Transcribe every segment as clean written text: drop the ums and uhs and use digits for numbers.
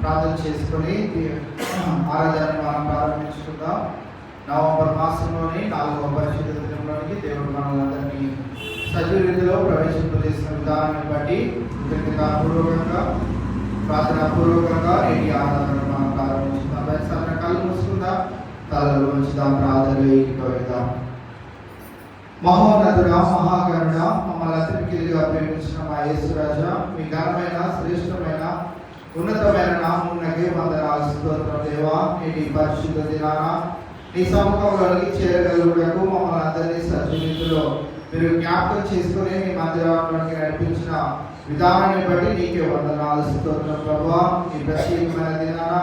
ప్రార్థన చేసుకొని ఆరాధనను మనం ప్రారంభించుకుందాం. నవంబర్ మాసంలోని 4వ పరిశుద్ధ దినంలోనికి దేవుడు మనలందరినీ సజీవ రీతిలో ప్రవేశింపజేసిన విధానాన్ని బట్టి కృతజ్ఞతాపూర్వకంగా ప్రార్థనాపూర్వకంగా నేటి ఆరాధనను మనం ప్రారంభించుకుందాం. దయచేసి కళ్ళు మూసుకుందాం, తలలు ఉంచుదాం, ప్రార్థన ఏకీభవిద్దాం. మహోన్నతుడా, మహాగణుడా, మమ్మల్ని అతిథిగా ప్రేమించిన మా యేసురాజా, మీ ఘనమైన శ్రేష్టమైన ఉన్నతమైన నామమునకే వందనాలు స్తోత్రం దేవా. నేటి పరిశుద్ధ దినాన నీ సముఖంలోకి చేరగలుగుటకు మమ్మల్ని అందరినీ సజీవితులో మీరు జ్ఞాపకం చేసుకుని మీ మందిరంలోకి నడిపించిన విధానాన్ని బట్టి నీకే వందనాలు స్తోత్రం ప్రభువా. ఈ ప్రత్యేకమైన దినాన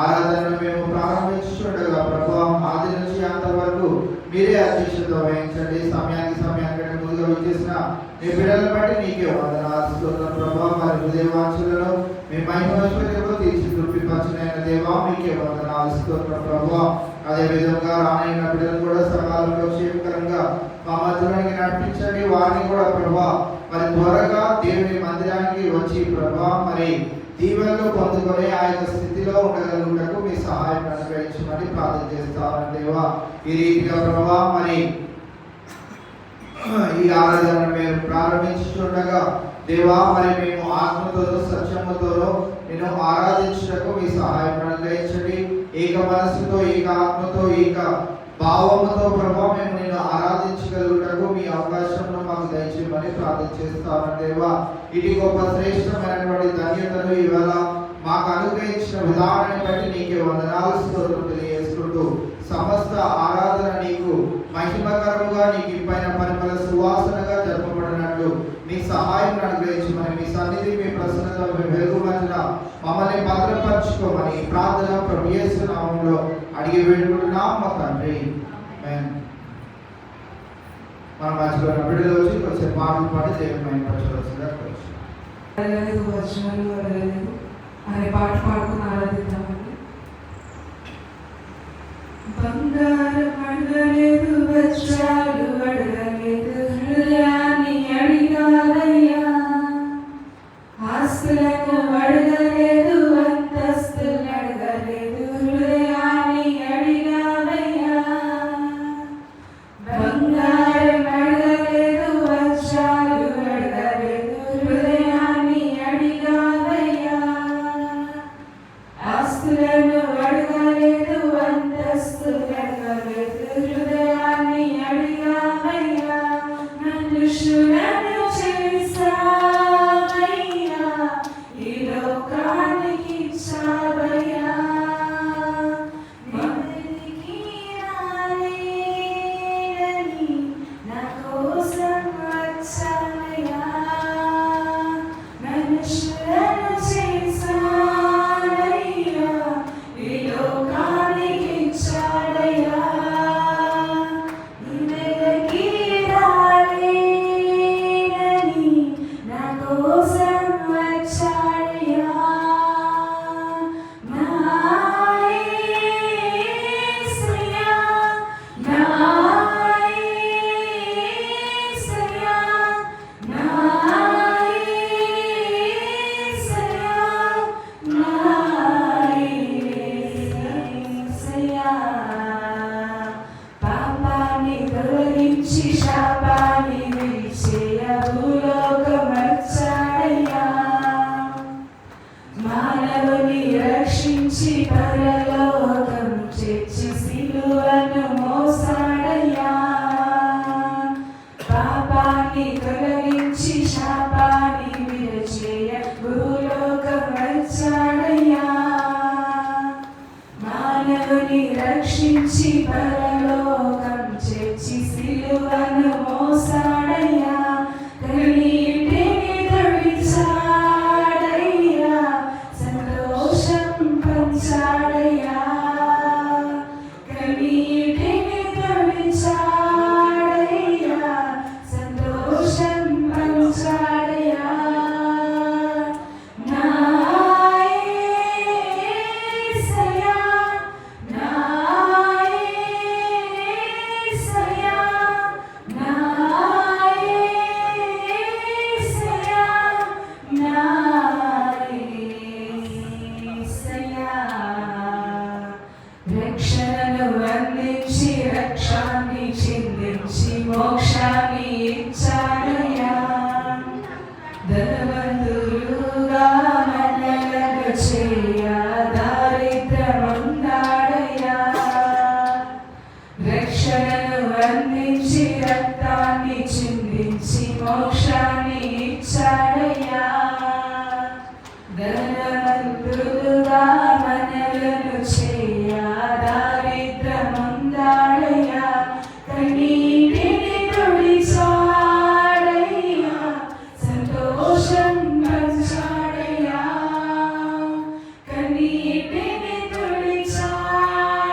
ఆరాధనను మేము ప్రారంభించుండగా ప్రభువా, ఆది నుంచి అంతవరకు మీరే అధ్యక్షత వహించండి. సమయానికి ముందుగా వచ్చేసిన మీ బిడ్డలను బట్టి నీకే వందనాలు స్తోత్రం ప్రభువా. వారి హృదయవాంఛలను మీ మహిమైశ్వర్యంలో తీర్చిదిద్దిన దేవా, మీకే వందనాలు స్తోత్రం ప్రభువా. అదే విధంగా రానైన బిడ్డలు కూడా సకాలంలో క్షేమకరంగా మా మధ్యలోనికి నడిపించండి. వారిని కూడా ప్రభువా మరి త్వరగా దేవుని మందిరానికి వచ్చి ప్రభువా మరి దీవెనలు పొందుకొని ఆ యొక్క స్థితిలో ఉండగలుగుటకు మీ సహాయం అనుగ్రహించమని ప్రార్థన చేస్తామని దేవా. ఈ రీతిగా ప్రభావ మరి ఈ ఆరాధనను మేము ప్రారంభించుతుండగా దేవా మరి మేము ఆత్మతోనూ సత్యముతోనూ నేను ఆరాధించుటకు మీ సహాయం అనుగ్రహించండి. ఏక మనస్సుతో, ఏక ఆత్మతో, ఏక భావముతో ప్రభావ మేము నేను ఆరాధించగలుగుటకు మీ అవకాశంలో మాకు దయచేయమని ప్రార్థన చేస్తామని దేవా. ఇది గొప్ప శ్రేష్టమైనటువంటి ధన్యతలు ఇవాళ మాకు అనుగ్రహించిన విధానాన్ని బట్టి నీకే వందనాలు స్తోత్రం తెలియజేసుకుంటూ సమస్త ఆరాధన నీకు మహిమకరముగా నీకు ఇంపైన పరిమళ సువాసనగా జరపబడినట్లు మీ సహాయం అనుగ్రహించమని, మీ సన్నిధి మీ ప్రసన్నత మీ వెలుగు మధ్యన మమ్మల్ని భద్రపరచుకోమని ప్రార్థన ప్రభు యేసు నామములో అడిగి వేడుకుంటున్నాం మా తండ్రి. మన మధ్యలో బిడ్డలు వచ్చి కొంచెం పాటలు పాడి దేవుని మహిమపరచవలసిందిగా అనే పాట పాడుకుని ఆరాధిద్దామండి. బంగారం అడగలేదు, వజ్రాలు అడగలేదు, హృదయాన్ని అడిగాలయ్యా. ఆస్తులను అడగలేదు, అంతస్తులను అడగలేదు, హృదయాన్ని అడిగాలయ్యా. బంగారం అడగలేదు, వజ్రాలు అడగలేదు, హృదయాన్ని అడిగాలయ్యా. ఆస్తులను అడగలేదు, అంతస్తులను అడగలేదు, హృదయాన్ని అడిగావయ్యా. నన్ను శూరను చేసావయ్యా, ఈ లోకానికి ఇచ్చావయ్యా. నిన్నటికి రాలేనని నా కోసం వచ్చావయ్యా. నన్ను శూరను చేసావయ్యా, ఈ లోకానికి ఇచ్చావయ్యా. నిన్నటికి రాలేనని నా కోసం వచ్చావయ్యా. నా యేసయ్యా, నా యేసయ్యా, నా యేసయ్యా, నా యేసయ్యా. పాపాన్ని తొలగించి శాపాన్ని విడిచేయ భూలోకమచ్చాడయ్యా. మానవుని రక్షించి పరలోకం చేర్చి సిలువను మోసాడయ్యా. పాపాన్ని తొలగించి శాపాన్ని విడిచేయ భూలోకమచ్చాడయ్యా. మానవుని రక్షించి పరలోకం చేర్చి సిలువను మోసాడయ్యా. కన్నీటిని తుడిచాడయ్యా, సంతోషం పంచాడయ్యా. చేయ దారిద్రముందాడయ్యా రక్షణను అందించి రక్తాన్ని చిందించి మోక్షాన్ని ఇచ్చాడయ్యా ధనవంతులుగా మనలను చేయ దారిద్రముందాడయ్యా కన్నీటిని తుడిచాడయ్యా సంతోషం పంచాడయ్యా కన్నీటిని తుడిచాడయ్యా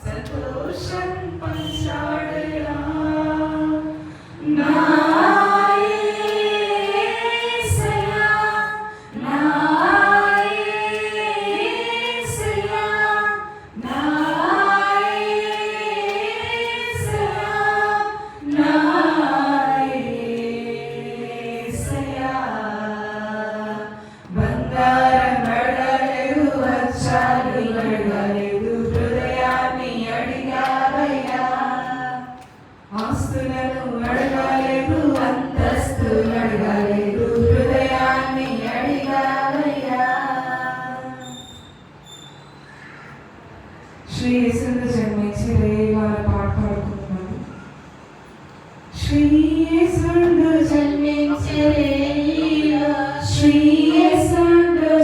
సంతోషం పంచాడయ్యా నా యేసయ్యా నా యేసయ్యా నా యేసయ్యా నా యేసయ్యా బంగారం అడగలేదు వచ్చాలు అడగలేదు హృదయాన్ని అడిగావయ్యా ఆస్తులను అడగలేదు అంతస్తులు అడగలేదు హృదయాన్ని అడిగావయ్యా శ్రీ యేసును జన్మించి రేవాల పాట పాడుకుంటున్నాను శ్రీ యేసును జన్మించి శ్రీ యేసును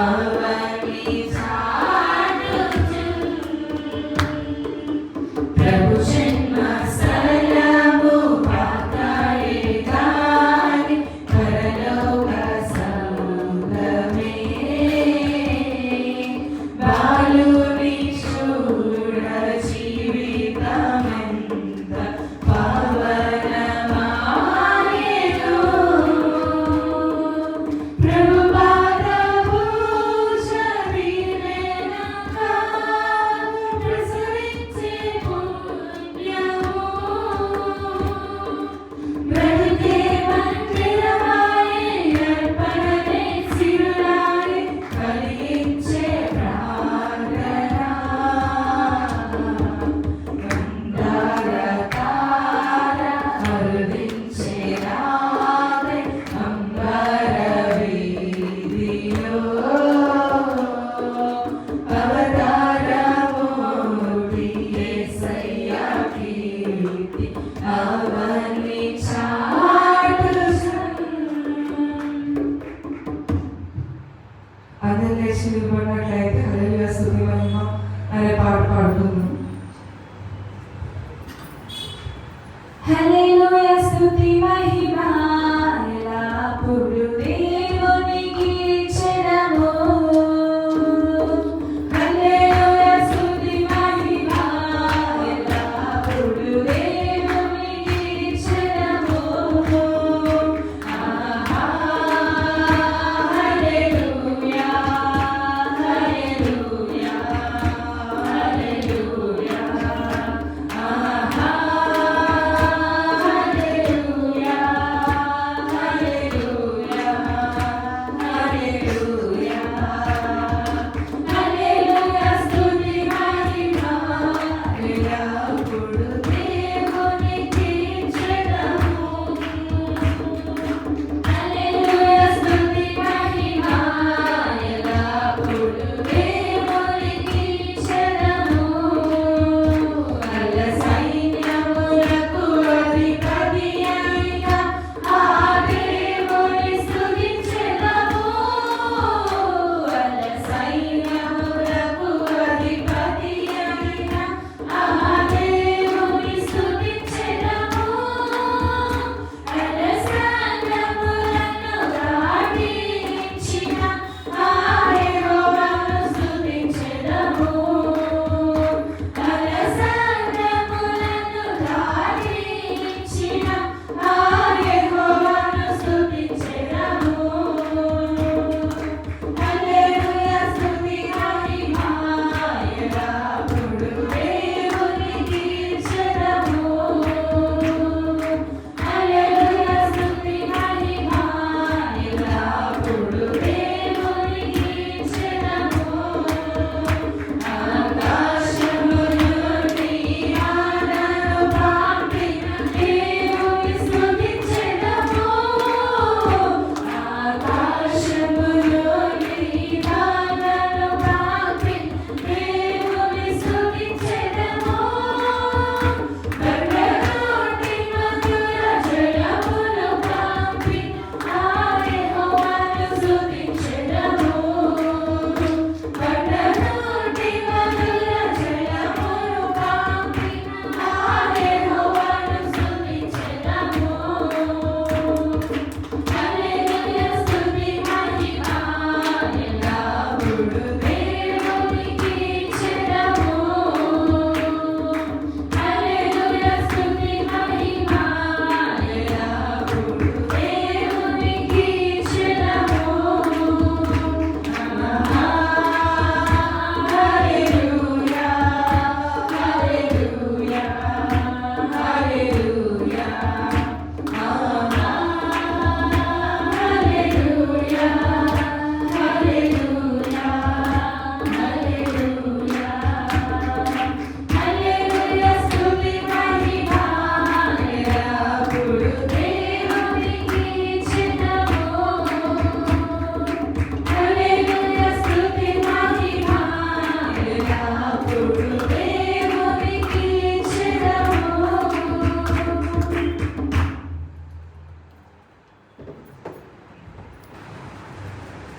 అవని చాటుచు ప్రభు జన్మ స్థలము పాతాళే గాని పరలోక సౌధమే బాలుని చూడ జీవితమెంత పవనమాయెను ప్రభు పాద పూజ వినెనక ప్రసరించే పుణ్యము బ్రతుకే మందిరమాయె అర్పణనే సిరులాయె కలిగించే ప్రార్థన మందారతార అరుదించే రాగై అంబర వీధిలో అవతారమూర్తి యేసయ్య కీర్తి అవని చాటుచు. అందరు లేచి నిలబడినట్లయితే హల్లెలూయా స్తుతి మహిమ అనే పాట పాడుకుందాం. హల్లెలూయా స్తుతి మహిమ ఎల్లప్పుడూ దేవునికి చెడము. హల్లెలూయా స్తుతి మహిమ ఎల్లప్పుడూ దేవునికి చెడము. ఆహా హల్లెలూయా హల్లెలూయా హల్లెలూయా ఆహా హల్లెలూయా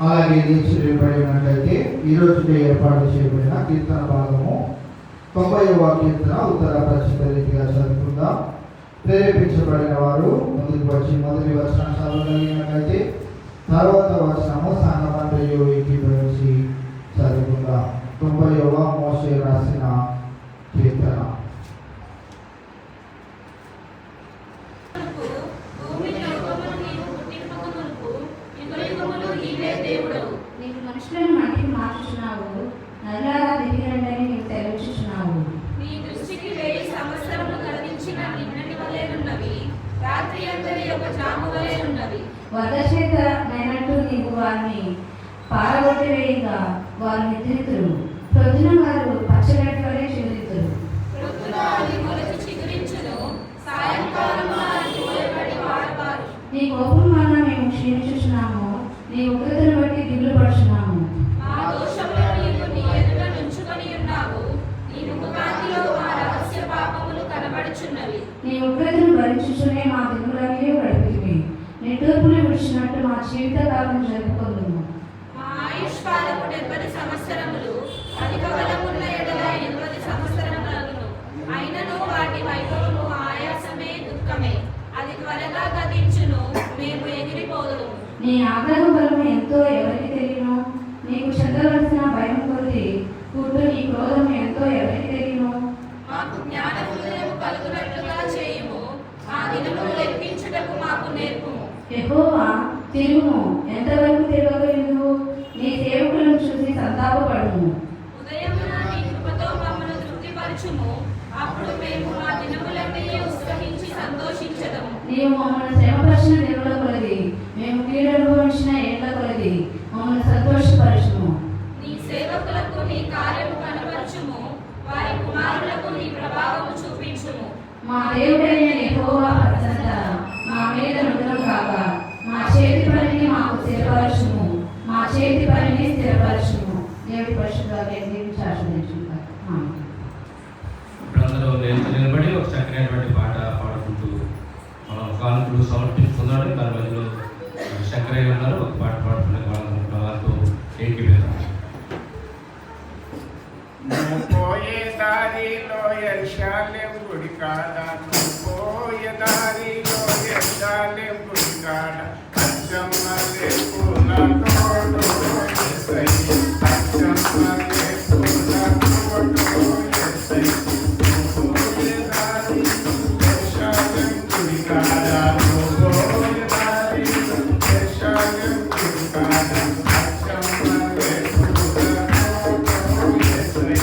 అలాగే నిలిచివేయబడినట్లయితే ఈరోజు ఏర్పాటు చేయబడిన కీర్తన భాగము 90వ కీర్తన ఉత్తర ప్రసిద్ధ రీతిగా చదువుకుందాం. ప్రేరేపించబడిన వారు ముందుకు వచ్చి మొదటి వచనం చదవగలిగినట్లయితే తర్వాత వచనము సంగమంతయు ఏకీభవించి చదువుకుందాం. 90వ మోషే రాసిన కీర్తన. మనుషులను మట్టికి మార్చుచున్నావు, నల్లారా దిగిరండని నీవు తెరచుచున్నావు. నీ దృష్టికి 1000 సంవత్సరములు గతించిన నిన్నటి వలెనున్నవి, రాత్రి అంతరి ఒక జాము వలెనున్నవి. వరద చేత నైనట్టు నీవు వారిని పారగొట్టి వేయగా వారు నిద్రితురు. ప్రొద్దున వారు పచ్చగడ్డి వలె చిగురితురు. ప్రొద్దున అది మొలచి చిగురించును, సాయంకాలమున అది మూలపడి వాడబారు. నీ కోపం వలన మేము క్షీణించుచున్నాము, నీ ఉగ్రతను బట్టి దిగులు పడుచున్నాము. మా దోషములను నీవు నీ ఎదుట నుంచుకొని ఉన్నావు, నీ ముఖకాంతిలో మా రహస్య పాపములు కనబడుచున్నవి. నీ ఉగ్రతను భరించుచునే మా దిగులన్నీ గడిపితివి. నీ తూర్పులు విడిచినట్టు మా జీవితకాలం జరుపుకుందుము. మా ఆయుష్కాలము 70 సంవత్సరములు, అధిక బలమున్న ఎడల 80 సంవత్సరములను. అయినను వాటి వైభవము ఆయాసమే దుఃఖమే, అది త్వరగా గతించును, మేము ఎగిరిపోదుము. నీ ఆగ్రహ బలము ఎంతో ఎవరికి తెలియను, నీకు చెందవలసిన భయం కొద్ది పుట్టు నీ క్రోధము ఎంతో ఎవరికి తెలియను. మాకు జ్ఞాన హృదయము కలుగునట్లుగా చేయుము, మా దినములు లెక్కించుటకు మాకు నేర్పుము. యెహోవా, తిరుగుము, ఎంతవరకు తిరగగలవు? నీ సేవకులను చూసి సంతాపపడుము. ఉదయమున నీ కృపతో మమ్మను తృప్తిపరచుము, అప్పుడు మేము మా దినములన్నీ ఉత్సహించి సంతోషించెదము. నీవు మమ్మల్ని శ్రమపరిచిన దినముల కొలది, మేము కీడు అనుభవించిన ఏళ్ల కొలది మమ్మల్ని సంతోషపరచుము. నీ సేవకులకు నీ కార్యము కనపరచుము, వారి కుమారులకు నీ ప్రభావము చూపించుము. మా దేవుడైన యెహోవా ప్రసన్నత మా మీద నుండును కాక. మా చేతి పనిని మాకు స్థిరపరచుము, మా చేతి పనిని స్థిరపరచుము. దేవుడి పరిశుద్ధాన్ని దీవించి ఆశీర్వదించుగాక. ఆమేన్. అందరూ నిలబడి ఒక చక్కనైనటువంటి పాట పాడుకుంటూ మనం కానుకలు సమర్పించుకున్నాడు. దాని మధ్యలో శంకరయ్య ఉన్నారు, ఒక పాట పాడుకునే వాళ్ళతో ఏకీవేదం. పోయే దారిలో యెరూషలేము గుడి కాడ, పోయే దారిలో యెరూషలేము గుడి కాడ, అచ్చమ్మ రేపు నా తోడు యేసయ్య, అచ్చమ్మ రేపు నా తోడు యేసయ్య. పోయే దారిలో యెరూషలేము గుడి కాడ, పోయే దారిలో యెరూషలేము గుడి కాడ, అచ్చమ్మ రేపు నా తోడు యేసయ్య.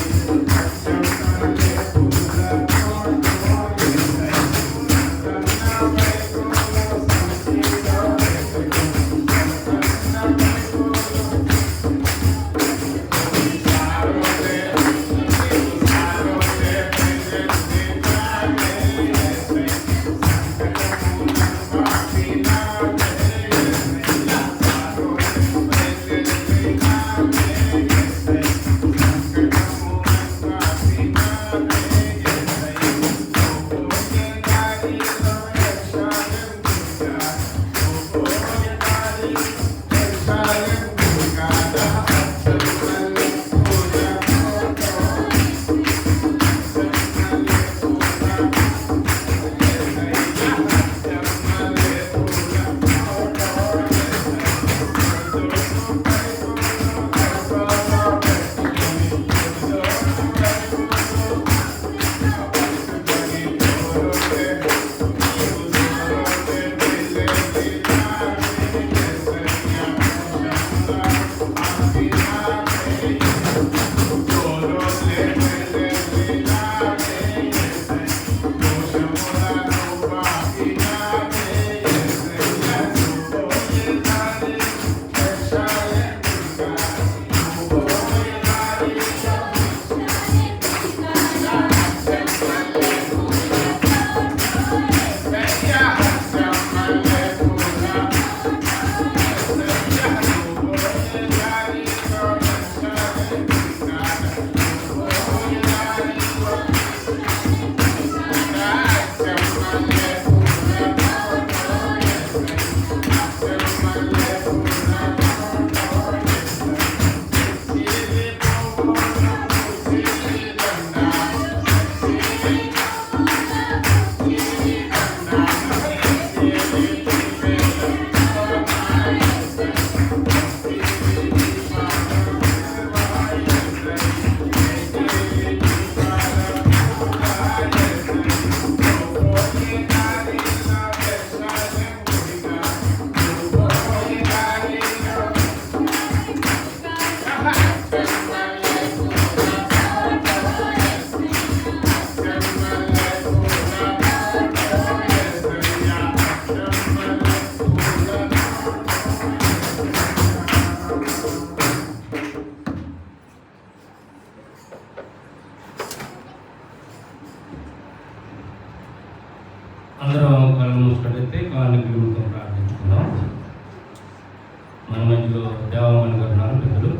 దేవమణి గారు ఉన్నారు పెద్దలు,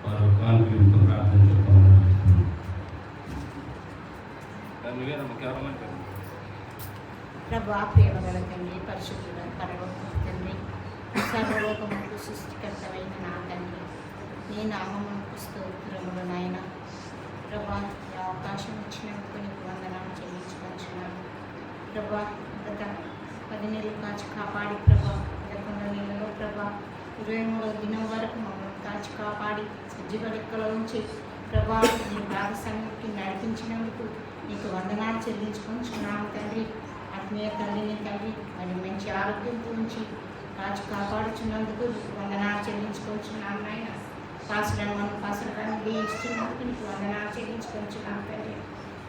వారు కాన్ఫిడెంట్తో ప్రార్థన చెప్తామని ప్రభా ప్రేమగల తండ్రి, పరిశుద్ధుడ పరలోక తండ్రి, సర్వలోకములకు సృష్టికర్తమైన నా తండ్రి, నీ నామమునకు స్తోత్రములు నాయన. ప్రభా ఈ అవకాశం ఇచ్చినందుకు నీకు వందనాలు చెల్లించుకొంచున్నాను. ప్రభా గత 10 నెలలు కాచి కాపాడి ప్రభా 11 నెలలో ప్రభా 23వ దినం వరకు మమ్మల్ని కాచి కాపాడి సజీవ లెక్కలో ఉంచి ప్రభా నీ భాగస్వామికి నడిపించినందుకు నీకు వందనాలు చెల్లించుకొంచున్నాను తండ్రి. ఆత్మీయ తల్లిని తండ్రి మరి మంచి ఆరోగ్యంతో ఉంచి కాచి కాపాడుచున్నందుకు నీకు వందనాలు చెల్లించుకొంచున్నాను నాయన. పాసులను వేయించుతున్నందుకు నీకు వందనాలు చెల్లించుకొంచున్నాను తండ్రి.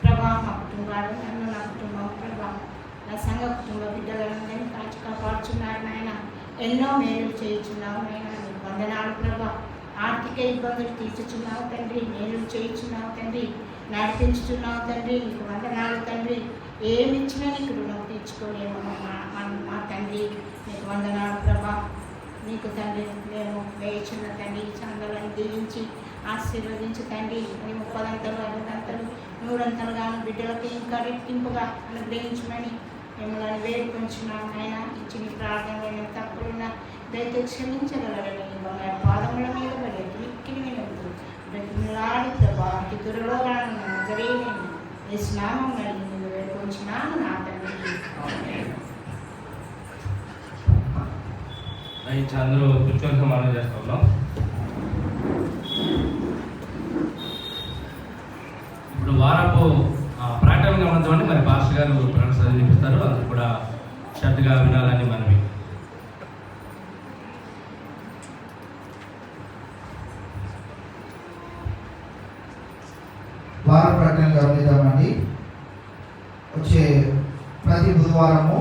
ప్రభా మా కుటుంబాలు నన్ను నా కుటుంబం ప్రభా నా సంఘ కుటుంబ బిడ్డలందరినీ కాచి కాపాడుచున్నారు నాయన. ఎన్నో మేలు చేయుచున్నావు నాయన, నీకు వందనాలు ప్రభా. ఆర్థిక ఇబ్బందులు తీర్చుచున్నావు తండ్రి, మేలు చేయుచున్నావు తండ్రి, నడిపించుచున్నావు తండ్రి, నీకు వందనాలు తండ్రి. ఏమి ఇచ్చినా నీకు రుణం తీర్చుకోలేము మా తండ్రి, నీకు వందనాలు ప్రభా. నీకు తండ్రి మేము వేయించిన తండ్రి చందలను దీవించి ఆశీర్వదించి తండ్రి నీ 30 50 100 బిడ్డలకి ఇంకా రెట్టింపుగా అనుగ్రహించమని మిమ్మల్ని వేడుకొంచున్నాం ఆయన. ఇచ్చిన ప్రార్థనలో తప్పులున్న దయతో క్షమించగలరని పాదముల మీద పడి మిక్కిలి వినందు బ్రతిమలాడి ప్రభా అతి త్వరలో రానున్నాను జరిగినండి ఈ స్నామం నడిగి నేను వేడుకొంచున్నాను నా తండ్రి. అందరూ కూర్చొని మనం చేస్తా ఉన్నాం. ఇప్పుడు వారపు ప్రకటన గమనించమండి. మరి పాస్టర్ గారు ప్రకటన చదివిపిస్తారు, అందరూ కూడా శ్రద్ధగా వినాలని మనవి. వార ప్రకటన గమనిద్దామండి. వచ్చే ప్రతి బుధవారము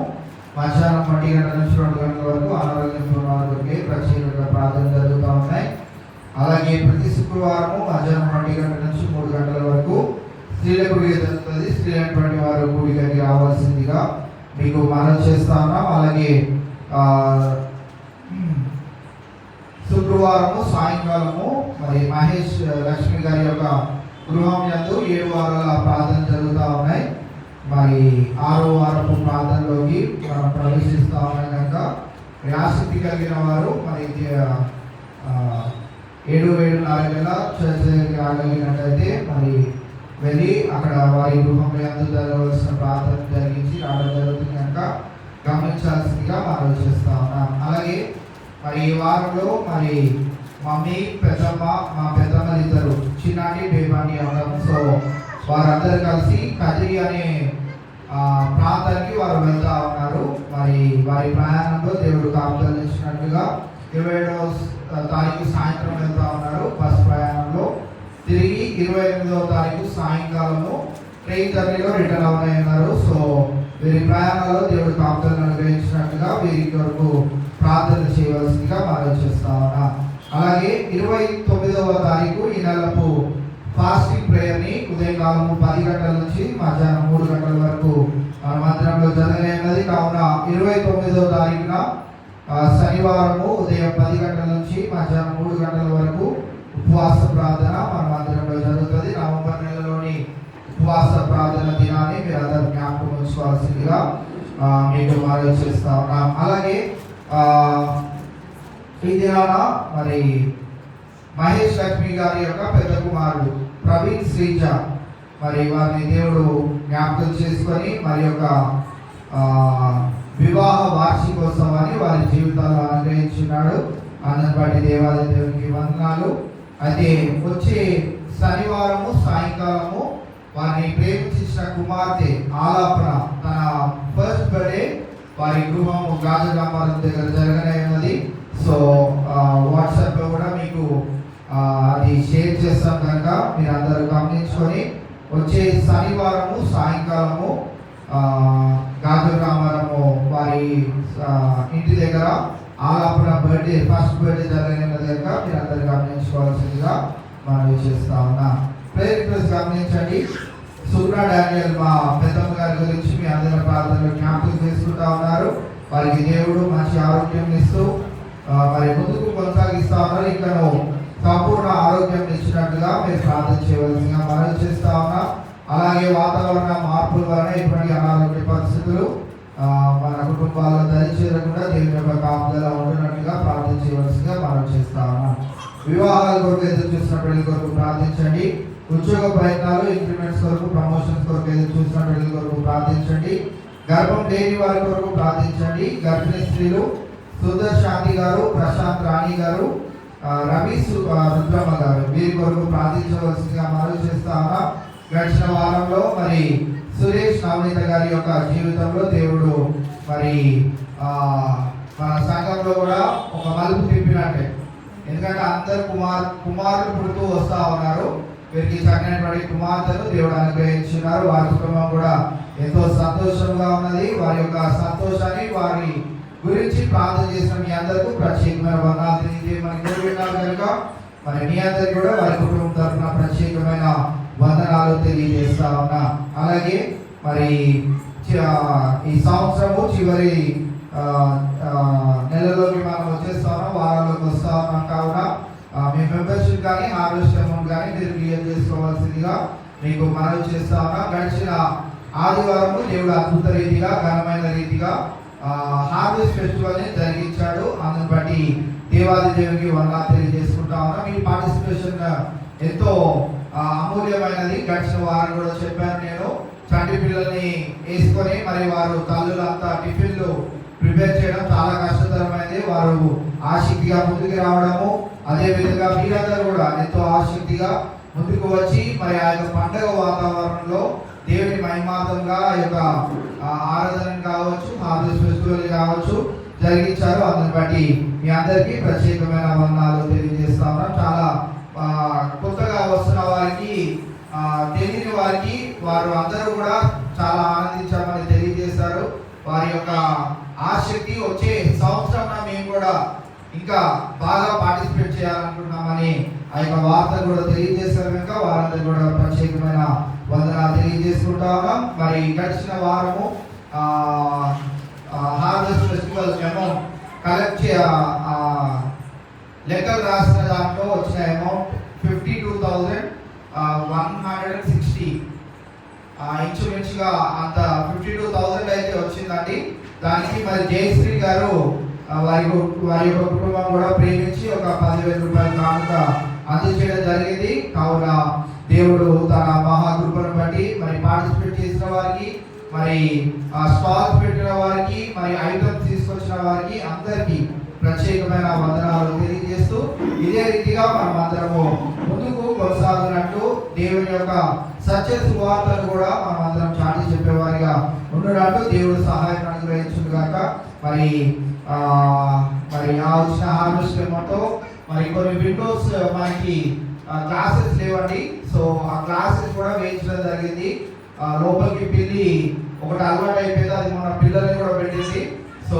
మధ్యాహ్నం 1 గంటల నుంచి 2 గంటల వరకు అనారోగ్యం వరకు ప్రత్యేకంగా ప్రార్థన జరుగుతూ ఉన్నాయి. అలాగే ప్రతి శుక్రవారము మధ్యాహ్నం 1 గంటల నుంచి 3 గంటల వరకు స్త్రీల కూడిక జరుగుతుంది. స్త్రీలైనటువంటి వారు కూడికకి రావాల్సిందిగా మీకు మనం చేస్తా ఉన్నాం. అలాగే శుక్రవారము సాయంకాలము మరి మహేష్ లక్ష్మి గారి యొక్క గృహం యందు 7 వారాల ప్రార్థన జరుగుతూ ఉన్నాయి. మరి 6వ వారపు ప్రార్థనలోకి మనం ప్రవేశిస్తూ ఉన్నాయి కనుక ఆసక్తి కలిగిన వారు మరి 7-7:30 చర్చకి రాగలిగినట్లయితే మరి వెళ్ళి అక్కడ వారి గృహంలో యందు జరగవలసిన ప్రార్థన జరిగించి రావడం జరుగుతుంది కనుక గమనించాల్సిందిగా మనం చేస్తూ ఉన్నాం. అలాగే మరి ఈ వారంలో మరి మమ్మీ పెద్దమ్మ మా పెద్దమ్మ ఇద్దరు చిన్నాటి బేబాని అవడం. సో వారందరూ కలిసి కదిరి అనే ప్రాంతానికి వారు వెళ్తా ఉన్నారు. మరి వారి ప్రయాణంలో దేవుడు కాపుదలు ఇచ్చినట్టుగా 27వ తారీఖు సాయంత్రం వెళ్తా ఉన్నారు బస్ ప్రయాణంలో. తిరిగి 28వ తారీఖు సాయంకాలము ట్రైన్ జర్నీలో రిటర్న్ అవుతున్నారు. సో వీరి ప్రయాణాల్లో దేవుడు కాపుదలను అనుగ్రహించినట్టుగా వీరి కొరకు ప్రార్థన చేయవలసిందిగా మనం చేస్తా ఉన్నాం. అలాగే 29వ తారీఖు ఈ నెలపు ఫాస్టింగ్ ప్రేయర్ని ఉదయకాలము 10 గంటల నుంచి మధ్యాహ్నం 3 గంటల వరకు మన మందిరంలో జరగనున్నది. కావున 29వ తారీఖున శనివారము ఉదయం 10 గంటల నుంచి మధ్యాహ్నం 3 గంటల వరకు ఉపవాస ప్రార్థన మన మందిరంలో జరుగుతుంది. నవంబర్ నెలలోని ఉపవాస ప్రార్థన దినాన్ని మీరు అందరూ జ్ఞాపకం ఉంచుకోవాల్సిందిగా మీకు మనం చేస్తా ఉన్నాం. అలాగే ఈ దినాన మరి మహేష్ లక్ష్మి గారి యొక్క పెద్ద కుమారుడు ప్రవీణ్ శ్రీజ మరి వారిని దేవుడు జ్ఞాపకం చేసుకొని మరి యొక్క వివాహ వార్షికోత్సవాన్ని వారి జీవితాల్లో అనుగ్రహించున్నాడు. అందరిని బట్టి దేవాలయ దేవునికి వందనాలు. అయితే వచ్చే శనివారము సాయంకాలము వారిని ప్రేమించిన కుమార్తె ఆలాపన తన ఫస్ట్ బర్త్డే వారి గృహము గాజగామారం దగ్గర జరగనున్నది. సో వాట్సాప్లో కూడా మీకు అది షేర్ చేస్తాం కనుక మీరు అందరూ గమనించుకొని వచ్చే శనివారము సాయంకాలము గాజగామారము వారి ఇంటి దగ్గర ఆలాపన బర్త్డే ఫస్ట్ బర్త్డే జరగనున్నది కనుక మీరు అందరూ గమనించుకోవాల్సిందిగా మనం చేస్తా ఉన్నాం. ప్రేయర్ రిక్వెస్ట్ గమనించండి. సుగ్నా డానియల్ మా పెద్దమ్మ గారి గురించి మీ అందరి ప్రార్థనలు జ్ఞాపకం చేసుకుంటా ఉన్నారు. వారికి దేవుడు మంచి ఆరోగ్యం ఇస్తూ మరి ముందుకు కొనసాగిస్తా ఉన్నారు. ఇంకను సంపూర్ణ ఆరోగ్యం ఇచ్చినట్టుగా మీరు ప్రార్థన చేయవలసిందిగా మనవి చేస్తా ఉన్నా. అలాగే వాతావరణ మార్పుల వలన ఇటువంటి అనారోగ్య పరిస్థితులు మన కుటుంబాల్లో దరిచేరకుండా దేవుని యొక్క కాపుదల ఉంటున్నట్టుగా ప్రార్థన చేయవలసిందిగా మనం చేస్తా ఉన్నాం. వివాహాల కొరకు ఎదురు చూసిన పెళ్లి కొరకు ప్రార్థించండి. ఉద్యోగ ప్రయత్నాలు, ఇంక్రిమెంట్స్ కొరకు, ప్రమోషన్స్ కొరకు ఎదురు చూసిన పెళ్లి కొరకు ప్రార్థించండి. గర్భం లేని వారి కొరకు ప్రార్థించండి. గర్భిణీ స్త్రీలు సుందర్ శాంతి గారు, ప్రశాంత్ రాణి గారు, రవి రుద్రమ్మ గారు వీరి కొరకు ప్రార్థించవలసిందిగా మనవి చేస్తా ఉన్నా. గడిచిన వారంలో మరి సురేష్ నవనీత గారి యొక్క జీవితంలో దేవుడు మరి మన సంఘంలో కూడా ఒక మలుపు తిప్పినట్టే. ఎందుకంటే అందరు కుమారులు పుడుతూ వస్తూ ఉన్నారు. వీరికి చక్కనటువంటి కుమార్తెను దేవుడు అనుగ్రహించున్నారు. వారి కుటుంబం కూడా ఎంతో సంతోషంగా ఉన్నది. వారి యొక్క సంతోషాన్ని, వారి గురించి ప్రార్థన చేసిన మీ అందరికీ ప్రత్యేకమైన వందనాలు తెలియజేయమని కోరుకుంటున్నాను కనుక మరి మీ అందరికీ కూడా వారి కుటుంబం తరఫున ప్రత్యేకమైన వందనాలు తెలియజేస్తా ఉన్నా. అలాగే మరి ఈ సంవత్సరము చివరి నెలలోకి మనం వచ్చేస్తా ఉన్నాం, వారాల్లోకి వస్తా ఉన్నాం. కావున మీ మెంబర్షిప్ కానీ హార్వెస్ట్ అమౌంట్ కానీ మీరు క్లియర్ చేసుకోవాల్సిందిగా మీకు మనవి చేస్తా ఉన్నా. గడిచిన ఆదివారము దేవుడు అద్భుత రీతిగా, ఘనమైన రీతిగా హార్వెస్ట్ ఫెస్టివల్ ని జరిగించాడు. అందుని బట్టి దేవాది దేవునికి వందనాలు తెలియజేసుకుంటా ఉన్నా. మీ పార్టిసిపేషన్ ఎంతో అమూల్యమైనది. గడిచిన వారం కూడా చెప్పాను నేను. చంటి పిల్లల్ని వేసుకొని మరి వారు తల్లులంతా టిఫిన్లు ప్రిపేర్ చేయడం చాలా కష్టతరమైనది. వారు ఆసక్తిగా ముందుకు రావడము, అదే విధంగా మీరందరూ కూడా ఎంతో ఆసక్తిగా ముందుకు వచ్చి మరి ఆ యొక్క పండుగ వాతావరణంలో దేవుని మహిమార్థంగా ఆ యొక్క ఆరాధన కావచ్చు, హార్వెస్ట్ ఫెస్టివల్ కావచ్చు జరిగించారు. అందుని బట్టి మీ అందరికీ ప్రత్యేకమైన వందనాలు తెలియజేస్తా ఉన్నాం. చాలా కొత్తగా వస్తున్న వారికి, తెలియని వారికి వారు అందరూ కూడా చాలా ఆనందించామని తెలియజేశారు. వారి యొక్క ఆసక్తి వచ్చే సంవత్సరం మేము కూడా ఇంకా బాగా పార్టిసిపేట్ చేయాలనుకుంటున్నామని ఆ యొక్క వార్తలు కూడా తెలియజేశారు కనుక వారందరూ కూడా ప్రత్యేకమైన వందనాలు తెలియజేసుకుంటా ఉన్నాం. మరి గడిచిన వారము హార్వెస్ట్ ఫెస్టివల్ అమౌంట్ కలెక్ట్ లెక్కలు రాసిన దాంట్లో వచ్చిన అమౌంట్ 52,160 ఇంచుమించుగా అంత 52,000 అయితే వచ్చిందండి. దానికి మరి జయశ్రీ గారు వారి యొక్క కుటుంబం కూడా ప్రేమించి ఒక 10,000 రూపాయల కానుక అందజేయడం జరిగింది. కావున దేవుడు తన మహాకృపను బట్టి మరి పార్టిసిపేట్ చేసిన వారికి, మరి స్టాల్స్ పెట్టిన వారికి, మరి ఐటమ్స్ తీసుకొచ్చిన వారికి అందరికీ ప్రత్యేకమైన వందనాలు తెలియజేస్తూ ఇదే రీతిగా మనం అందరము ముందుకు కొనసాగునట్టు దేవుని యొక్క సత్య సువార్తను కూడా మనం అందరం చాటి చెప్పేవారిగా ఉండడానికి దేవుడు సహాయం అనుగ్రహించును గాక. మరి ఆ వచ్చిన హార్వెస్ట్ ఏమోతో మరి కొన్ని విండోస్ మనకి క్లాసెస్ లేవండి. సో ఆ క్లాసెస్ కూడా వేయించడం జరిగింది. లోపలికి పిల్లి ఒకటి అలవాటు అయిపోయింది, అది మన పిల్లల్ని కూడా పెట్టింది. సో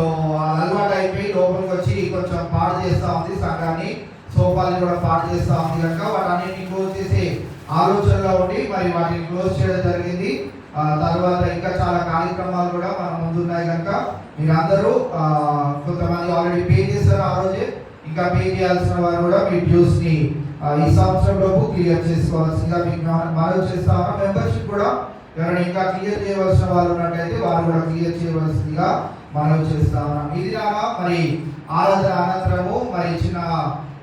అలవాటు అయిపోయి లోపలికి వచ్చి కొంచెం పాడు చేస్తూ ఉంది సంఘాన్ని, సోఫాన్ని కూడా పాడు చేస్తూ ఉంది కనుక వాటన్నిటిని క్లోజ్ చేసే ఆలోచనలో ఉండి మరి వాటిని క్లోజ్ చేయడం జరిగింది. తర్వాత ఇంకా చాలా కార్యక్రమాలు కూడా మన ముందున్నాయి కనుక మీరందరూ కొంతమంది ఆల్రెడీ పే చేశారు ఆ రోజే, ఇంకా పే చేయాల్సిన వారు కూడా మీ డ్యూస్ ని ఈ సంవత్సరంలోపు క్లియర్ చేసుకోవాల్సిందిగా మీకు మనవి చేస్తా ఉన్నాం. మెంబర్షిప్ కూడా ఎవరైనా ఇంకా క్లియర్ చేయవలసిన వాళ్ళు ఉన్నట్టయితే వారు కూడా క్లియర్ చేయవలసిందిగా మనవి చేస్తా ఉన్నాం. ఇది మరి ఆరాధన అనంతరము మరి చిన్న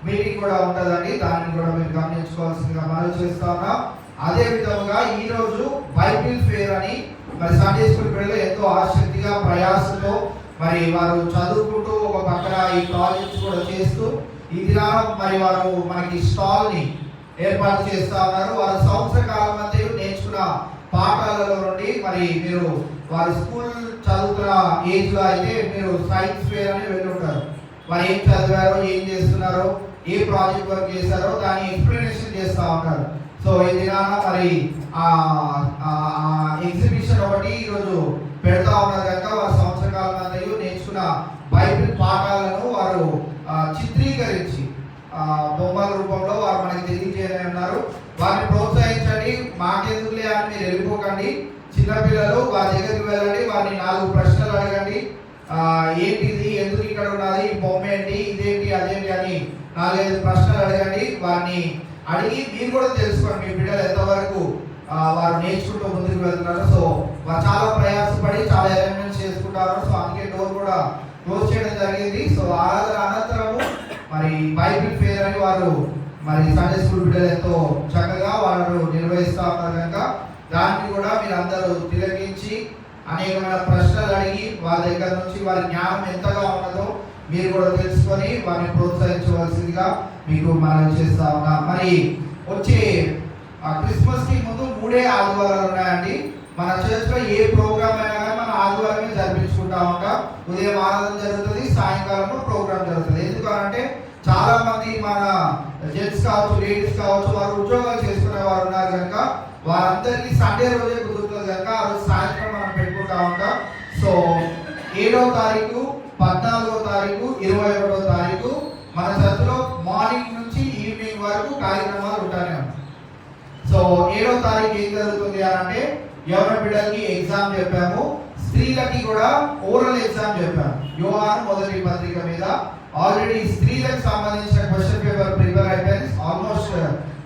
మీటింగ్ కూడా ఉంటుందండి, దాన్ని కూడా మీరు గమనించుకోవాల్సిందిగా మనవి చేస్తా ఉన్నాం. అదే విధంగా ఈ రోజు బైబిల్ ఫేర్ అని మరి సండే స్కూల్ పిల్లలు ఎంతో ఆసక్తిగా ప్రయాసంతో మరి వారు చదువుకుంటూ ఒక పక్కన ఈ ప్రాజెక్ట్స్ కూడా చేస్తూ ఈ దినాన మరి వారు మనకి స్టాల్ ని ఏర్పాటు చేస్తా ఉన్నారు. వారు సంవత్సర కాలం మధ్య నేర్చుకున్న పాఠాలలో నుండి మరి మీరు వారి స్కూల్ చదువుతున్న ఏజ్ లో అయితే మీరు సైన్స్ ఫేర్ అని వెళ్ళి ఉంటారు. వారు ఏం చదివారో, ఏం చేస్తున్నారో, ఏ ప్రాజెక్ట్ వర్క్ చేశారో దాన్ని ఎక్స్ప్లెనేషన్ చేస్తూ ఉంటారు. సో ఈ దినాన మరి ఎగ్జిబిషన్ ఒకటి ఈరోజు పెడతా ఉన్నారు కనుక వారు సంవత్సర కాలం మధ్య నేర్చుకున్న బైబిల్ పాఠాలను వారు చిత్రీకరించి బొమ్మల రూపంలో వారు మనకి తెలియజేయని ఉన్నారు. వారిని ప్రోత్సహించండి, మాకెందుకులే అని మీరు వెళ్ళిపోకండి. చిన్నపిల్లలు వారి దగ్గరికి వెళ్ళండి, వారిని 4 ప్రశ్నలు అడగండి. ఏంటిది, ఎందుకు ఇక్కడ ఎక్కడ ఉన్నది, ఈ బొమ్మ ఏంటి, ఇదేంటి, అదేంటి అని 4-5 ప్రశ్నలు అడగండి. వారిని అడిగి మీరు కూడా తెలుసుకోండి మీ బిడ్డలు ఎంతవరకు వారు నేర్చుకుంటూ ముందుకు వెళ్తున్నారు. సో వారు చాలా ప్రయాసపడి చాలా అరేంజ్మెంట్స్ చేసుకుంటారు. సో అందుకే డోర్ కూడా క్లోజ్ చేయడం జరిగింది. సో ఆరాధన అనంతరము మరి బైబిల్ ఫేర్ అని వారు మరి సండే స్కూల్ బిడ్డలు ఎంతో చక్కగా వారు నిర్వహిస్తూ ఉన్నారు కనుక దాన్ని కూడా మీరు అందరూ తిలకించి అనేకమైన ప్రశ్నలు అడిగి వారి దగ్గర నుంచి వారి జ్ఞానం ఎంతగా ఉన్నదో మీరు కూడా తెలుసుకొని వారిని ప్రోత్సహించవలసిందిగా మీకు మనం చేస్తా ఉన్నాం. మరి వచ్చే క్రిస్మస్ కి ముందు 3 ఆదివారాలు ఉన్నాయండి. మన చర్చ్ లో ఏ ప్రోగ్రామ్ అయినా కానీ మన ఆదివారమే జరిపించుకుంటా ఉంటాం. ఉదయం ఆరాధన జరుగుతుంది, సాయంకాలంలో ప్రోగ్రామ్ జరుగుతుంది. ఎందుకంటే చాలా మంది మన జెంట్స్ కావచ్చు, లేడీస్ కావచ్చు, వారు ఉద్యోగాలు చేసుకునే వారు ఉన్నారు కనుక వారందరికీ సండే రోజే కుదురుతుంది కనుక ఆ రోజు సాయంత్రం మనం పెట్టుకుంటా ఉంటాం. సో 7వ తారీఖు, 14వ తారీఖు, 21వ తారీఖు మన చర్చిలో మార్నింగ్ నుంచి ఈవినింగ్ వరకు కార్యక్రమాలు ఉంటానే ఉంటాయి. సో 7వ తారీఖు ఏం జరుగుతుంది అంటే యవన బిడ్డలకి ఎగ్జామ్ చెప్పాము, స్త్రీలకి కూడా ఓరల్ ఎగ్జామ్ చెప్పాము. యోహాను మొదటి పత్రిక మీద ఆల్రెడీ స్త్రీలకు సంబంధించిన క్వశ్చన్ పేపర్ ప్రిపేర్ అయిపోయింది. ఆల్మోస్ట్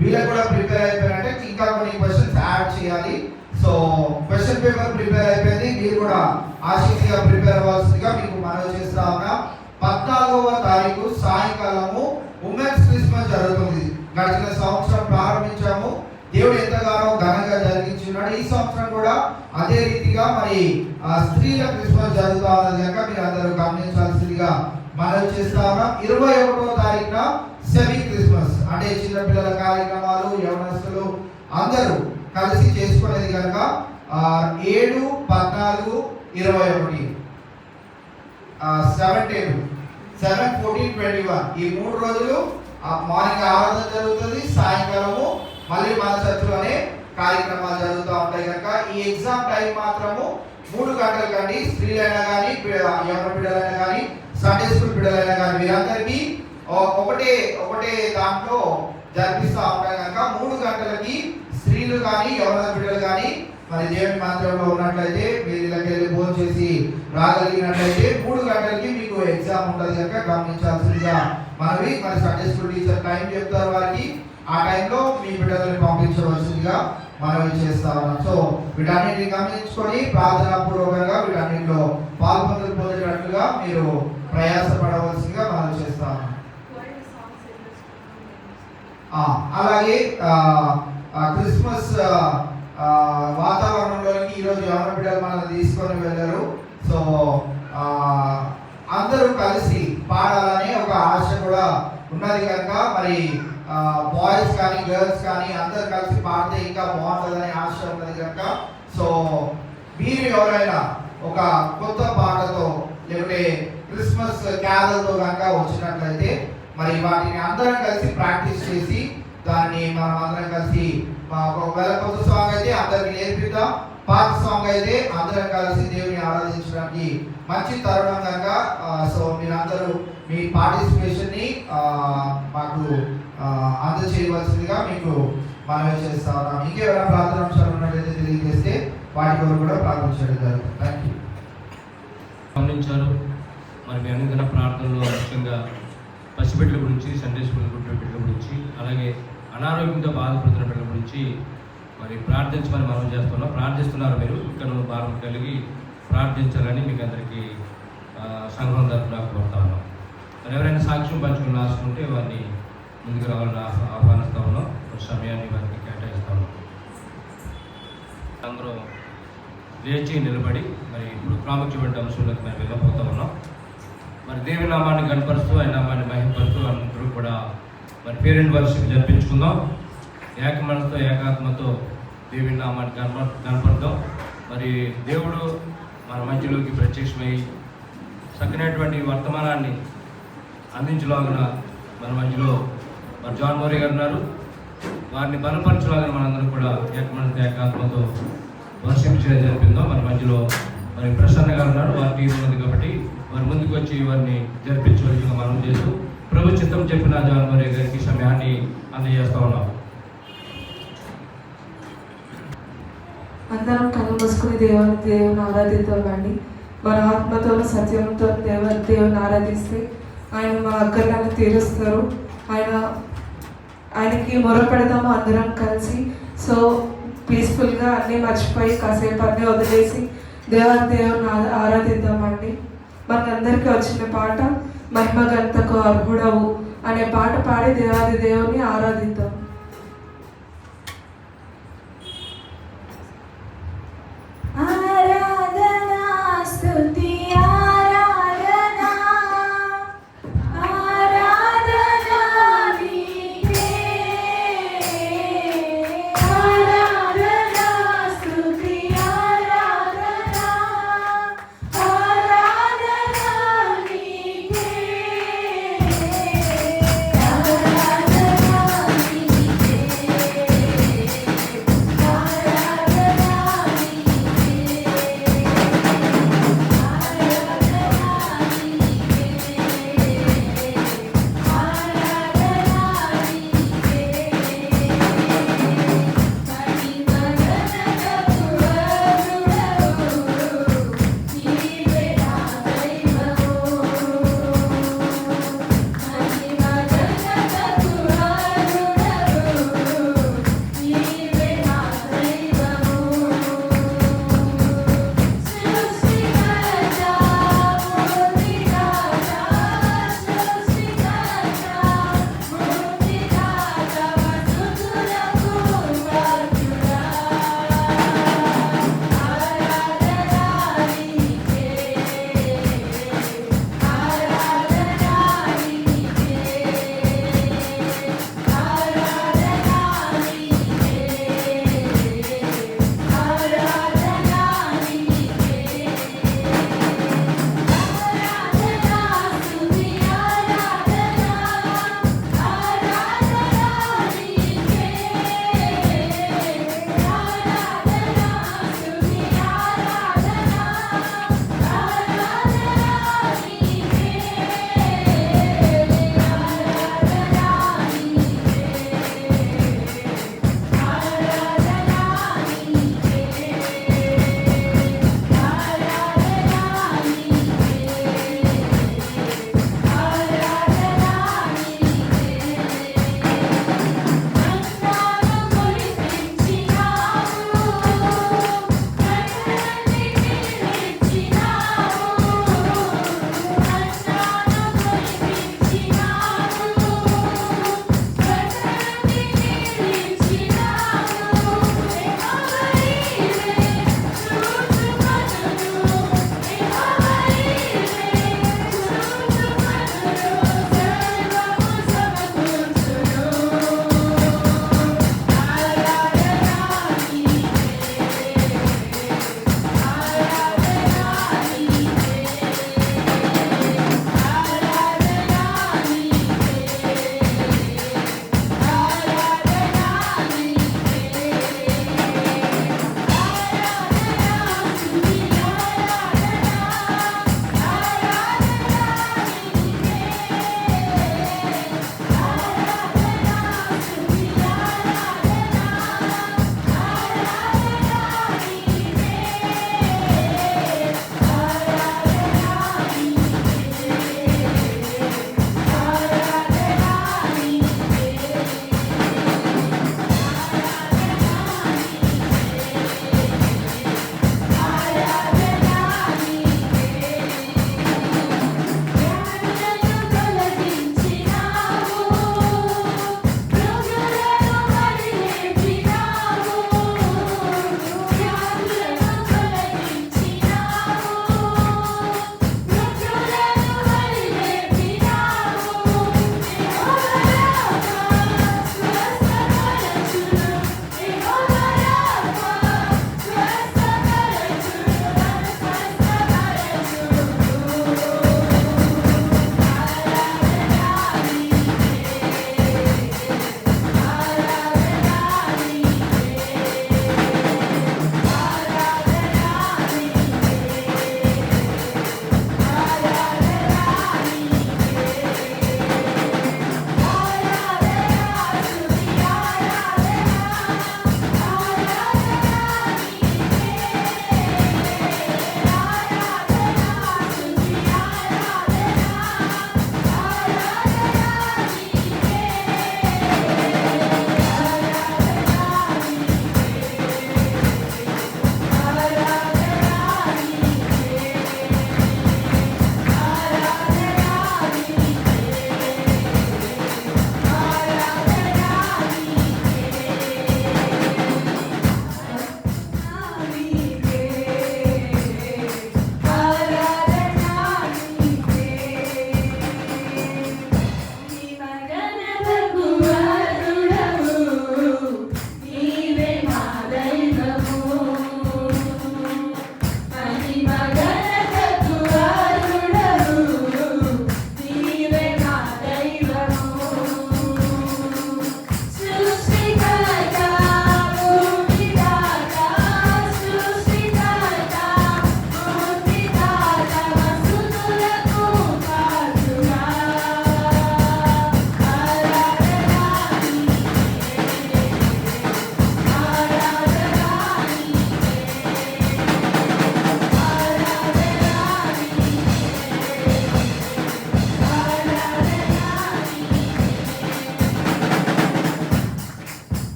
వీళ్ళకి కూడా ప్రిపేర్ అయిపోయినట్టే, ఇంకా కొన్ని క్వశ్చన్స్ యాడ్ చేయాలి. సో క్వశ్చన్ పేపర్ ప్రిపేర్ అయిపోయింది. మీరు కూడా ఆసక్తిగా ప్రిపేర్ అవ్వాల్సిందిగా మీకు మనవి చేస్తా ఉన్నా. 14వ తారీఖు సాయంకాలము ఉమెన్స్ క్రిస్మస్ జరుగుతుంది. గడిచిన సంవత్సరం ప్రారంభించాము, దేవుడు ఎంతగానో ఘనంగా జరిగించున్నాడు. ఈ సంవత్సరం కూడా అదే రీతిగా మరి స్త్రీల క్రిస్మస్ జరుగుతా ఉన్నది కనుక మీరు అందరూ గమనించాల్సిందిగా మనవి చేస్తా ఉన్నాం. 21వ తారీఖున సెమీ క్రిస్మస్ అంటే చిన్నపిల్లల కార్యక్రమాలు యవనస్తులు అందరూ కలిసి చేసుకునేది కనుక 7, 14, 21 7, 14, 21 ఈ 3 రోజులు మార్నింగ్ ఆరాధన జరుగుతుంది, సాయంకాలము మళ్ళీ మన చర్చిలోనే కార్యక్రమాలు జరుగుతూ ఉంటాయి కనుక ఈ ఎగ్జామ్ టైం మాత్రము 3 గంటలు కండి. స్త్రీలైనా కానీ, యవన బిడ్డలైనా కానీ, సండే స్కూల్ బిడ్డలైనా కానీ వీరందరికీ ఒకటే దాంట్లో జరిపిస్తూ ఉంటాయి కనుక 3 గంటలకి స్త్రీలు కానీ యవన బిడ్డలు కానీ మరి దేవుని మందిరంలో ఉన్నట్లయితే మీరు ఇళ్ళకి వెళ్ళి భోజనం చేసి రాగలిగినట్లయితే 3 గంటలకి మీకు ఎగ్జామ్ ఉంటుంది కనుక గమనించాల్సిందిగా మనవి. మరి సండే స్కూల్ టీచర్ టైం చెప్తారు వారికి, ఆ టైంలో మీ బిడ్డలని పంపించవలసిందిగా మనవి చేస్తా ఉన్నాం. సో వీటన్నిటిని గమనించుకొని ప్రార్థనాపూర్వకంగా వీటన్నిటిలో పొందేటట్లుగా మీరు ప్రయాసపడవలసిందిగా మనం చేస్తా ఉన్నాం. అలాగే క్రిస్మస్ వాతావరణంలోకి ఈరోజు యవన బిడ్డలు మనల్ని తీసుకొని వెళ్ళారు. సో అందరూ కలిసి పాడాలనే ఒక ఆశ కూడా ఉన్నది కనుక మరి బాయ్స్ కానీ గర్ల్స్ కానీ అందరు కలిసి పాడితే ఇంకా బాగుంటుందనే ఆశ ఉన్నది కనుక సో మీరు ఎవరైనా ఒక కొత్త పాటతో లేకపోతే క్రిస్మస్ క్యారల్తో కనుక వచ్చినట్లయితే మరి వాటిని అందరం కలిసి ప్రాక్టీస్ చేసి దాన్ని మనం అందరం కలిసి ఒకవేళ కొత్త సాంగ్ అయితే అందరికి నేర్పిద్దాం, పాత సాంగ్ అయితే అందరం కలిసి దేవుని ఆరాధించడానికి మంచి తరుణం కనుక సో మీరందరూ మీ పార్టిసిపేషన్ని మాకు అందజేయవలసిందిగా మీకు మనవి చేస్తా ఉన్నాం. ఇంకేమైనా ప్రార్థనాంశాలు ఉన్నట్లయితే తెలియజేస్తే వాటి కొరకు కూడా ప్రార్థించడం జరుగుతుంది. Thank you. గమనించారు మరి మీ అనుదిన ప్రార్థనలో ముఖ్యంగా పసిబిడ్డల గురించి, సండే స్కూల్ బిడ్డల గురించి, అలాగే అనారోగ్యంతో బాధపడుతున్న బిడ్డల గురించి మరి ప్రార్థించమని మనం చేస్తున్నాం. ప్రార్థిస్తున్నారు మీరు, ఇక్కడ భారం కలిగి ప్రార్థించాలని మీకు అందరికీ సంఘం తరఫున కోరుతా ఉన్నాం. మరి ఎవరైనా సాక్ష్యం పంచుకుని రాసుకుంటే వారిని ముందుకు రావాలని ఆహ్వానిస్తా ఉన్నాం. సమయాన్ని వారికి కేటాయిస్తా ఉన్నాం. అందరూ లేచి నిలబడి మరి ఇప్పుడు ప్రాముఖ్యమైన అంశంలోకి మేము వెళ్ళబోతా ఉన్నాం. మరి దేవుని నామాన్ని కనపరుస్తూ ఆయన నామాన్ని మహిమపరుస్తూ అందరూ కూడా మరి పేరెంట్ వర్షిప్ జరిపించుకుందాం. ఏక మనసుతో ఏకాత్మతో దేవుని నామాన్ని కనపడతాం. మరి దేవుడు మన మధ్యలోకి ప్రత్యక్షమై చక్కనటువంటి వర్తమానాన్ని అందించలాగిన మన మధ్యలో మరి జాన్ మోరీ గారు ఉన్నారు. వారిని బలపరచలాగిన మనందరం కూడా ఏక మనసుతో ఏకాత్మతో వర్షిప్ చేయడం జరిపిందాం. మన మధ్యలో మరి ప్రసన్న గారు ఉన్నారు, వారి టీం ఉన్నది కాబట్టి వారి ముందుకు వచ్చి వారిని జరిపించవలసిందిగా మనం చేస్తూ ప్రభు చిత్తం చెప్పిన జాన్ మోరీ గారికి సమయాన్ని అందజేస్తా ఉన్నాం. అందరం కళ్ళు మూసుకుని దేవుని ఆరాధిద్దామండి. మన ఆత్మతో సత్యంతో దేవుని ఆరాధిస్తే ఆయన మా అక్కర్లను తీరుస్తారు. ఆయనకి మొరపెడదాము అందరం కలిసి. సో పీస్ఫుల్గా అన్నీ మర్చిపోయి కాసేపు అన్నీ వదిలేసి దేవుని ఆరాధిద్దామండి. మనందరికీ వచ్చిన పాట మహిమగంతకు అర్హుడవు అనే పాట పాడి దేవుని ఆరాధిద్దాం. ఆరాధనా స్తుతి ఆరాధనా ఆరాధనా నీకే ఆరాధనా స్తుతి ఆరాధనా ఆరాధనా నీకే ఆరాధనా నీకే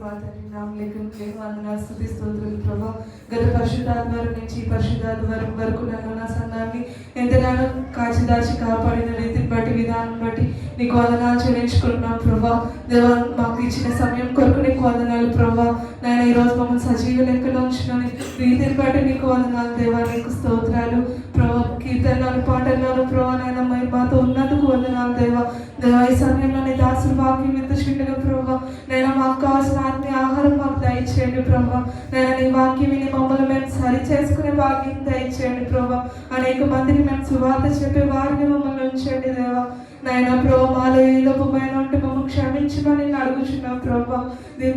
మా తండ్రి నామ లేఖ వందనాలు స్తుతి స్తోత్రులు ప్రభా. గత పరిశుద్ధాత్వారం నుంచి పరిశుద్ధాత్వారం వరకు నన్ను నా సంఘాన్ని ఎంతగానో కాచి దాచి కాపాడిన రీతిని బట్టి విధానం బట్టి నీకు వందనాలు చెల్లించుకుంటున్నాం ప్రభా. దేవా మాకు ఇచ్చిన సమయం కొరకు నీకు వందనాలు ప్రభా. నేను ఈరోజు మమ్మల్ని సజీవ లెక్కలో ఉంచిన రీతిని బట్టి నీకు వందనాలు దేవా. నీకు స్తోత్రాలు ప్రభా. కీర్తనలోను పాటల్లోను ప్రభా నాయన మాతో ఉన్నందుకు వందనాలు దేవా. దేవా ఈ సమయంలో నీ దాసులు వాక్యం ఎంత చిండుగా ప్రభా. నేను మాకు కావాల్సిన ఆత్మీయ ఆహారం మాకు దయచేయండి ప్రభా. నేను నీ వాక్యం విని మమ్మల్ని మేము సరి చేసుకునే భాగ్యం దయచేయండి ప్రభా. అనేక మందికి మేము సువార్త చెప్పే వారిని మమ్మల్ని ఉంచండి దేవా. నాయన ప్రభా మాలో ఏ లోపమైన ఉంటే మమ్మల్ని క్షమించమని అడుగుచున్నాం ప్రభా.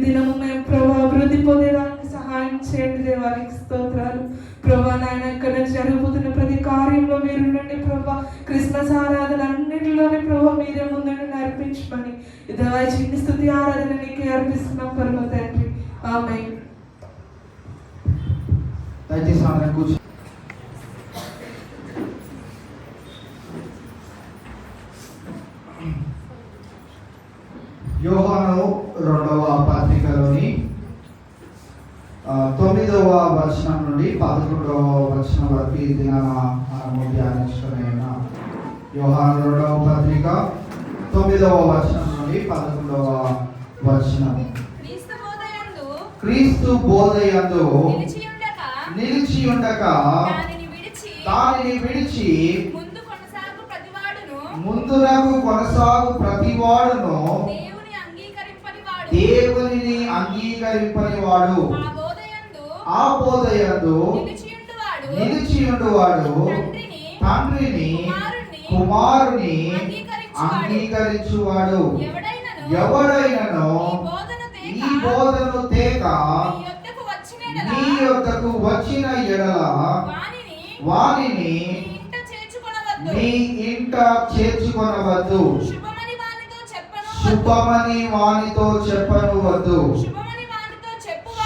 దినము మేము ప్రభా అభివృద్ధి పొందేదానికి సహాయం చేయండి దేవానికి స్తోత్రాలు ప్రభా. నాయన ఇక్కడ జరుగుతున్న ప్రతి కార్యంలో మీరు ఉండండి ప్రభా. క్రిస్మస్ ఆరాధన అన్నింటిలోనే ప్రభా మీరే ముందుండి నడిపించమని దేవా చిన్ని స్తుతి ఆరాధన నీకే అర్పిస్తున్నాం పరమ తండ్రి. ఆమేన్. దయచేసి అందరం కూర్చో. యోహాను 2వ పత్రికలోని 9వ వచనం నుండి 11వ వచనం వరకు ఈ దినాన మనము ధ్యానించుకున్న యోహాను 2వ పత్రిక 9వ వచనం నుండి 11వ వచనం. క్రీస్తు బోధయందు నిలిచి ఉండక దానిని విడిచి ముందునకు కొనసాగు ప్రతివాడును దేవునిని అంగీకరింపని వాడు ఆ బోధయందు నిలిచియుండువాడు తండ్రిని కుమారుని అంగీకరించువాడు. ఎవడైనను ఈ బోధను తేక నీ యొద్దకు వచ్చిన ఎడల వానిని నీ ఇంట చేర్చుకొనవద్దు. శుభమని వానితో చెప్పనవద్దు.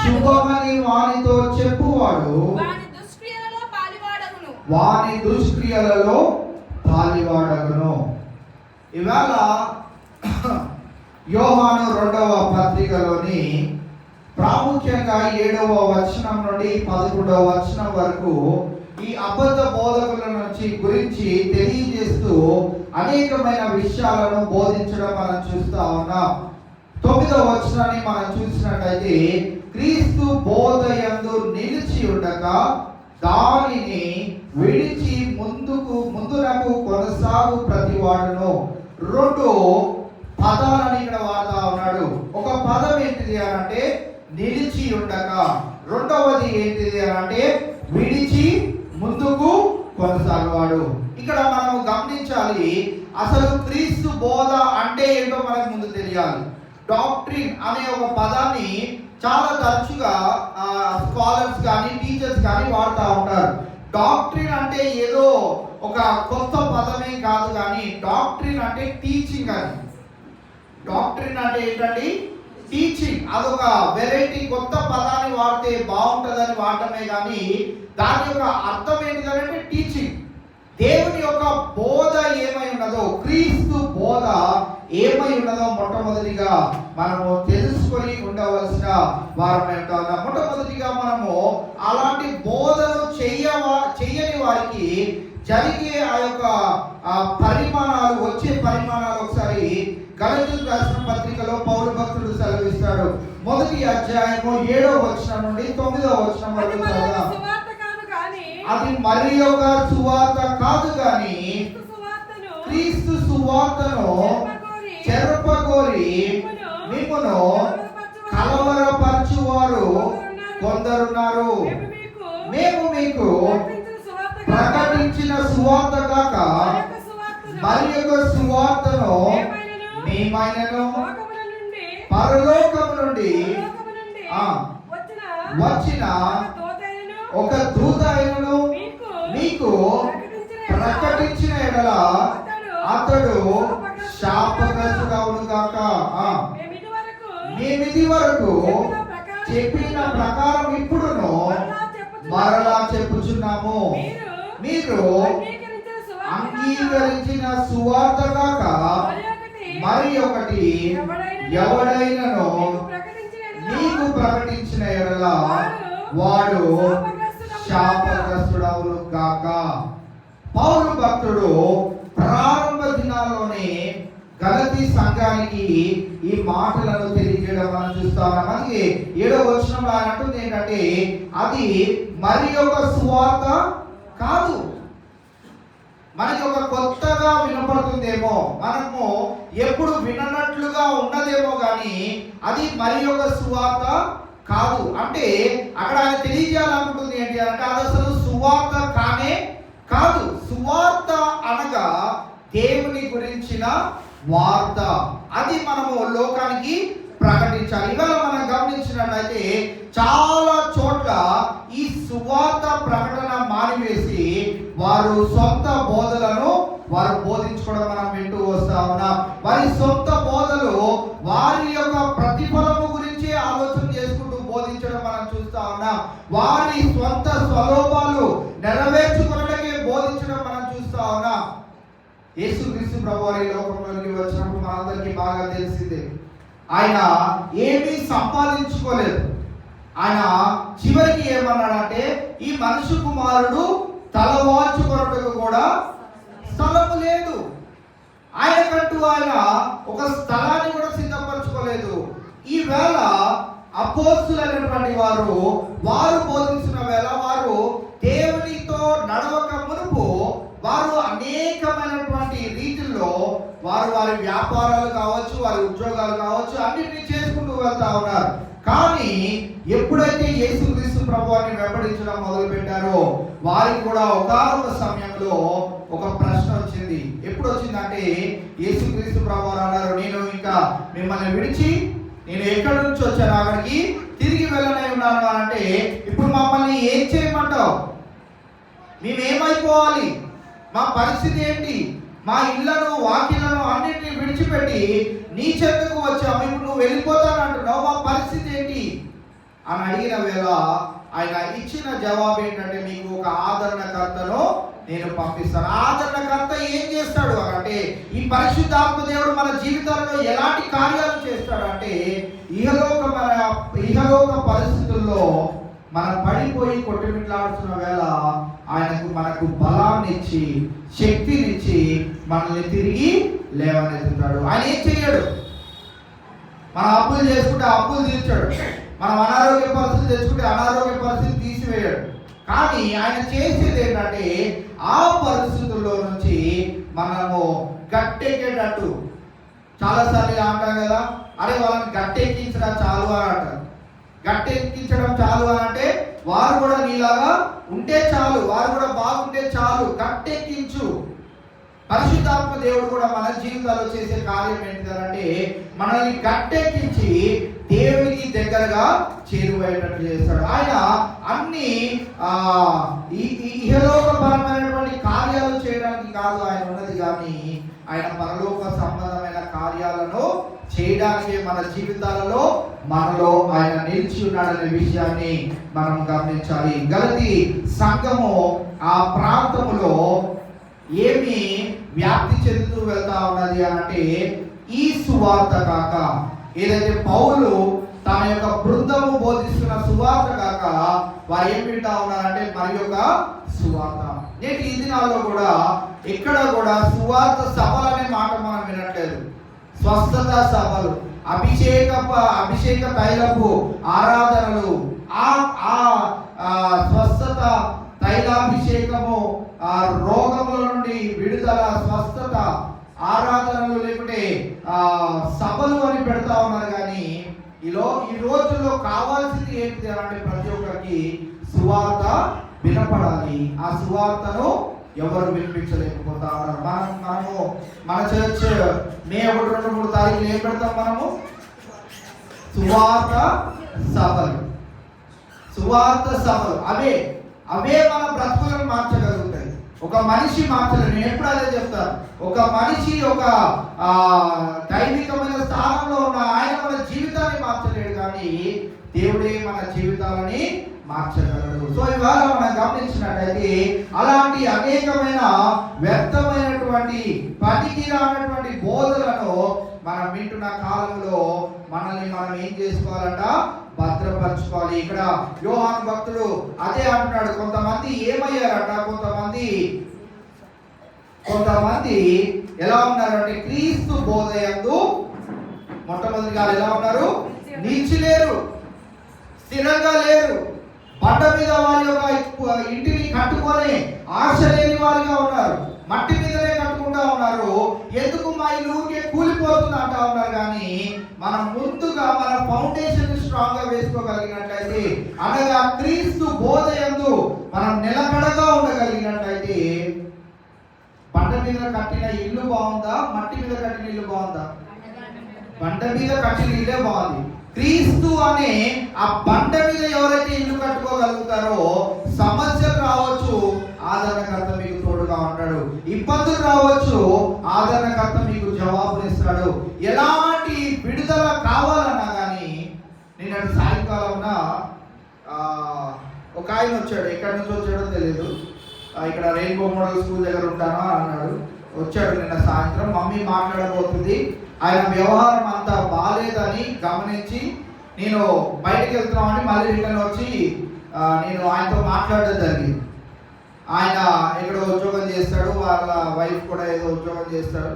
శుభమని వానితో చెప్పువాడు వాని దుష్క్రియలలో పాలివాడగును. ఇవాళ యోహాను 2వ పత్రికలోని ప్రాముఖ్యంగా 7వ వచనం నుండి 11వ వచనం వరకు ఈ అబద్ధ బోధకుల నుంచి గురించి తెలియజేస్తూ అనేకమైన విషయాలను బోధించడం మనం చూస్తా ఉన్నాం. 9వ వచనాన్ని మనం చూసినట్లయితే క్రీస్తు బోధయందు నిలిచి ఉండక దానిని విడిచి ముందునకు కొనసాగు ప్రతివాడును. 2 పదాలను ఇక్కడ వాడుతా ఉన్నాడు. ఒక పదం ఏంటిది అంటే నిలిచి ఉండక, రెండవది ఏంటిది అంటే విడిచి ముందుకు కొనసాగువాడు. ఇక్కడ మనం గమనించాలి, అసలు క్రీస్తు బోధ అంటే ఏంటో మనకు ముందు తెలియాలి. డాక్ట్రిన్ అనే ఒక పదాన్ని చాలా తరచుగా స్కాలర్స్ కానీ టీచర్స్ కానీ వాడుతూ ఉంటారు. డాక్ట్రిన్ అంటే ఏదో ఒక కొత్త పదమే కాదు, కానీ డాక్ట్రిన్ అంటే టీచింగ్ అని. డాక్ట్రిన్ అంటే ఏంటండి? టీచింగ్. అదొక వెరైటీ కొత్త పదాన్ని వాడితే బాగుంటుందని వాడటమే కానీ దాని యొక్క అర్థం ఏంటిదంటే టీచింగ్. దేవుని యొక్క బోధ ఏమై ఉన్నదో, క్రీస్తు బోధ ఏమై ఉన్నదో మొట్టమొదటిగా మనము తెలుసుకొని ఉండవలసిన వారమే ఉంటాం. మొట్టమొదటిగా మనము అలాంటి బోధను చెయ్యని వారికి జరిగే ఆ యొక్క పరిమాణాలు, వచ్చే పరిమాణాలు ఒకసారి గలతీయులకు రాసిన పత్రికలో పౌలు భక్తుడు సెలవిస్తాడు. 1వ అధ్యాయము 7వ వచనం నుండి 9వ వచనం వరకు చదువుదాం. అది మరి ఒక సువార్త కాదు కానీ క్రీస్తు సువార్తను చెరపగోరి మిమ్మును కలవరపరచువారు కొందరున్నారు. మేము మీకు ప్రకటించిన సువార్త కాక మరి ఒక సువార్తను మేమైనను పరలోకము నుండి వచ్చిన ఒక దూత అయినను మీకు ప్రకటించిన ఎడల అతడు శాపగ్రస్తుడవును గాక. మేమిది వరకు చెప్పిన ప్రకారం ఇప్పుడును మరలా చెప్పుచున్నాము. మీరు అంగీకరించిన సువార్త కాక మరి ఒకటి ఎవడైనను ప్రకటించిన ఎడల వాడు శాపగ్రస్తుడవును గాక. పౌలు భక్తుడు ప్రారంభ దినాల్లోనే గలతీ సంఘానికి ఈ మాటలను తెలియజేయడం మనం చూస్తాం. మనకి 7వ వచనంలో ఆయన అంటుంది ఏంటంటే, అది మరి ఒక సువార్త కాదు. మనకి ఒక కొత్తగా వినపడుతుందేమో, మనము ఎప్పుడు విననట్లుగా ఉన్నదేమో కానీ అది మరి ఒక సువార్త కాదు. అంటే అక్కడ ఆయన తెలియజేయాలనుకుంటుంది ఏంటి అంటే, అది అసలు సువార్త కానే కాదు. సువార్త అనగా దేవుని గురించిన వార్త. అది మనము లోకానికి ప్రకటించాలి. ఇవాళ మనం గమనించినట్లయితే చాలా చోట్ల ఈ సువార్త ప్రకటన మానివేసి వారు సొంత బోధలను వారు బోధించుకోవడం మనం వింటూ వస్తా ఉన్నాం. వారి సొంత బోధలు వారి యొక్క ప్రతిఫలము గురించి ఆలోచన చేసుకుంటూ బోధించడం మనం చూస్తా ఉన్నాం. వారి సొంత స్వలోపాలు నెరవేర్చుకున్నకే బోధించడం మనం చూస్తా ఉన్నాం. యేసుక్రీస్తు ప్రభువారు ఈ లోకంలోకి వచ్చినప్పుడు మనందరికీ బాగా తెలిసిందే, ఆయన ఏమీ సంపాదించుకోలేదు. ఆయన చివరికి ఏమన్నాడంటే, ఈ మనుష్య కుమారుడు తలవాల్చుకొనుటకు కూడా స్థలము లేదు. ఆయనకంటూ ఆయన ఒక స్థలాన్ని కూడా సిద్ధపరచుకోలేదు. ఈవేళ అపోస్తులైనటువంటి వారు బోధించిన వేళ వారు దేవునితో నడవక మునుపు వారు అనేకమైనటువంటి రీతిలో వారి వ్యాపారాలు కావచ్చు, వారి ఉద్యోగాలు కావచ్చు, అన్నిటినీ చేసుకుంటూ వెళ్తా ఉన్నారు. కానీ ఎప్పుడైతే యేసుక్రీస్తు ప్రభువాన్ని వెంబడించడం మొదలు పెట్టారో వారికి కూడా ఒకానొక సమయంలో ఒక ప్రశ్న వచ్చింది. ఎప్పుడు వచ్చిందంటే, యేసుక్రీస్తు ప్రభువారు అన్నారు, నేను ఇంకా మిమ్మల్ని విడిచి నేను ఎక్కడి నుంచి వచ్చాను అక్కడికి తిరిగి వెళ్ళనై ఉన్నాను అంటే, ఇప్పుడు మమ్మల్ని ఏం చేయమంటావు? మేమేమైపోవాలి? మా పరిస్థితి ఏంటి? మా ఇళ్లను వాకిళ్లను అన్నింటినీ విడిచిపెట్టి నీ చెంతకు వచ్చాము, ఇప్పుడు నువ్వు వెళ్ళిపోతానంటున్నావు, మా పరిస్థితి ఏంటి అని అడిగిన వేళ ఆయన ఇచ్చిన జవాబు ఏంటంటే, మీకు ఒక ఆదరణకర్తను నేను పంపిస్తాను. ఆదరణకర్త ఏం చేస్తాడు అంటే, ఈ పరిశుద్ధాత్మ దేవుడు మన జీవితాల్లో ఎలాంటి కార్యాలు చేస్తాడు అంటే, ఇహలోక పరిస్థితుల్లో మనం పడిపోయి కొట్టుమిట్లాడుతున్న వేళ మనకు బలాన్ని ఇచ్చి శక్తినిచ్చి మనల్ని తిరిగి లేవనెత్తుతాడు. ఆయన ఏం చెయ్యడు, మనం అప్పులు చేసుకుంటే అప్పులు తీర్చాడు, మనం అనారోగ్య పరిస్థితి తెచ్చుకుంటే అనారోగ్య పరిస్థితి తీసివేయడు. కానీ ఆయన చేసేది ఏంటంటే, ఆ పరిస్థితుల్లో నుంచి మనము గట్టెక్కేటట్టు. చాలాసార్లు అంటాం కదా, అరే వాళ్ళని గట్టెక్కించడం చాలు అని అంటారు. గట్టెక్కించడం చాలు అని అంటే వారు కూడా నీలాగా ఉంటే చాలు, వారు కూడా బాగుంటే చాలు, గట్టెక్కించు. పరిశుద్ధాత్మ దేవుడు కూడా మన జీవితాల్లో చేసే కార్యం ఏంటిదంటే, మనల్ని గట్టెక్కించి దేవునికి దగ్గరగా చేరువయ్యేటట్టు చేస్తాడు. ఆయన అన్ని ఇహలోకపరమైనటువంటి కార్యాలు చేయడానికి కాదు ఆయన ఉన్నది, కానీ ఆయన పరలోక సంబంధమైన కార్యాలను చేయడానికే మన జీవితాలలో మనలో ఆయన నిలిచి ఉన్నాడనే విషయాన్ని మనం గమనించాలి. గలతీ సంఘము ఆ ప్రాంతములో ఏమి వ్యాప్తి చెందుతూ వెళ్తా ఉన్నది అంటే, ఈ సువార్త కాక, ఏదైతే పౌలు తన యొక్క బృందము బోధిస్తున్న సువార్త కాక వారు ఏం వింటా ఉన్నారంటే మరి యొక్క సువార్త. నేటి ఈ దినాల్లో కూడా ఎక్కడ కూడా సువార్త సభలు అనే మాట మనం వినట్లేదు. స్వస్థత సభలు, అభిషేక తైలపు ఆరాధనలు, స్వస్థత తైలాభిషేకము, రోగముల నుండి విడుదల, స్వస్థత ఆరాధనలు, లేకుంటే సభలు అని పెడతా ఉన్నారు. కానీ ఈ రోజుల్లో కావాల్సింది ఏంటి అంటే, ప్రతి ఒక్కరికి సువార్త వినపడాలి. ఆ సువార్తను ఎవరు వినిపించలేకపోతా ఉన్నారు. మనము మన చర్చ్ మే 1, 2, 3 తారీఖులు ఏం పెడతాం? మనము సువార్త సభలు. సువార్త సభలు అవే మన బ్రతుకులను మార్చగలుగుతాయి. ఒక మనిషి మార్చలేదు. నేను ఎప్పుడు అదే చెప్తాను, ఒక మనిషి ఒక దైవికమైన స్థానంలో ఉన్న ఆయన మన జీవితాన్ని మార్చలేడు, కానీ దేవుడే మన జీవితాలని మార్చగలడు. సో ఇవాళ మనం గమనించినట్లయితే అలాంటి అనేకమైన వ్యర్థమైనటువంటి పనికి రానటువంటి బోధలను మనం వింటున్న కాలంలో మనల్ని మనం ఏం చేసుకోవాలంట? భద్రపరచుకోవాలి. ఇక్కడ యోహాను భక్తుడు అదే అంటున్నాడు. కొంతమంది ఏమయ్యారట, కొంతమంది ఎలా ఉన్నారంటే క్రీస్తు బోధయందు మొట్టమొదటిగా ఎలా ఉన్నారు? నిలిచిలేరు, స్థిరంగా లేరు. బండ మీద వారి యొక్క ఇంటిని కట్టుకొని ఆశ లేని వారిగా ఉన్నారు. మట్టి మీదనే కట్టుకుంటా ఉన్నారు. ఎందుకు మా ఇల్లు ఊరికే కూలిపోతుంది అంటా ఉన్నారు. కానీ మనం ముందుగా మన ఫౌండేషన్ స్ట్రాంగ్ గా వేసుకోగలిగినట్లయితే, అనగా క్రీస్తు బోధయందు మనం నిలకడగా ఉండగలిగినట్లయితే, బండ మీద కట్టిన ఇల్లు బాగుందా, మట్టి మీద కట్టిన ఇల్లు బాగుందా? బండ మీద కట్టిన ఇల్లే బాగుంది. క్రీస్తు అనే ఆ బండ మీద ఎవరైతే ఇల్లు కట్టుకోగలుగుతారో, సమస్యలు రావచ్చు, ఆదరణకర్త మీకు తోడుగా ఉంటాడు. ఇబ్బందులు రావచ్చు, ఆదరణకర్త మీకు జవాబునిస్తాడు. ఎలాంటి విడుదల కావాలన్నా కానీ, నిన్న సాయంకాలం ఒక ఆయన వచ్చాడు. ఎక్కడి నుంచి వచ్చాడో తెలియదు. ఇక్కడ రెయిన్బో మోడల్ స్కూల్ దగ్గర ఉంటాను అన్నాడు. వచ్చాడు నిన్న సాయంత్రం. మమ్మీ మాట్లాడబోతుంది. ఆయన వ్యవహారం అంతా బాగాలేదని గమనించి, నేను బయటకు వెళ్తున్నామని మళ్ళీ రిటర్న్ వచ్చి నేను ఆయనతో మాట్లాడడం జరిగింది. ఆయన ఎక్కడో ఉద్యోగం చేస్తాడు, వాళ్ళ వైఫ్ కూడా ఏదో ఉద్యోగం చేస్తాడు.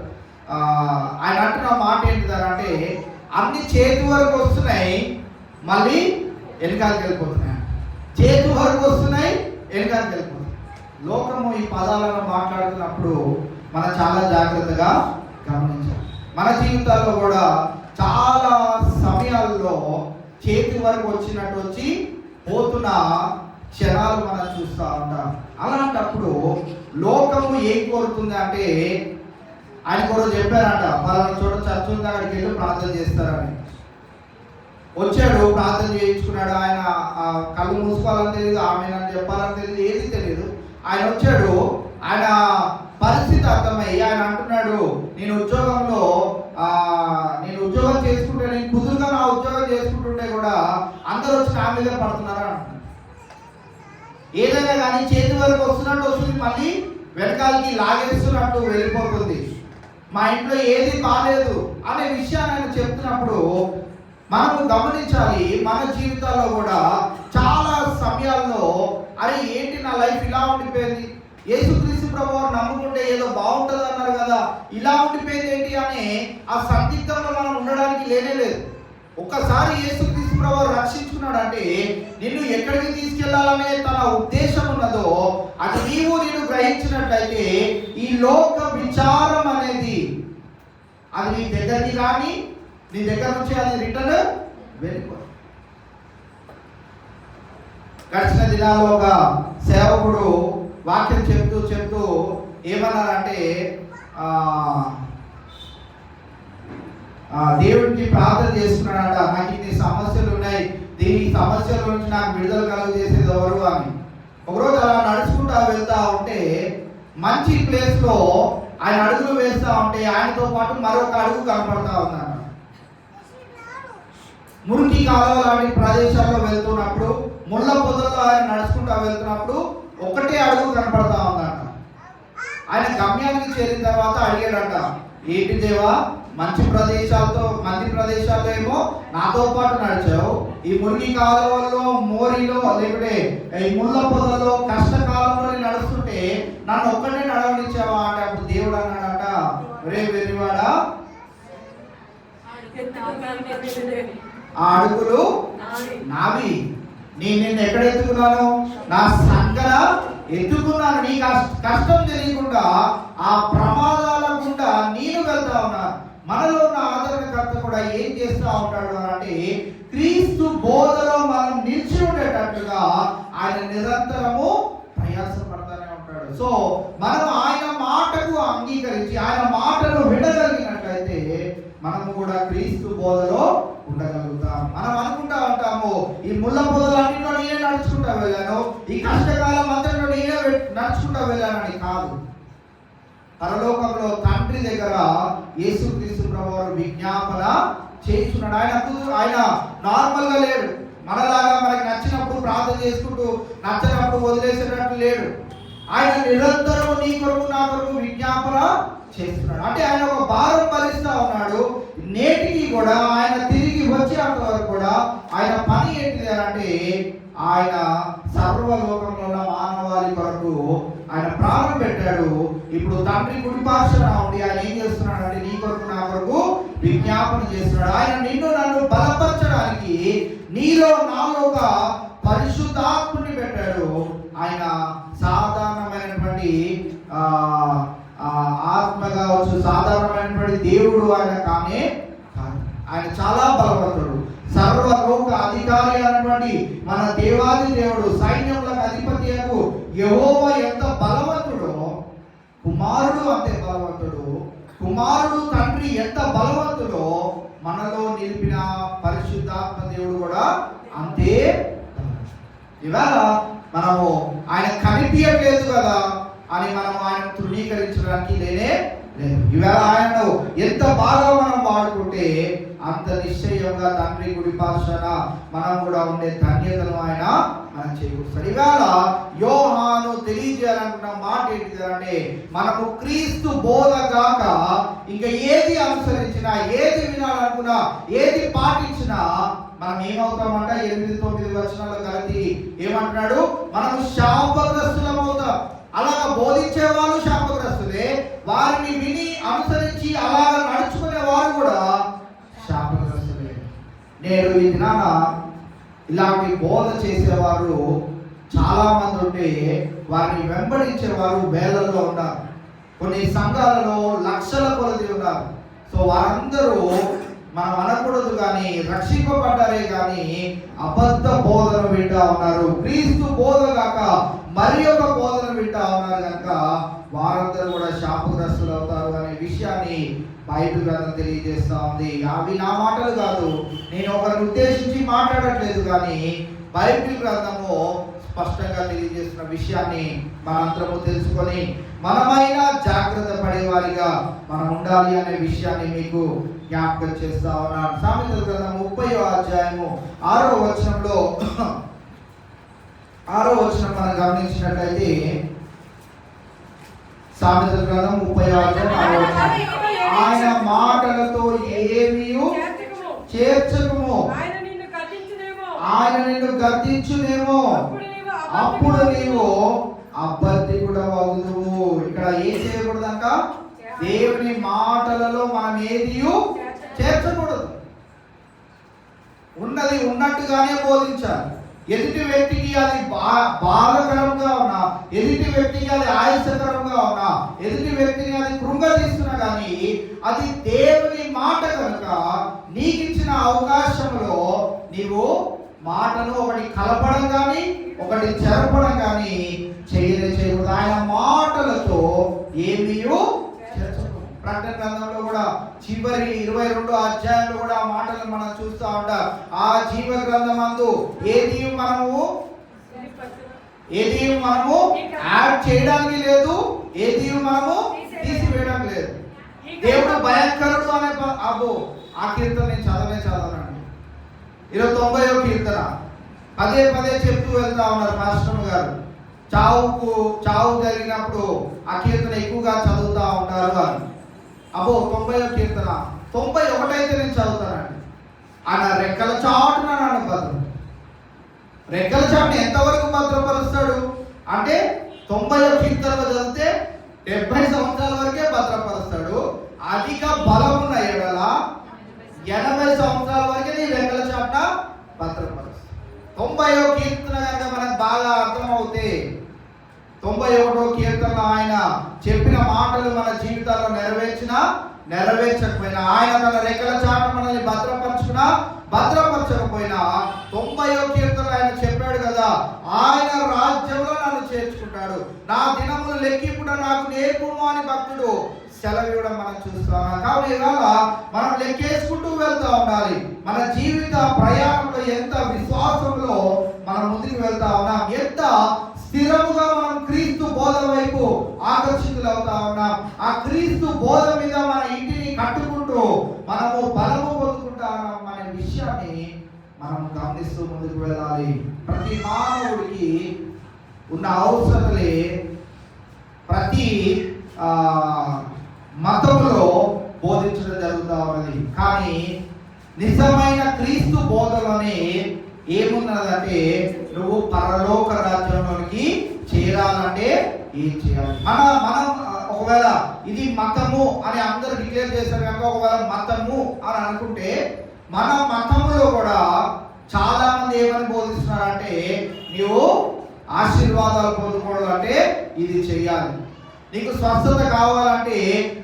ఆయన అంటున్న మాట ఏంటిదంటే, అన్ని చేతి వరకు వస్తున్నాయి, మళ్ళీ వెనకాలకి వెళ్ళిపోతున్నాయి. చేతి వరకు వస్తున్నాయి, వెనకాలకి వెళ్ళిపోతున్నాయి. లోకము ఈ పదాలను మాట్లాడుతున్నప్పుడు మనం చాలా జాగ్రత్తగా గమనించాలి. మన జీవితాల్లో కూడా చాలా సమయాల్లో చేతి వరకు వచ్చినట్టు వచ్చి పోతున్న క్షణాలు మనం చూస్తూ ఉంటాం. అలాంటప్పుడు లోకము ఏం కోరుతుంది అంటే, ఆయన కూడా చెప్పారంట, పలానా చోట చర్చ ఉంది, అక్కడికి వెళ్ళి ప్రార్థన చేస్తారని. వచ్చాడు, ప్రార్థన చేయించుకున్నాడు. ఆయన కళ్ళు మూసుకోవాలని తెలియదు, ఆమెనని చెప్పాలని తెలియదు, ఏది తెలియదు. ఆయన వచ్చాడు. ఆయన పరిస్థితి అర్థమయ్యి ఆయన అంటున్నాడు, నేను ఉద్యోగం చేసుకుంటే, నేను కుదురుగా నా ఉద్యోగం చేసుకుంటుంటే కూడా అందరూ వచ్చి నా మీద పడుతున్నారా అంటున్నాడు. ఏదైనా కానీ చేతి వరకు వస్తున్నట్టు వస్తుంది, మళ్ళీ వెనకాలకి లాగేస్తున్నట్టు వెళ్ళిపోతుంది. మా ఇంట్లో ఏది బాలేదు అనే విషయాన్ని ఆయన చెప్తున్నప్పుడు మనము గమనించాలి. మన జీవితాల్లో కూడా చాలా సమయాల్లో, అరే ఏంటి నా లైఫ్ ఇలా ఉండిపోయింది, యేసుక్రీస్తు ప్రభువుని నమ్ముకుంటే ఏదో బాగుంటుంది అన్నారు కదా, ఇలా ఉండిపోయింది ఏంటి అని ఆ సందిగ్ధంలో మనం ఉండడానికి లేనే లేదు. ఒక్కసారి యేసుక్రీస్తు ప్రభువు రక్షించుకున్నాడంటే, నిన్ను ఎక్కడికి తీసుకెళ్లాలనే తన ఉద్దేశం ఉన్నదో అది నేను గ్రహించినట్లయితే, ఈ లోక విచారం అనేది అది నీ దగ్గరికి కానీ నీ దగ్గర నుంచి అది రిటర్న్ వెళ్ళిపో. గడిచిన దినాల్లో ఒక సేవకుడు వాక్యం చెప్తూ ఏమన్నారంటే, దేవుడికి ప్రార్థన చేస్తున్నాడట, నాకు ఇన్ని సమస్యలు ఉన్నాయి, దీని సమస్యల నుంచి నాకు విడుదల కలుగజేసేది ఎవరు అని. ఒకరోజు అలా నడుచుకుంటా వెళ్తా ఉంటే, మంచి ప్లేస్ లో ఆయన అడుగులు వేస్తా ఉంటే ఆయనతో పాటు మరొక అడుగు కనపడతా ఉందన్న. మురికి కాలువ లాంటి ప్రదేశాల్లో వెళ్తున్నప్పుడు, ముళ్ళ పొదల్లో ఆయన నడుచుకుంటా వెళ్తున్నప్పుడు ఒకటే అడుగు కనపడతా ఉందంట. ఆయన గమ్యానికి చేరిన తర్వాత అడిగాడంట, ఏంటి దేవా, మంచి ప్రదేశాల్లో ఏమో నాతో పాటు నడిచావు, ఈ మురికి కాలువల్లో, మోరిలో, లేకపోతే ఈ ముళ్ళ పొదల్లో కష్టకాలంలో నడుస్తుంటే నన్ను ఒక్కటే నడవనిచ్చావా అంటే, అప్పుడు దేవుడు అన్నాడట, రే వెర్రివాడా, ఆ అడుగులు నావి, నేను నిన్ను ఎక్కడ ఎత్తుకున్నాను, నా సంగన ఎత్తుకున్నాను. నీ కష్టం తెలియకుండా, ఆ ప్రమాదాల గుండా నేను వెళ్తా ఉన్నాను. మనలో ఉన్న ఆదరణకర్త కూడా ఏం చేస్తూ ఉంటాడు అంటే, క్రీస్తు బోధలో మనం నిలిచి ఉండేటట్టుగా ఆయన నిరంతరము ప్రయాసపడతానే ఉంటాడు. సో మనం ఆయన మాటకు అంగీకరించి ఆయన మాటను వినగలిగినట్లయితే మనము కూడా క్రీస్తు బోధలో ఉండగలుగుతాం. మనం అనుకుంటా ఉంటాము, ఈ ముళ్ళ పొదలన్నింటిలో నేనే నడుచుకుంటా వెళ్ళాను, ఈ కష్టకాలం అంతలో నేనే నడుచుకుంటా వెళ్ళానని కాదు. పరలోకంలో తండ్రి దగ్గర యేసుక్రీస్తు ప్రభువు విజ్ఞాపన చేస్తున్నాడు. ఆయన నార్మల్ గా లేడు. మనలాగా మనకి నచ్చినప్పుడు ప్రార్థన చేసుకుంటూ నచ్చినప్పుడు వదిలేసేటట్టు లేడు. ఆయన నిరంతరం నీ కొరకు నా కొరకు విజ్ఞాపన చేస్తున్నాడు. అంటే ఆయన ఒక భారం భరిస్తా ఉన్నాడు. నేటికి కూడా ఆయన తిరిగి వచ్చేంత వరకు కూడా ఆయన పని ఏంటిది అంటే ఆయన సర్వలోకంలో ఉన్న మానవాళి కొరకు ఆయన ప్రాణం పెట్టాడు. ఇప్పుడు తండ్రి కుడి పార్శ్వన ఉండి ఆయన ఏం చేస్తున్నాడు అంటే నీ కొరకు నా కొరకు విజ్ఞాపన చేస్తున్నాడు. ఆయన నిన్ను నన్ను బలపరచడానికి నీలో నాలో ఒక పరిశుద్ధాత్ముని పెట్టాడు. ఆయన సాధారణమైనటువంటి ఆత్మ కావచ్చు, సాధారణమైనటువంటి దేవుడు ఆయన కానీ ఆయన చాలా బలవంతుడు. సర్వలోక అధికారి అయినటువంటి మన దేవాది దేవుడు, సైన్యములకు అధిపతియకు యెహోవా ఎంత బలవంతుడో కుమారుడు అంతే బలవంతుడు. కుమారుడు తండ్రి ఎంత బలవంతుడో మనలో నిలిపిన పరిశుద్ధాత్మ దేవుడు కూడా అంతే. ఇవాళ మనము ఆయన కనిపించట్లేదు కదా అని మనం ఆయన తృణీకరించడానికి లేనే లేదు. ఇవాళ ఆయనను ఎంత బాగా మనం వాడుకుంటే అంత నిశ్చయంగా తండ్రి కుడి పార్శ్వన మనం కూడా ఉండే ధన్యతను ఆయన మనం చేకూరుస్తాడు. ఇవాళ యోహాను తెలియజేయాలనుకున్న మాట ఏంటిదంటే మనము క్రీస్తు బోధ కాక ఇంకా ఏది అనుసరించినా, ఏది వినాలనుకున్నా, ఏది పాటించినా మనం ఏమవుతామంట 8-9 వచనాలు కలిపి ఏమంటున్నాడు, మనము శాపగ్రస్తులం అవుతాం. అలాగా బోధించే వాళ్ళు శాపగ్రస్తులే, వారిని విని అనుసరించి అలాగా నడుచుకునే వారు కూడా శాపగ్రస్తులే. నేడు ఈ దినాన ఇలాంటి బోధ చేసేవారు చాలా మంది ఉంటే వారిని వెంబడించేవారు వేలల్లో ఉన్నారు. కొన్ని సంఘాలలో లక్షల కొలది ఉన్నారు. సో వారందరూ మనం అనకూడదు కానీ రక్షింపబడ్డారే కానీ అబద్ధ బోధన వింటా ఉన్నారు. క్రీస్తు బోధ కాక మరి ఒక బోధన వింటా ఉన్నారు కనుక వారందరూ కూడా శాపగ్రస్తులు అవుతారు అనే విషయాన్ని బైబిల్ గ్రంథం తెలియజేస్తా ఉంది. అవి నా మాటలు కాదు, నేను ఒకరిని ఉద్దేశించి మాట్లాడట్లేదు, కానీ బైబిల్ గ్రంథము స్పష్టంగా తెలియజేస్తున్న విషయాన్ని మనందరము తెలుసుకొని మనమైనా జాగ్రత్త పడేవారిగా మనం ఉండాలి అనే విషయాన్ని మీకు జ్ఞాపకం చేస్తా ఉన్నాను. సామెతల గ్రంథం 30వ అధ్యాయము 6వ వచనంలో 6వ వచనం మనం గమనించినట్లయితే, సామెతల గ్రంథం 30వ అధ్యాయం 6వ వచనం, ఆయన మాటలతో ఏమీ చేర్చకము, ఆయన నిన్ను గద్దించునేమో, అప్పుడు నీవు అబద్ధికుడు అవుదువు. ఇక్కడ ఏం చేయకూడదంట, దేవుని మాటలలో మనం ఏది చేర్చకూడదు. ఉన్నది ఉన్నట్టుగానే బోధించాలి. ఎదుటి వ్యక్తికి అది బాధకరంగా ఉన్నా, ఎదుటి వ్యక్తికి అది ఆయాసకరంగా ఉన్నా, ఎదుటి వ్యక్తిని అది కృంగదీస్తున్నా కానీ అది దేవుని మాట కనుక నీకు ఇచ్చిన అవకాశంలో నీవు మాటను ఒకటి కలపడం కానీ ఒకటి చెరపడం కానీ చేయకూడదు. ఆయన మాటలతో ఏమీ ప్రకటన గ్రంథంలో కూడా చివరి 22వ అధ్యాయంలో కూడా ఆ మాటలను మనం చూస్తూ ఉంటాం. ఆ జీవ గ్రంథమందు ఏది మనము యాడ్ చేయడానికి లేదు, ఏది మనము తీసివేయడానికి లేదు. దేవుడు భయంకరుడు అనే ఆ కీర్తన నేను చదవనండి. 90వ కీర్తన పదే పదే చెప్తూ వెళ్తా ఉన్నారు మాస్టర్ గారు. చావు జరిగినప్పుడు ఆ కీర్తన ఎక్కువగా చదువుతా ఉంటారు అని. 90వ కీర్తన 91 అయితే నేను చదువుతానండి. ఆయన రెక్కల చాటున నన్ను భద్రం, రెక్కల చాటుని ఎంతవరకు భద్రపరుస్తాడు అంటే 90వ కీర్తనలో చదివితే 70 సంవత్సరాల వరకే భద్రపరుస్తాడు. అధిక బలం ఉన్న ఎడల 80 సంవత్సరాల వరకే నీ రెక్కల చాటున భద్రపరుస్తాడు. 90వ కీర్తన కనుక మనకు బాగా అర్థమవుతే 91వ కీర్తనలో ఆయన చెప్పిన మాటలు మన జీవితాల్లో నెరవేర్చకపోయినా, ఆయన తన రెక్కల చాటు మనల్ని భద్రపరచకపోయినా 90వ కీర్తనలో ఆయన చెప్పాడు కదా, ఆయన రాజ్యంలో నన్ను చేర్చుకుంటాడు, నా దినములు లెక్కింపుట నాకు నేర్పుము అని భక్తుడు సెలవివ్వడం మనం చూస్తాం. కాబట్టి ఇవాళ మనం లెక్కేసుకుంటూ వెళ్తా ఉండాలి. మన జీవిత ప్రయాణంలో ఎంత విశ్వాసంలో మనం ముందుకు వెళ్తా ఉన్నాం, ఎంత స్థిరముగా మనం క్రీస్తు బోధ వైపు ఆకర్షితులు అవుతా ఉన్నాం. ఆ క్రీస్తు బోధ మీద మన ఇంటిని కట్టుకుంటూ మనము బలము పొందుకుంటా ఉన్నాం అనే విషయాన్ని మనం గమనిస్తూ ముందుకు వెళ్ళాలి. ప్రతి మానవుడికి ఉన్న అవసరలే ప్రతి మతంలో బోధించడం జరుగుతూ ఉన్నది. కానీ నిజమైన క్రీస్తు బోధలోనే ఏమున్నదంటే నువ్వు పరలోక రాజ్యంలోనికి చేరాలంటే ఏం చేయాలి? మనం ఒకవేళ ఇది మతము అని అందరూ డిక్లేర్ చేశారు కనుక ఒకవేళ మతము అని అనుకుంటే మన మతంలో కూడా చాలా మంది ఏమని బోధిస్తున్నారంటే నీవు ఆశీర్వాదాలు పొందుకోవడం అంటే ఇది చెయ్యాలి, నీకు స్వస్థత కావాలంటే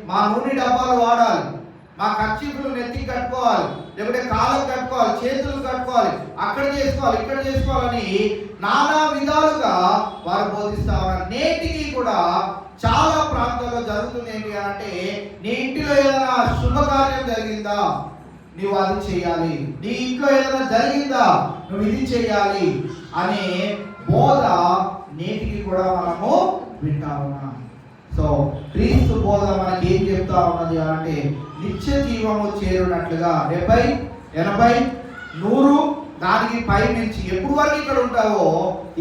మా నూనె డబ్బాలు వాడాలి, మా కర్చీఫ్లు నెత్తికి కట్టుకోవాలి, లేకపోతే కాళ్ళకు కట్టుకోవాలి, చేతులు కట్టుకోవాలి, అక్కడ చేసుకోవాలి, ఇక్కడ చేసుకోవాలని నానా విధాలుగా వారు బోధిస్తా ఉన్నారు. నేటికి కూడా చాలా ప్రాంతాల్లో జరుగుతుంది ఏంటి అంటే నీ ఇంటిలో ఏదైనా శుభకార్యం జరిగిందా నీవు అది చేయాలి, నీ ఇంట్లో ఏదైనా జరిగిందా నువ్వు ఇది చేయాలి అనే బోధ నేటికి కూడా మనము వింటా ఉన్నాం. సో క్రీస్తు బోధ మనకి ఏం చెప్తా ఉన్నది అంటే నిత్య జీవము చేరునట్లుగా 70, 80, 100 దానికి పై నుంచి ఎప్పుడు వరకు ఇక్కడ ఉంటావో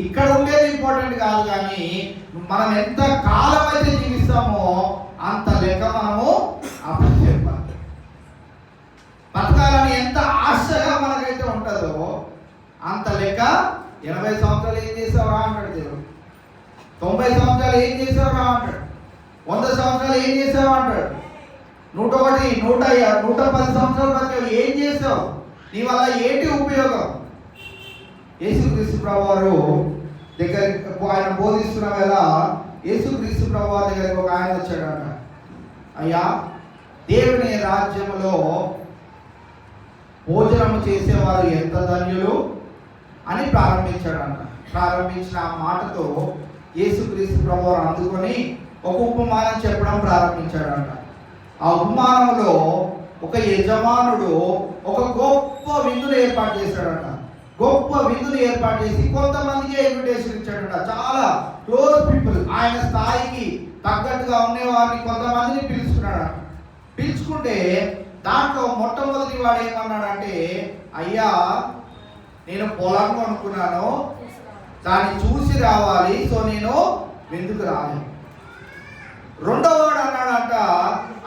ఇక్కడ ఉండేది ఇంపార్టెంట్ కాదు, కానీ మనం ఎంత కాలం అయితే జీవిస్తామో అంత లెక్క మనము అప్పుడు చెప్పాలి. బతకాలని ఎంత ఆశగా మనకైతే ఉంటుందో అంత లెక్క 80 సంవత్సరాలు ఏం చేసావురా అంటాడు దేవుడు, 90 సంవత్సరాలు ఏం చేసావురా అంటాడు, 100 సంవత్సరాలు ఏం చేసావు అంటాడు, 101, 110 సంవత్సరాలు బతికావు ఏం చేసావు, నీ వల్ల ఏంటి ఉపయోగం? యేసుక్రీస్తు ప్రభువారు దగ్గర ఆయన బోధిస్తున్న వేళ యేసుక్రీస్తు ప్రభువారి దగ్గరికి ఒక ఆయన వచ్చాడంట. అయ్యా, దేవుని రాజ్యములో భోజనము చేసేవారు ఎంత ధన్యులు అని ప్రారంభించాడంట. ప్రారంభించిన ఆ మాటతో యేసుక్రీస్తు ప్రభువారు అందుకొని ఒక ఉపమానం చెప్పడం ప్రారంభించాడంట. ఆ ఉపమానంలో ఒక యజమానుడు ఒక గొప్ప విందును ఏర్పాటు చేశాడంట. గొప్ప విందును ఏర్పాటు చేసి కొంతమందికి ఇన్విటేషన్ ఇచ్చాడంట. చాలా క్లోజ్ పీపుల్, ఆయన స్థాయికి తగ్గట్టుగా ఉండేవారిని కొంతమందిని పిలుచుకున్నాడు. పిలుచుకుంటే దాంట్లో మొట్టమొదటి వాడు ఏమన్నాడంటే, అయ్యా నేను పొలం కొనుక్కున్నాను, దాన్ని చూసి రావాలి, సో నేను విందుకు రాలేదు. రెండవ వాడు అన్నాడంట,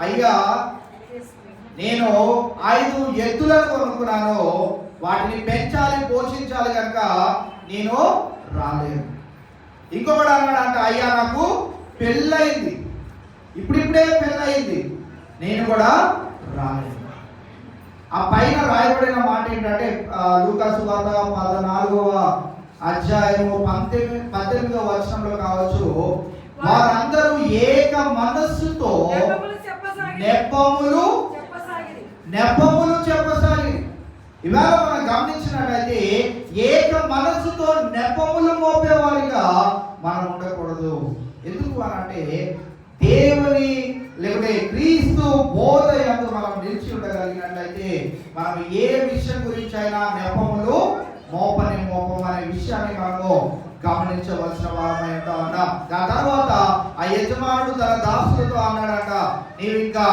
అయ్యా నేను 5 ఎద్దులను కొనుక్కున్నాను, వాటిని పెంచాలి పోషించాలి కనుక నేను రాలేదు. ఇంకొకడు అన్నాడంట, అయ్యా నాకు పెళ్ళయింది, ఇప్పుడిప్పుడే పెళ్ళయింది, నేను కూడా రాలేదు. ఆ పైన రాయబడిన మాట ఏంటంటే లూకా సువార్త 14వ అధ్యాయము 18వ వచనంలో కావచ్చు, వారందరూ ఏక మనస్సుతో నెపములు చెప్పసాగి. ఇవాళ మనం గమనించినట్లయితే ఏక మనస్సుతో నెపములు మోపేవారిగా మనం ఉండకూడదు. ఎందుకు అనంటే దేవుని లేకపోతే క్రీస్తు బోధ యందు మనం నిలిచి ఉండగలిగినట్లయితే మనం ఏ విషయం గురించి అయినా నెపములు మోపం అనే విషయాన్ని మనము గమనించవలసిన వారమై ఉన్నాం. దాని తర్వాత ఆ యజమానుడు తన దాసులతో అన్నాడట, నీవు ఇంకా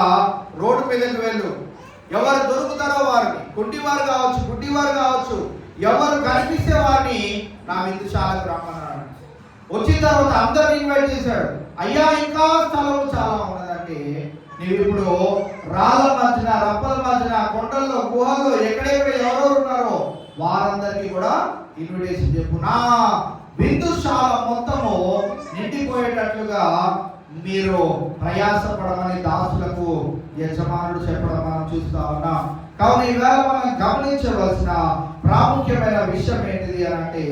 రోడ్డు మీదకి వెళ్ళు, ఎవరు దొరుకుతారో వారిని, కుంటివారు కావచ్చు, గుడ్డివారు కావచ్చు, ఎవరు కనిపిస్తే వారిని నా విందుశాలకు రమ్మన్నాడు. వచ్చిన తర్వాత అందరిని ఇన్వైట్ చేశాడు. అయ్యా ఇంకా స్థలం చాలా ఉన్నదంటే నీవు ఇప్పుడు రాళ్ళ మధ్యన, రప్పల మధ్యన, కొండల్లో, గుహల్లో ఎక్కడెక్కడ ఎవరెవరు ఉన్నారో వారందరికీ కూడా ఇన్విటేషన్ చెప్పు, నా విందుశాల మొత్తము నిండిపోయేటట్లుగా మీరు ప్రయాసపడమని దాసులకు యజమానుడు చెప్పడం మనం చూస్తా ఉన్నాం. కావున ఈవేళ మనం గమనించవలసిన ప్రాముఖ్యమైన విషయం ఏంటిది అని అంటే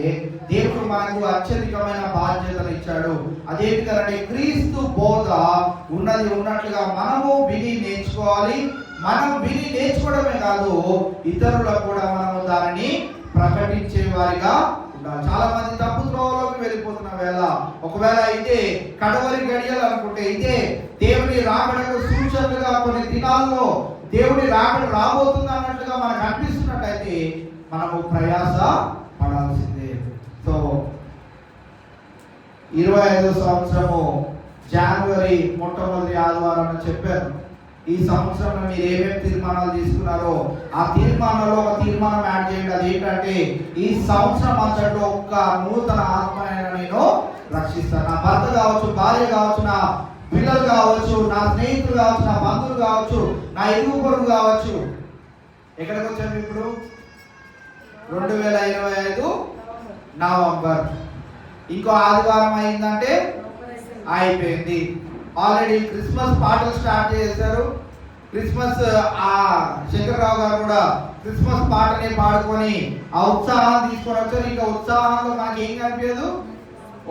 దేవుడు మనకు అత్యధికమైన బాధ్యతలు ఇచ్చాడు. అదేంటంటే క్రీస్తు బోధ ఉన్నట్లుగా మనము విని నేర్చుకోవాలి. మనం విని నేర్చుకోవడమే కాదు, ఇతరులకు కూడా మనము దానిని ప్రకటించే వారిగా ఉండాలి. చాలా మంది తప్పు త్రోవలోకి వెళ్ళిపోతున్న వేళ, ఒకవేళ ఇదే కడవరి గడియలు అనుకుంటే, ఇదే దేవుని రాకడకు సూచనలుగా కొన్ని దినాల్లో దేవుని రాకడ రాబోతుంది అన్నట్లుగా మనకు అనిపిస్తున్నట్టయితే మనము ప్రయాస పడాల్సిందే. సో 25వ సంవత్సరము జనవరి మొట్టమొదటి ఆదివారం చెప్పారు. ఈ సంవత్సరంలో మీరు ఏమేమి తీర్మానాలు తీసుకున్నారో ఆ తీర్మానంలో ఒక తీర్మానం యాడ్ చేయండి. అదేంటంటే ఈ సంవత్సరం అంతట్లో ఒక్క నూతన ఆత్మనైనా నేను రక్షిస్తాను. నా భర్త కావచ్చు, భార్య కావచ్చు, నా పిల్లలు కావచ్చు, నా స్నేహితులు కావచ్చు, నా బంధువులు కావచ్చు, నా ఇరుగు పొరుగు కావచ్చు, ఎక్కడికి వచ్చాము ఇప్పుడు? 2025 నవంబర్. ఇంకో ఆదివారం అయిందంటే అయిపోయింది. ఆల్రెడీ క్రిస్మస్ పాటలు స్టార్ట్ చేశారు. క్రిస్మస్ శంకర్రావు గారు కూడా క్రిస్మస్ పాటని పాడుకొని ఆ ఉత్సాహాన్ని తీసుకొని వచ్చారు. ఇంకా ఉత్సాహంలో మనకి ఏం కనిపించదు,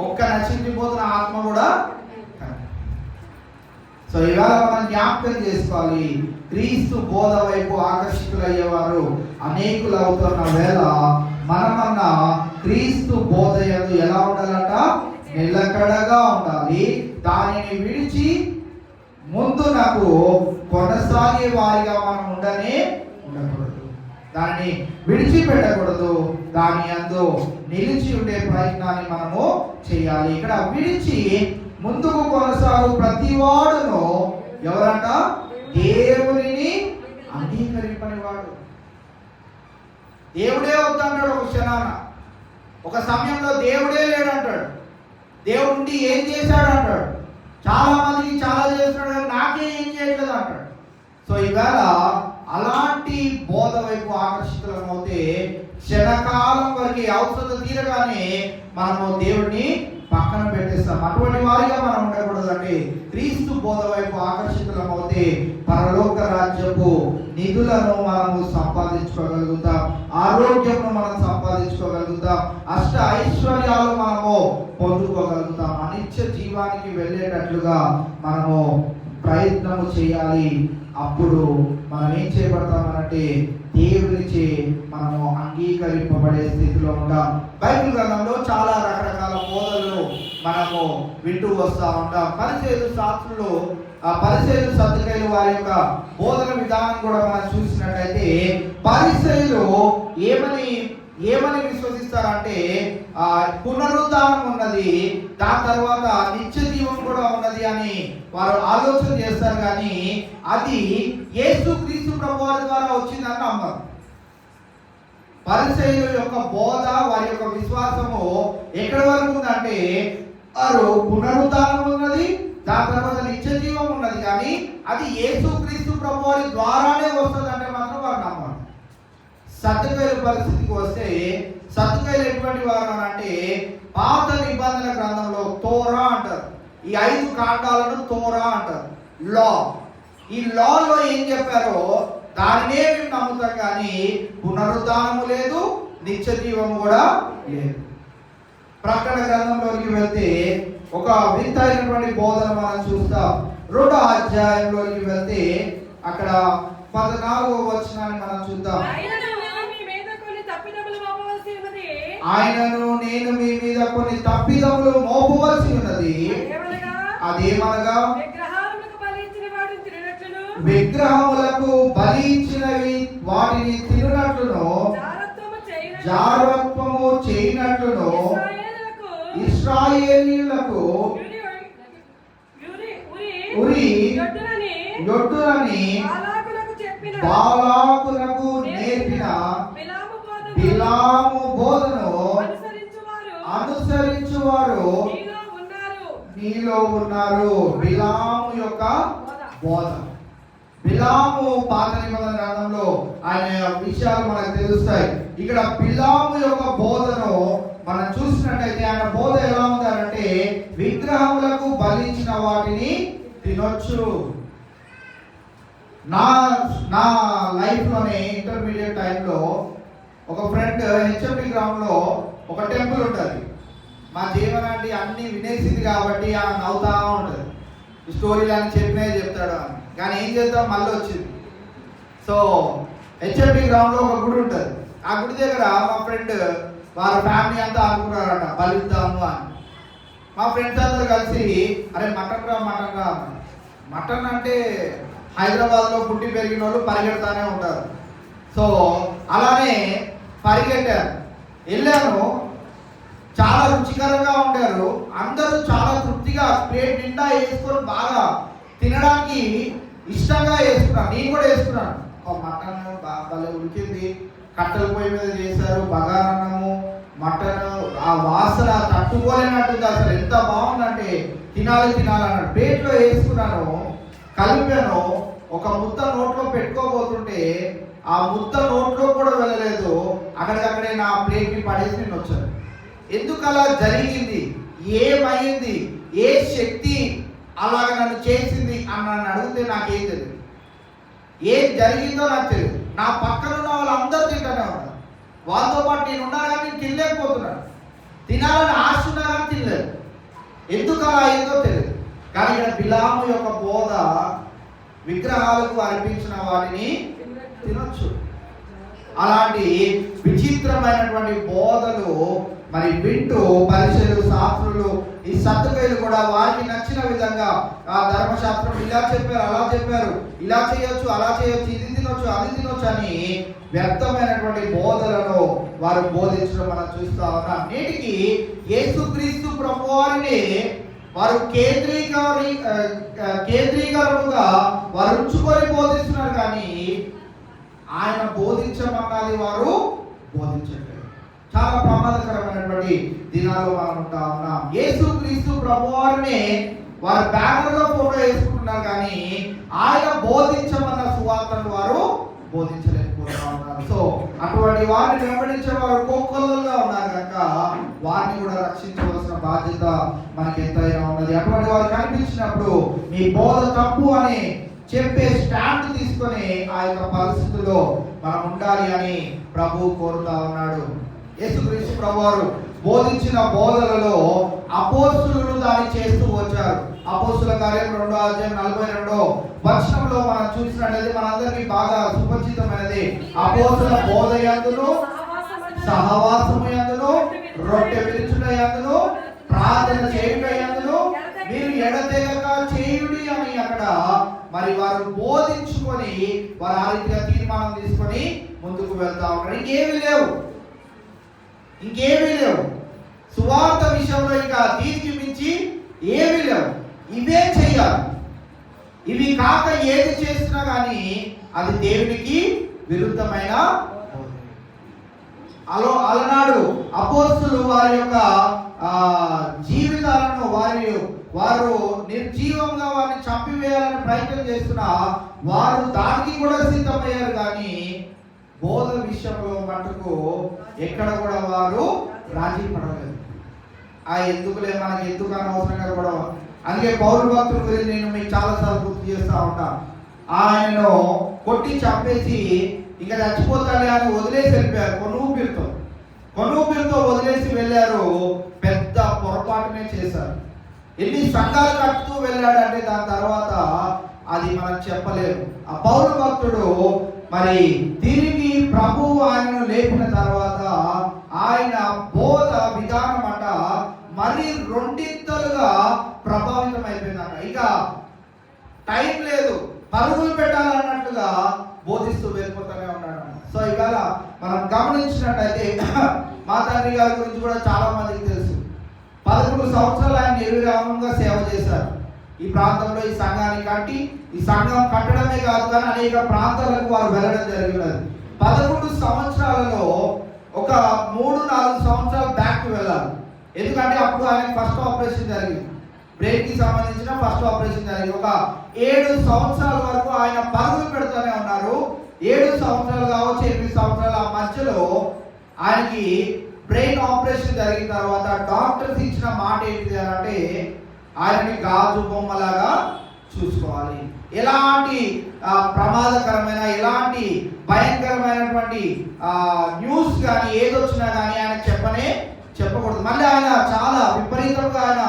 ఒక్క నశించిపోతున్న ఆత్మ కూడా. సో ఇవాళ మనం జ్ఞాపకం చేసుకోవాలి, క్రీస్తు బోధ వైపు ఆకర్షితులయ్యేవారు అనేకులు అవుతున్న వేళ మనమన్నా క్రీస్తు బోధ యందు ఎలా ఉండాలంట? నిలకడగా ఉండాలి. దానిని విడిచి ముందునకు కొనసాగే వారిగా మనం ఉండకూడదు. దాన్ని విడిచిపెట్టకూడదు. దాని యందు నిలిచి ఉండే ప్రయత్నాన్ని మనము చేయాలి. ఇక్కడ విడిచి ముందుకు కొనసాగు ప్రతి వాడును ఎవరంట? దేవునిని అంగీకరింపని వాడు. దేవుడే వద్దంటాడు ఒక క్షణాన, ఒక సమయంలో దేవుడే లేడంటాడు. దేవుడి ఏం చేశాడు అంటాడు. చాలా మందికి చాలా చేస్తున్నాడు కానీ నాకే ఏం చేయట్లేదు అంటాడు. సో ఈవేళ అలాంటి బోధ వైపు ఆకర్షితులమవుతే క్షణకాలం వరకు అవసరం తీరగానే మనము దేవుడిని పక్కన పెట్టేస్తాం. అటువంటి వారిగా మనం ఉండకూడదండి. క్రీస్తు బోధ వైపు ఆకర్షితులమవుతే పరలోక రాజ్యపు నిధులను మనము సంపాదించుకోగలుగుతాం, ఆరోగ్యమును మనం సంపాదించుకోగలుగుతాం, అష్ట ఐశ్వర్యాలు మనము పొందుకోగలుగుతాం. అనిత్య జీవానికి వెళ్ళేటట్లుగా మనము ప్రయత్నము చేయాలి. అప్పుడు మనం ఏం చేయబడతామనంటే దేవునిచే మనము అంగీకరింపబడే స్థితిలో ఉంటాం. బైబిల్ గ్రంథంలో చాలా రకరకాల బోధనలు మనము వింటూ వస్తూ ఉంటాం. పరిసయ్యులు, శాస్త్రులు, పరిసయ్యులు, సద్దుకయ్యులు వారి యొక్క బోధన విధానం కూడా మనం చూసినట్లయితే పరిసయ్యులు ఏమని విశ్వసిస్తారంటే పునరుద్ధానం ఉన్నది, దాని తర్వాత నిత్య జీవం కూడా ఉన్నది అని వారు ఆలోచన చేస్తారు. కానీ అది యేసుక్రీస్తు ప్రభువారి ద్వారా వచ్చిందని నమ్మరు. పరిసయ్యుల యొక్క బోధ, వారి యొక్క విశ్వాసము ఎక్కడి వరకు ఉందంటే వారు పునరుద్ధానం ఉన్నది, దాని తర్వాత నిత్య జీవం ఉన్నది, కానీ అది యేసుక్రీస్తు ప్రభువారి ద్వారానే వస్తుంది అంటే మాత్రం వారు నమ్మరు. సద్దుకయ్యుల పరిస్థితికి వస్తే సద్దుకయ్యులు ఎటువంటి వారు అంటే పాత నిబంధన గ్రంథంలో తోరా అంటారు. ఈ 5 కాండాలను తోరా అంటారు, లా. ఈ లాలో ఏం చెప్పారో దానినే మేము నమ్ముతాం, కానీ పునరుద్ధానము లేదు, నిత్య జీవము కూడా లేదు. ప్రకటన గ్రంథంలోకి వెళ్తే ఒక వింతైనటువంటి బోధన మనం చూస్తాం. 2వ అధ్యాయంలోకి వెళ్తే అక్కడ 14వ వచనాన్ని మనం చూద్దాం. ఆయనను నేను మీ మీద కొన్ని తప్పిదములు మోపవలసి ఉన్నది. అదేమనగా విగ్రహములకు బలిచ్చినవి వాటిని తిననట్లును, జారత్వము చేయనట్లును ఇశ్రాయేలీయులకు ఉరి యొడ్డునని బాలాకులకు నేర్పిన బిలాము బోధను అనుసరించువారు నీలో ఉన్నారు. బిలాము యొక్క బోధ. బిలాము పాత నిబంధన గ్రంథంలో ఆయన విషయాలు మనకు తెలుస్తాయి. ఇక్కడ బిలాము యొక్క బోధను మనం చూసినట్టయితే ఆయన బోధ ఎలా ఉందంటే విగ్రహములకు బలించిన వాటిని తినొచ్చు. నా లైఫ్లోనే ఇంటర్మీడియట్ టైంలో ఒక ఫ్రెండ్ హెచ్ఎండి గ్రౌండ్లో ఒక టెంపుల్ ఉంటుంది. మా జీవనాన్ని అన్ని వినేసింది కాబట్టి ఆమె నవ్వుతా ఉంటుంది. ఈ స్టోరీలు అని చెప్పినే చెప్తాడు అని, కానీ ఏం చేద్దాం మళ్ళీ వచ్చింది. సో హెచ్ఎండి గ్రౌండ్లో ఒక గుడి ఉంటుంది. ఆ గుడి దగ్గర మా ఫ్రెండ్ వారి ఫ్యామిలీ అంతా అనుకున్నారట బలిద్దాము అని. మా ఫ్రెండ్స్ అందరూ కలిసి అరే మటన్ రా మటన్ అంటే హైదరాబాద్లో పుట్టి పెరిగిన వాళ్ళు పరిగెడతానే ఉంటారు. సో అలానే పరిగెట్టారు, వెళ్ళాను. చాలా రుచికరంగా ఉండారు. అందరూ చాలా తృప్తిగా ప్లేట్ నిండా వేసుకొని బాగా తినడానికి ఇష్టంగా వేసుకున్నాను. నేను కూడా వేసుకున్నాను. మటన్ బాగా ఉడికింది, కట్టెల పొయ్యి మీద చేశారు, బగారన్నము, మటన్, ఆ వాసన తట్టుకోలేనట్టుంది. అసలు ఎంత బాగుందంటే తినాలన్నాడు. ప్లేట్లో వేసుకున్నాను, కలిపాను. ఒక ముద్ద నోట్లో పెట్టుకోబోతుంటే ఆ ముద్ద నోట్లో కూడా వెళ్ళలేదు, అక్కడికక్కడే నా ప్లేట్ని పడేసి నేను వచ్చాను. ఎందుకు అలా జరిగింది, ఏమైంది, ఏ శక్తి అలాగ నన్ను చేసింది అని నన్ను అడిగితే నాకేం తెలియదు. ఏం జరిగిందో నాకు తెలియదు. నా పక్కన ఉన్న వాళ్ళందరూ తింటూనే ఉన్నారు, వాళ్ళతో పాటు నేను ఉన్నాను కానీ నేను తినలేకపోతున్నాను. తినాలని ఆశ ఉన్నా కానీ తినలేదు. ఎందుకు అలా అయిందో తెలియదు. కానీ ఇక్కడ బిలాము యొక్క బోధ విగ్రహాలకు అర్పించిన వాటిని తినొచ్చు. అలాంటి విచిత్రమైనటువంటి బోధలు మరి వింటూ పరిసరులు, శాస్త్రులు, ఈ సద్దుకైలు కూడా వారికి నచ్చిన విధంగా ఆ ధర్మశాస్త్రం ఇలా చెప్పారు, అలా చెప్పారు, ఇలా చేయొచ్చు, అలా చేయొచ్చు, ఇది తినొచ్చు, అది తినొచ్చు అని వ్యర్థమైనటువంటి బోధలను వారు బోధించడం మనం చూస్తా ఉన్నాం. నేటికి యేసుక్రీస్తు ప్రభువారిని వారు కేంద్రీకరముగా వారు ఉంచుకొని బోధిస్తున్నారు, కానీ ఆయన బోధించమన్నది వారు బోధించట్లేదు. చాలా ప్రమాదకరమైనటువంటి దినాల్లో మనం ఉంటా ఉన్నాం. యేసుక్రీస్తు ప్రభువారిని వారు బ్యానర్లో ఫోటో వేసుకుంటున్నారు, కానీ ఆయన బోధించమన్న సువార్తను వారు బోధించలేకపోతా ఉన్నారు. సో అటువంటి వారిని వెంబడించే వారు కోకొల్లలుగా ఉన్నారు కనుక వారిని కూడా రక్షించవలసిన బాధ్యత మనకి ఎంతైనా ఉన్నది. అటువంటి వారు కనిపించినప్పుడు మీ బోధ తప్పు అని చెప్పే స్టాండ్ తీసుకొని ఆ యొక్క పరిస్థితుల్లో మనం ఉండాలి అని ప్రభు కోరుతా ఉన్నాడు. యేసుక్రీస్తు ప్రభువారు బోధించిన బోధలలో అపోస్తులు దాన్ని చేస్తూ వచ్చారు. అపోస్తుల కార్యం 2:42 మనం చూసినట్లయితే మనందరికీ బాగా సుపరిచితమైనది. అపోస్తుల బోధ యందును, సహవాసము యందును, రొట్టె విరుచుట యందును, ప్రార్థన చేయుట యందును మీరు ఎడతెగక చేయుడి అని అక్కడ మరి వారు బోధించుకొని వారు ఆ రీతిగా తీర్మానం తీసుకొని ముందుకు వెళ్తా ఉన్నారు. ఇంకేమీ లేవు సువార్త విషయంలో, ఇంకా దీనికి మించి ఏమీ లేవు. ఇవే చెయ్యాలి. ఇవి కాక ఏది చేసినా కానీ అది దేవునికి విరుద్ధమైన. అలనాడు అపోస్తులు వారి యొక్క జీవితాలను వారు నిర్జీవంగా వారిని చంపివేయాలని ప్రయత్నం చేస్తున్నా వారు దానికి కూడా సిద్ధమయ్యారు, కానీ బోధ విషయంలో మటుకు ఎక్కడ కూడా వారు రాజీ పడలేదు. ఎందుకులే మనకి ఎందుకు అనవసరంగా కూడా. అందుకే పౌరు భక్తుల గురించి నేను మీకు చాలాసార్లు గుర్తు చేస్తూ ఉంటాను. ఆయనను కొట్టి చంపేసి ఇంకా చచ్చిపోతాడే అని వదిలేసి వెళ్ళిపోయారు. కొనుపిరితో వదిలేసి వెళ్ళారు. పెద్ద పొరపాటునే చేశారు. ఎన్ని సంఘాలు కట్టుతూ వెళ్ళాడంటే దాని తర్వాత అది మనం చెప్పలేము. ఆ పౌరు భక్తుడు మరి తిరిగి ప్రభువు ఆయనను లేపిన తర్వాత ఆయన బోధ విధానం అంట మరి రెండింతలుగా ప్రభావితం అయిపోయిందంట. ఇక టైం లేదు, పరుగులు పెట్టాలన్నట్టుగా బోధిస్తూ వెళ్ళిపోతూనే ఉన్నాడు. సో ఇవాళ మనం గమనించినట్టయితే మా తండ్రి గారి గురించి కూడా చాలా మందికి తెలుసు. 11 సంవత్సరాలు ఆయన నిర్విరామంగా సేవ చేశారు. ఈ ప్రాంతంలో ఈ సంఘాన్ని కట్టి, ఈ సంఘం కట్టడమే కాదు కానీ అనేక ప్రాంతాలకు వారు వెళ్ళడం జరిగినది. 11 సంవత్సరాలలో ఒక 3-4 సంవత్సరాలు బ్యాక్ వెళ్ళాలి. ఎందుకంటే అప్పుడు ఆయన ఫస్ట్ ఆపరేషన్ జరిగింది, బ్రెయిన్ కి సంబంధించిన ఫస్ట్ ఆపరేషన్ జరిగింది. ఒక 7 సంవత్సరాల వరకు ఆయన పరుగులు పెడుతూనే ఉన్నారు. 7 సంవత్సరాలు కావచ్చు, 8 సంవత్సరాల మధ్యలో ఆయనకి బ్రెయిన్ ఆపరేషన్ జరిగిన తర్వాత డాక్టర్స్ ఇచ్చిన మాట ఏంటిది అంటే ఆయనని గాజు బొమ్మలాగా చూసుకోవాలి. ఎలాంటి ప్రమాదకరమైన, ఎలాంటి భయంకరమైనటువంటి న్యూస్ కానీ ఏదొచ్చినా కానీ ఆయన చెప్పకూడదు. మళ్ళీ ఆయన చాలా విపరీతంగా ఆయన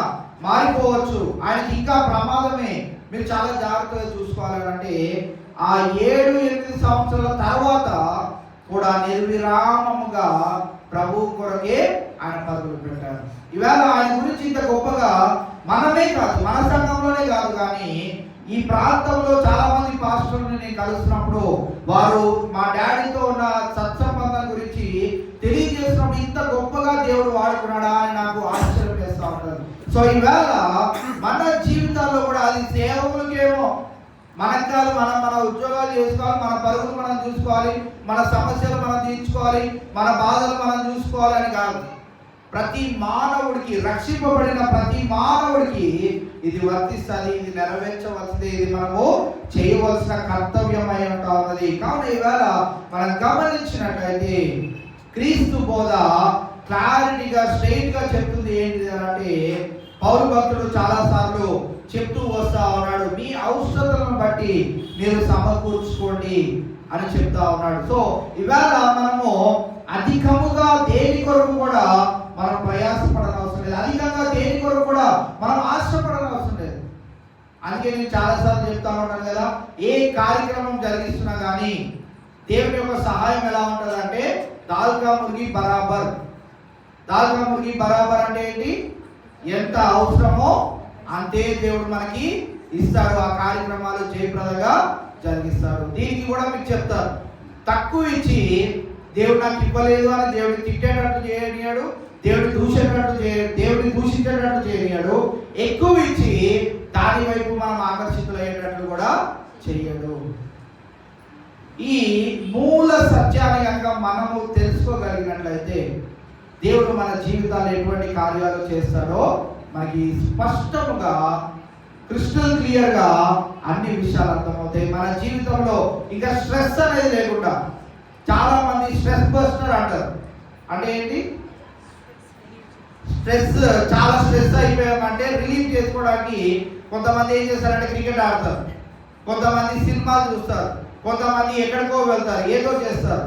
మారిపోవచ్చు, ఆయనకి ఇంకా ప్రమాదమే, మీరు చాలా జాగ్రత్తగా చూసుకోవాలి అంటే ఆ 7-8 సంవత్సరాల తర్వాత కూడా నిర్విరామముగా ప్రభు కొరకే ఆయన పరుగులు పెట్టారు. ఈవేళ ఆయన గురించి ఇంత గొప్పగా మనమే కాదు, మన సంఘంలోనే కాదు కానీ ఈ ప్రాంతంలో చాలా మంది పాస్టర్లను నేను కలుస్తున్నప్పుడు వారు మా డాడీతో ఉన్న సత్సంబంధం గురించి తెలియజేసినప్పుడు ఇంత గొప్పగా దేవుడు వాడుకున్నాడా అని నాకు ఆశ్చర్యం వేస్తూ ఉంటారు. సో ఈవేళ మన జీవితాల్లో కూడా అది సేవకులకేమో మనకు కాదు, మన ఉద్యోగాలు చేసుకోవాలి, మన పరుగులు మనం చూసుకోవాలి, మన సమస్యలు మనం తీర్చుకోవాలి, మన బాధలు మనం చూసుకోవాలి అని కాదు. ప్రతి మానవుడికి, రక్షింపబడిన ప్రతి మానవుడికి ఇది వర్తిస్తుంది, ఇది నెరవేర్చవలసింది, ఇది మనము చేయవలసిన కర్తవ్యం అయి ఉన్నది. కావున ఈవేళ మనం గమనించినట్లయితే క్రీస్తు బోధ క్లారిటీగా స్ట్రైట్ గా చెప్తుంది. ఏంటిది అంటే పౌలు భక్తుడు చాలా సార్లు చెప్తూ వస్తా ఉన్నాడు, మీ అవసరతలను బట్టి మీరు సమకూర్చుకోండి అని చెప్తా ఉన్నాడు. సో ఇవాళ మనము అధికముగా దేని కొరకు కూడా మనం ప్రయాసపడనవసరం లేదు, అధికంగా దేని కొరకు కూడా మనం ఆశపడనవసరం లేదు. అందుకే నేను చాలాసార్లు చెప్తా ఉంటాను కదా, ఏ కార్యక్రమం జరిగిస్తున్నా కానీ దేవుని యొక్క సహాయం ఎలా ఉంటుంది అంటే దాల్కా మురిగి బరాబర్. దాల్కా మురిగి బరాబర్ అంటే ఏంటి? ఎంత అవసరమో అంతే దేవుడు మనకి ఇస్తాడు, ఆ కార్యక్రమాలు జయప్రదంగా జరిగిస్తాడు. దీనికి కూడా మీకు చెప్తారు, తక్కువ ఇచ్చి దేవుడు నాకు ఇవ్వలేదు అని దేవుడిని తిట్టేటట్టు చేయనియాడు, దేవుడిని దూషించేటట్టు చేయనియాడు. ఎక్కువ ఇచ్చి దాని వైపు మనం ఆకర్షితులయ్యేటట్లు కూడా చెయ్యడు. ఈ మూల సత్యాన్ని కనుక మనము తెలుసుకోగలిగినట్లయితే దేవుడు మన జీవితాల్లో ఎటువంటి కార్యాలు చేస్తాడో మనకి స్పష్టంగా క్రిస్టల్ క్లియర్ గా అన్ని విషయాలు అర్థమవుతాయి. మన జీవితంలో ఇంకా స్ట్రెస్ అనేది లేకుండా, చాలా మంది స్ట్రెస్ బస్టర్ అంటారు. అంటే ఏంటి? చాలా స్ట్రెస్ అయిపోయామంటే రిలీఫ్ చేసుకోవడానికి కొంతమంది ఏం చేస్తారంటే క్రికెట్ ఆడతారు, కొంతమంది సినిమాలు చూస్తారు, కొంతమంది ఎక్కడికో వెళ్తారు, ఏదో చేస్తారు.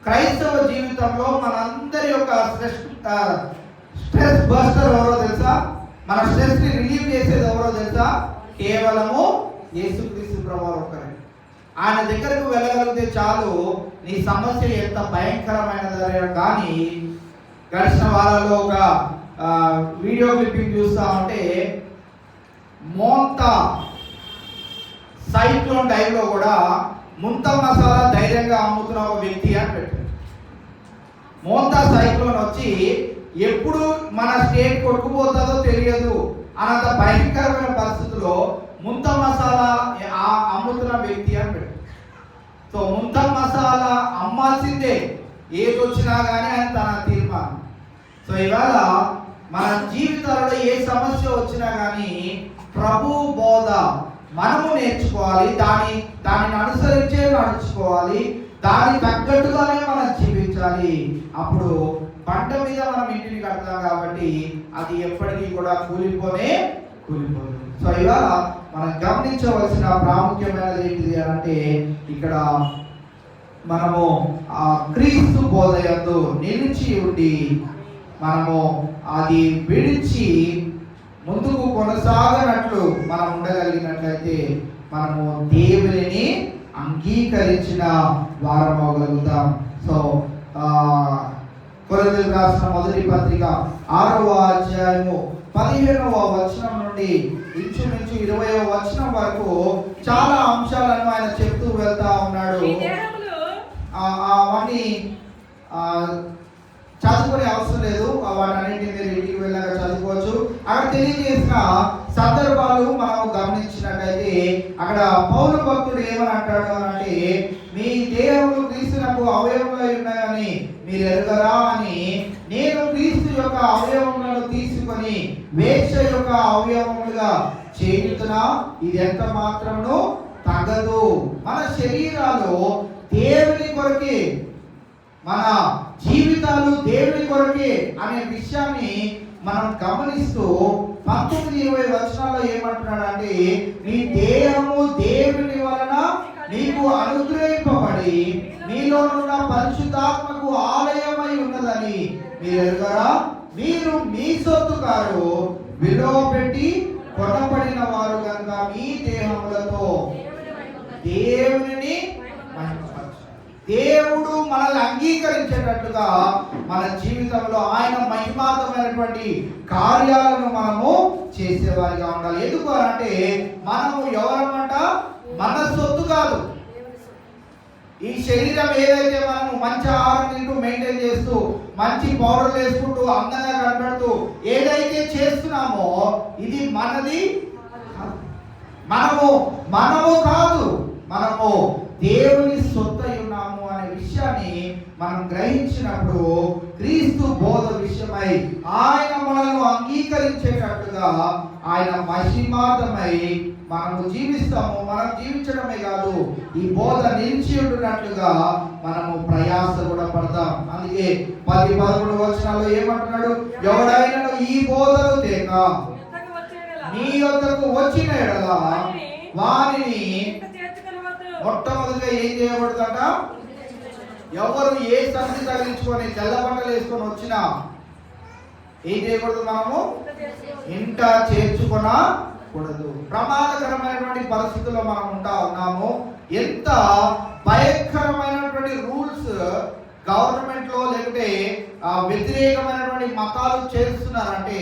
క్రైస్తవ జీవితంలో మనందరి యొక్క స్ట్రెస్ బస్టర్ ఎవరో తెలుసా? మన స్ట్రెస్ ని రిలీవ్ చేసేది ఎవరో తెలుసా? కేవలము యేసుక్రీస్తు ప్రభువు ఒక్కరే. ఆయన దగ్గరకు వెళ్ళగలిగితే చాలు, నీ సమస్య ఎంత భయంకరమైనదే. కానీ గడిచిన వారాల్లో ఒక వీడియో క్లిప్పింగ్ చూస్తా ఉంటే, మోంతా సైక్లోన్ టైంలో కూడా ముంత మసాలా ధైర్యంగా అమ్ముతున్న ఒక వ్యక్తి అని పెట్టారు. మోంతా సైక్లోన్ వచ్చి ఎప్పుడు మన స్టేట్ కొట్టుకుపోతుందో తెలియదు అనంత భయంకరమైన పరిస్థితుల్లో ముంత మసాలా అమ్ముతున్న వ్యక్తి అని పెట్టారు. సో ముంత మసాలా అమ్మాల్సిందే ఏది వచ్చినా కానీ అని తన తీర్మానం. సో ఇవాళ మన జీవితాల్లో ఏ సమస్య వచ్చినా కానీ ప్రభు బోధ మనము నేర్చుకోవాలి, దానిని అనుసరించే నడుచుకోవాలి, దాని తగ్గట్టుగానే మనం జీవించాలి. అప్పుడు పంట మీద మనం ఇంటిని కడతాం కాబట్టి అది ఎప్పటికీ కూడా కూలిపోదు. సో ఇవాళ మనం గమనించవలసిన ప్రాముఖ్యమైనది ఏంటిది అంటే, ఇక్కడ మనము ఆ క్రీస్తు బోధ యందు నిలిచి ఉండి మనము అది విడిచి ముందుకు కొనసాగనట్లు మనం ఉండగలిగినట్లయితే మనము దేవుని అంగీకరించిన వారం అవ్వగలుగుతాం. సో కొరింథీయులకు రాసిన మొదటి పత్రిక 6వ అధ్యాయము 15వ వచనం నుండి ఇంచుమించు 20వ వచనం వరకు చాలా అంశాలను ఆయన చెప్తూ వెళ్తా ఉన్నాడు. అవన్నీ చదువుకునే అవసరం లేదు, వాటన్నింటినీ మీరు ఇంటికి వెళ్ళాక చదువుకోవచ్చు. అక్కడ తెలియజేసిన సందర్భాలు మనం గమనించినట్లయితే అక్కడ పౌలు భక్తుడు ఏమని అంటాడు అని అంటే, మీ దేహములు క్రీస్తునకు అవయవములై ఉన్నాయని మీరు ఎరుగరా అని, నేను క్రీస్తు యొక్క అవయవములను తీసుకొని వేశ్య యొక్క అవయవములుగా చేయుతున్నా, ఇది ఎంత మాత్రమును తగదు. మన శరీరాలు దేవుని కొరకే, మన జీవితాలు దేవుని కొరకే అనే విషయాన్ని మనం గమనిస్తూ 19-20 వచనాల్లో ఏమంటున్నాడు అంటే, నీ దేహము దేవుని వలన నీకు అనుగ్రహింపబడి మీలోనున్న పరిశుద్ధాత్మకు ఆలయమై ఉన్నదని మీరు ఎరుగరా? మీరు మీ సొత్తు కారు, విలువ పెట్టి కొనబడిన వారు కనుక మీ దేహములతో దేవుని దేవుడు మనల్ని అంగీకరించేటట్లుగా మన జీవితంలో ఆయన మహిమాతమైనటువంటి కార్యాలను మనము చేసేవారిగా ఉండాలి. ఎందుకు అంటే మనము ఎవరమంట? మన సొత్తు కాదు. ఈ శరీరం ఏదైతే మనము మంచి ఆహారం తింటూ మెయింటైన్ చేస్తూ మంచి పౌడర్లు వేసుకుంటూ అందంగా కనబడుతూ ఏదైతే చేస్తున్నామో ఇది మనది, మనము కాదు, మనము దేవుని సొత్తు ఉన్నాము అనే విషయాన్ని మనం గ్రహించినప్పుడు క్రీస్తు బోధ విషయమై ఆయన మనల్ని అంగీకరించేటట్టుగా ఆయన మహిమార్థమై మనము జీవిస్తాము. మనం జీవించడమే కాదు, ఈ బోధ నిలిచి ఉంటున్నట్లుగా మనము ప్రయాస కూడా పడతాం. అందుకే 10-11 వచనాల్లో ఏమంటున్నాడు? ఎవడైనా ఈ బోధను తేక నీ యొద్దకు వచ్చిన ఎడల వారిని మొట్టమొదటిగా ఏం చేయబడుతుంట? ఎవరు ఏ సంధి తగిలించుకొని తెల్ల బట్టలు వేసుకొని వచ్చినా ఏం చేయకూడదు? మనము ఇంట చేర్చుకొనకూడదు. ప్రమాదకరమైనటువంటి పరిస్థితుల్లో మనం ఉన్నాము. ఎంత భయంకరమైనటువంటి రూల్స్ గవర్నమెంట్ లో లేకుంటే వ్యతిరేకమైనటువంటి మతాలు చేస్తున్నారంటే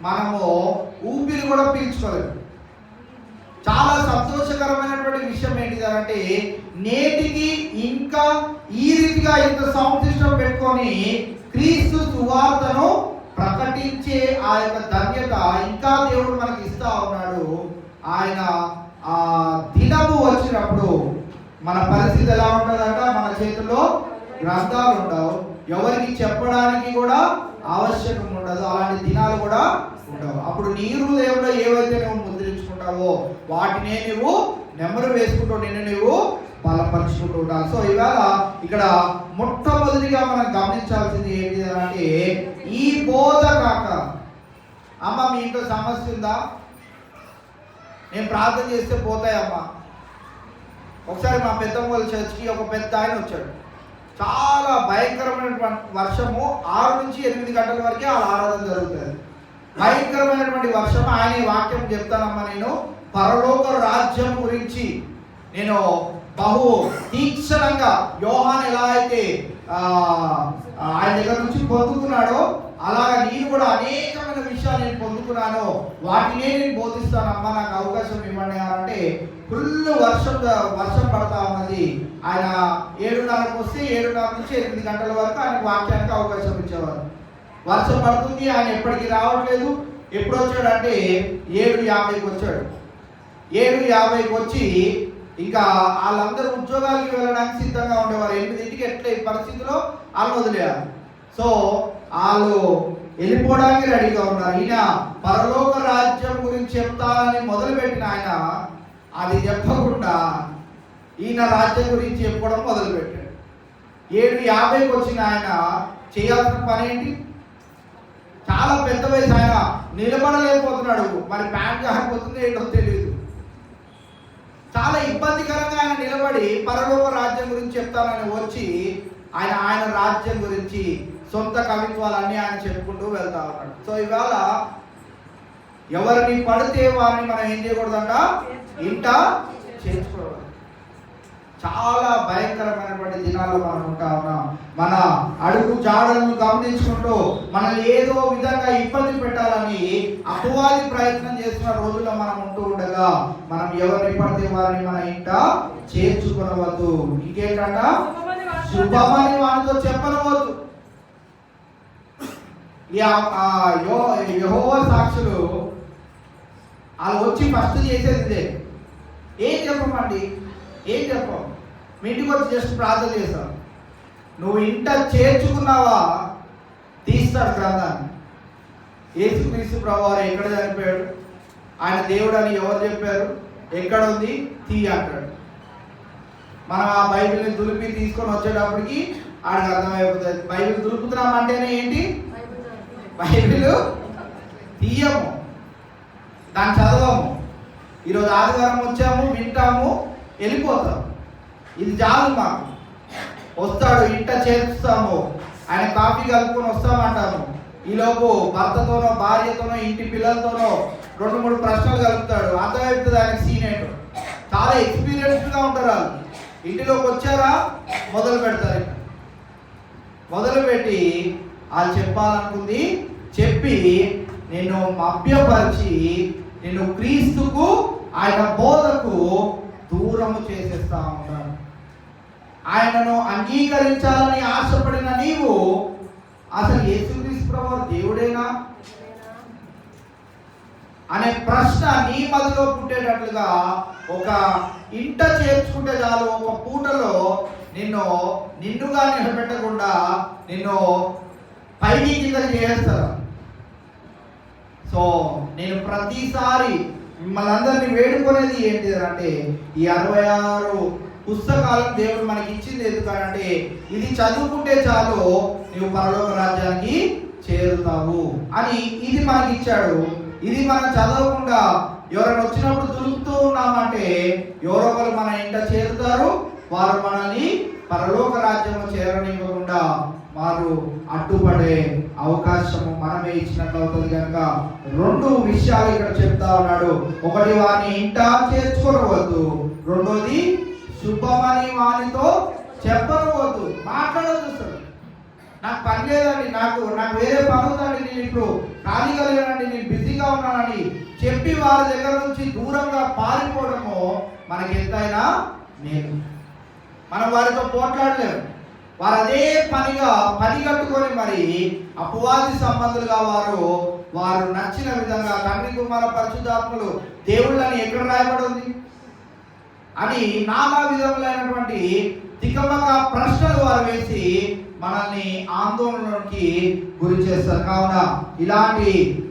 మనము ఊపిరి కూడా పీల్చుకోలేదు. చాలా సంతోషకరమైనటువంటి విషయం ఏంటిదంటే నేటికి ఇంకా ఈ రీతిగా ఇంత సౌండ్ సిస్టమ్ పెట్టుకొని క్రీస్తు సువార్తను ప్రకటించే ఆ యొక్క ధన్యత ఇంకా దేవుడు మనకి ఇస్తా ఉన్నాడు. ఆయన ఆ దినము వచ్చినప్పుడు మన పరిస్థితి ఎలా ఉంటుందంట? మన చేతుల్లో గ్రంథాలు ఉండవు, ఎవరికి చెప్పడానికి కూడా ఆవశ్యకం ఉండదు, అలాంటి దినాలు కూడా ఉండవు. అప్పుడు నీ హృదయంలో ఏవైతే నువ్వు ముద్రించుకుంటావో వాటినే నువ్వు నెమరు వేసుకుంటూ నిన్ను నువ్వు బలపరుచుకుంటూ ఉంటావు. సో ఇవాళ ఇక్కడ మొట్టమొదటిగా మనం గమనించాల్సింది ఏంటి అంటే ఈ బోధ కాక, అమ్మ మీ ఇంట్లో సమస్య ఉందా? నేను ప్రార్థన చేస్తే పోతాయమ్మా. ఒకసారి మా పెద్దమ్మ చర్చికి ఒక పెద్ద ఆయన వచ్చాడు. చాలా భయంకరమైనటువంటి వర్షము, 6 నుంచి 8 గంటల వరకే ఆ ఆరాధన జరుగుతుంది. భయంకరమైనటువంటి వర్షం. ఆయన వాక్యం చెప్తానమ్మా, నేను పరలోక రాజ్యం గురించి నేను బహు తీక్షణంగా యోహాను ఎలా అయితే ఆయన దగ్గర నుంచి పొందుకున్నాడో అలాగా నేను కూడా అనేకమైన విషయాలు నేను పొందుకున్నాను, వాటినే నేను బోధిస్తానమ్మా, నాకు అవకాశం ఇవ్వండి అంటే ఫుల్ వర్షం పడతా ఉన్నది. ఆయన 7:30కు వస్తే 7:30 నుంచి 8 గంటల వరకు ఆయన వాక్యానికి అవకాశం ఇచ్చేవారు. వర్షం పడుతుంది, ఆయన ఎప్పటికీ రావట్లేదు. ఎప్పుడు వచ్చాడు అంటే 7:50కి వచ్చాడు. 7:50కి వచ్చి ఇంకా వాళ్ళందరూ ఉద్యోగాలకి వెళ్ళడానికి సిద్ధంగా ఉండేవారు. 8ంటికి ఎట్లా ఈ పరిస్థితిలో వాళ్ళు వదిలేయారు. సో వాళ్ళు వెళ్ళిపోవడానికి రెడీగా ఉన్నారు. ఈయన పరలోక రాజ్యం గురించి చెప్తానని మొదలుపెట్టిన ఆయన అది చెప్పకుండా ఈయన రాజ్యం గురించి చెప్పడం మొదలుపెట్టాడు. 7:50కి వచ్చిన ఆయన చేయాల్సిన పని ఏంటి? చాలా పెద్ద వయసు, ఆయన నిలబడలేకపోతున్నాడు. మరి ప్యాంట్ కాకపోతుంది ఏంటో తెలియదు. చాలా ఇబ్బందికరంగా ఆయన నిలబడి పరలోక రాజ్యం గురించి చెప్తానని వచ్చి ఆయన రాజ్యం గురించి సొంత కవిత్వాలన్నీ ఆయన చెప్పుకుంటూ వెళ్తా ఉన్నాడు. సో ఇవాళ ఎవరిని పడితే వారిని మనం ఏం చేయకూడదంట? ఇంట చేర్చుకోవడం. చాలా భయంకరమైనటువంటి దినాల్లో మనం ఉంటా ఉన్నాం. మన అడుగు జాడలను గమనించుకుంటూ మనల్ని ఏదో విధంగా ఇబ్బంది పెట్టాలని అపవాది ప్రయత్నం చేస్తున్న రోజుల్లో మనం ఉంటూ ఉండగా మనం ఎవరిని పడితే వారిని మన ఇంట చేర్చుకోవద్దు. ఇంకేంటంట? శుభమని వారితో చెప్పనవద్దు. యెహోవా సాక్షులు వాళ్ళు వచ్చి ఫస్ట్ చేసేది ఇదే. ఏం చెప్పమండి? ఏం చెప్పం? మీ ఇంటికి వచ్చి జస్ట్ ప్రార్థన చేస్తాం. నువ్వు ఇంట చేర్చుకున్నావా తీస్తాడు గ్రంథాన్ని. యేసుక్రీస్తు ప్రభువారు ఎక్కడ చనిపోయాడు, ఆయన దేవుడు అని ఎవరు చెప్పారు, ఎక్కడ ఉంది తీ అంటాడు. మనం ఆ బైబిల్ని దులిపి తీసుకొని వచ్చేటప్పటికి ఆడికి అర్థమైపోతుంది. బైబిల్ దులుపుతున్నాం అంటేనే ఏంటి? బైబిల్ తీయము, దాన్ని చదవము. ఈరోజు ఆదివారం వచ్చాము, వింటాము, వెళ్ళిపోతాం. ఇది చాలు మాకు. వస్తాడు, ఇంట చేర్చుతాము, ఆయన కాఫీ కలుపుకొని వస్తామంటాము. ఈలోపు భర్తతోనో భార్యతోనో ఇంటి పిల్లలతోనో 2-3 ప్రశ్నలు కలుపుతాడు. అర్థమవుతుంది ఆయనకి సీన్ ఏంటో. చాలా ఎక్స్పీరియన్స్డ్గా ఉంటారు వాళ్ళు. ఇంటిలోకి వచ్చారా మొదలు పెడతారు. మొదలుపెట్టి వాళ్ళు చెప్పాలనుకుంది చెప్పి నిన్ను మభ్యపరిచి నిన్ను క్రీస్తుకు ఆయన బోధకు దూరము చేసేస్తా ఉన్నాడు. ఆయనను అంగీకరించాలని ఆశపడిన నీవు అసలు యేసుక్రీస్తు ప్రభువు దేవుడేనా అనే ప్రశ్న నీ మదిలో పుట్టేటట్లుగా ఒక ఇంట చేర్చుకుంటే చాలు, ఒక పూటలో నిన్నుగా నిలబెట్టకుండా నిన్ను పైకి కింద చేస్తారు. సో నేను ప్రతిసారి మిమ్మల్ని అందరినీ వేడుకునేది ఏంటి అంటే, ఈ 66 పుస్తకాలను దేవుడు మనకి ఇచ్చింది ఎందుకనంటే, ఇది చదువుకుంటే చాలు నువ్వు పరలోక రాజ్యానికి చేరుతావు అని ఇది మనకి ఇచ్చాడు. ఇది మనం చదవకుండా ఎవరైనా వచ్చినప్పుడు దులుపుతూ ఉన్నామంటే ఎవరో ఒకరు మన ఇంట చేరుతారు, వారు మనల్ని పరలోక రాజ్యము చేరనివ్వకుండా వారు అడ్డుపడే అవకాశము మనమే ఇచ్చినట్లు అవుతుంది. కనుక 2 విషయాలు ఇక్కడ చెప్తా ఉన్నాడు. ఒకటి, వారిని ఇంట చేర్చుకోవద్దు. రెండోది, శుభమని వానితో చెప్పవద్దు, మాట్లాడవద్దు. సార్ నాకు పని లేదండి, నాకు వేరే పని ఉందండి, నేను ఇప్పుడు ఖాళీగా లేనండి, నేను బిజీగా ఉన్నానని చెప్పి వారి దగ్గర నుంచి దూరంగా పారిపోవడము మనకి ఎంతైనా మేలు. మనం వారితో పోట్లాడలేము. వారు అదే పనిగా పనిగట్టుకొని మరి అపవాది సంబంధులుగా వారు నచ్చిన విధంగా తండ్రి కుమార పరిశుద్ధాత్మలు దేవుళ్ళని ఎక్కడ రాయబడి ఉంది అని నానా విధములైనటువంటి తికమక ప్రశ్నలు వారు వేసి మనల్ని ఆందోళనకి గురి చేస్తారు. కావున ఇలాంటి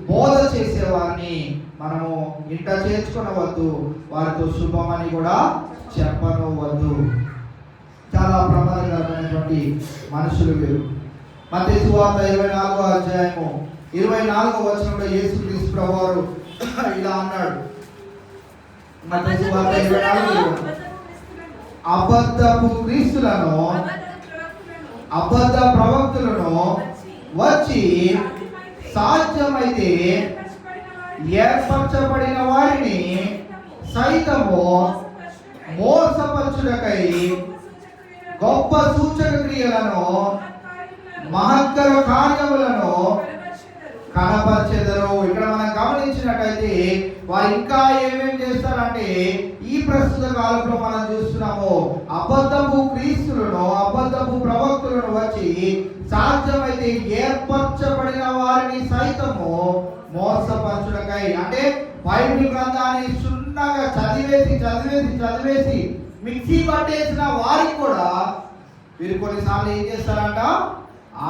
బోధ చేసే వారిని మనము ఇంట చేర్చుకునవద్దు, వారితో శుభమని కూడా చెప్పనవద్దు. చాలా ప్రమాదకరమైనటువంటి మనుషులు వీరు. మత్తయి సువార్త 24వ అధ్యాయము 24వ వచనంలో యేసుక్రీస్తు ప్రభువారు ఇలా అన్నాడు. మత్తయి సువార్త 24 అబద్ధపు క్రీస్తులను అబద్ధ ప్రవక్తులను వచ్చి సాధ్యమైతే ఏర్పరచబడిన వారిని సైతము మోసపరచుటకై గొప్ప సూచక క్రియలను మహత్తర కార్యములను కనపరిచెదరు. ఇక్కడ మనం గమనించినట్టయితే వారు ఇంకా ఏమేం చేస్తారంటే, ఈ ప్రస్తుత కాలంలో మనం చూస్తున్నాము, అబద్ధపు క్రీస్తులను అబద్ధపు ప్రవక్తులను వచ్చి సాధ్యమైతే ఏర్పరచబడిన వారిని సైతము మోసపరచుటకై, అంటే బైబిల్ గ్రంథాన్ని సున్నగా చదివేసి మిక్సీ పట్టేసిన వారికి కూడా వీరు కొన్నిసార్లు ఏం చేస్తారంట,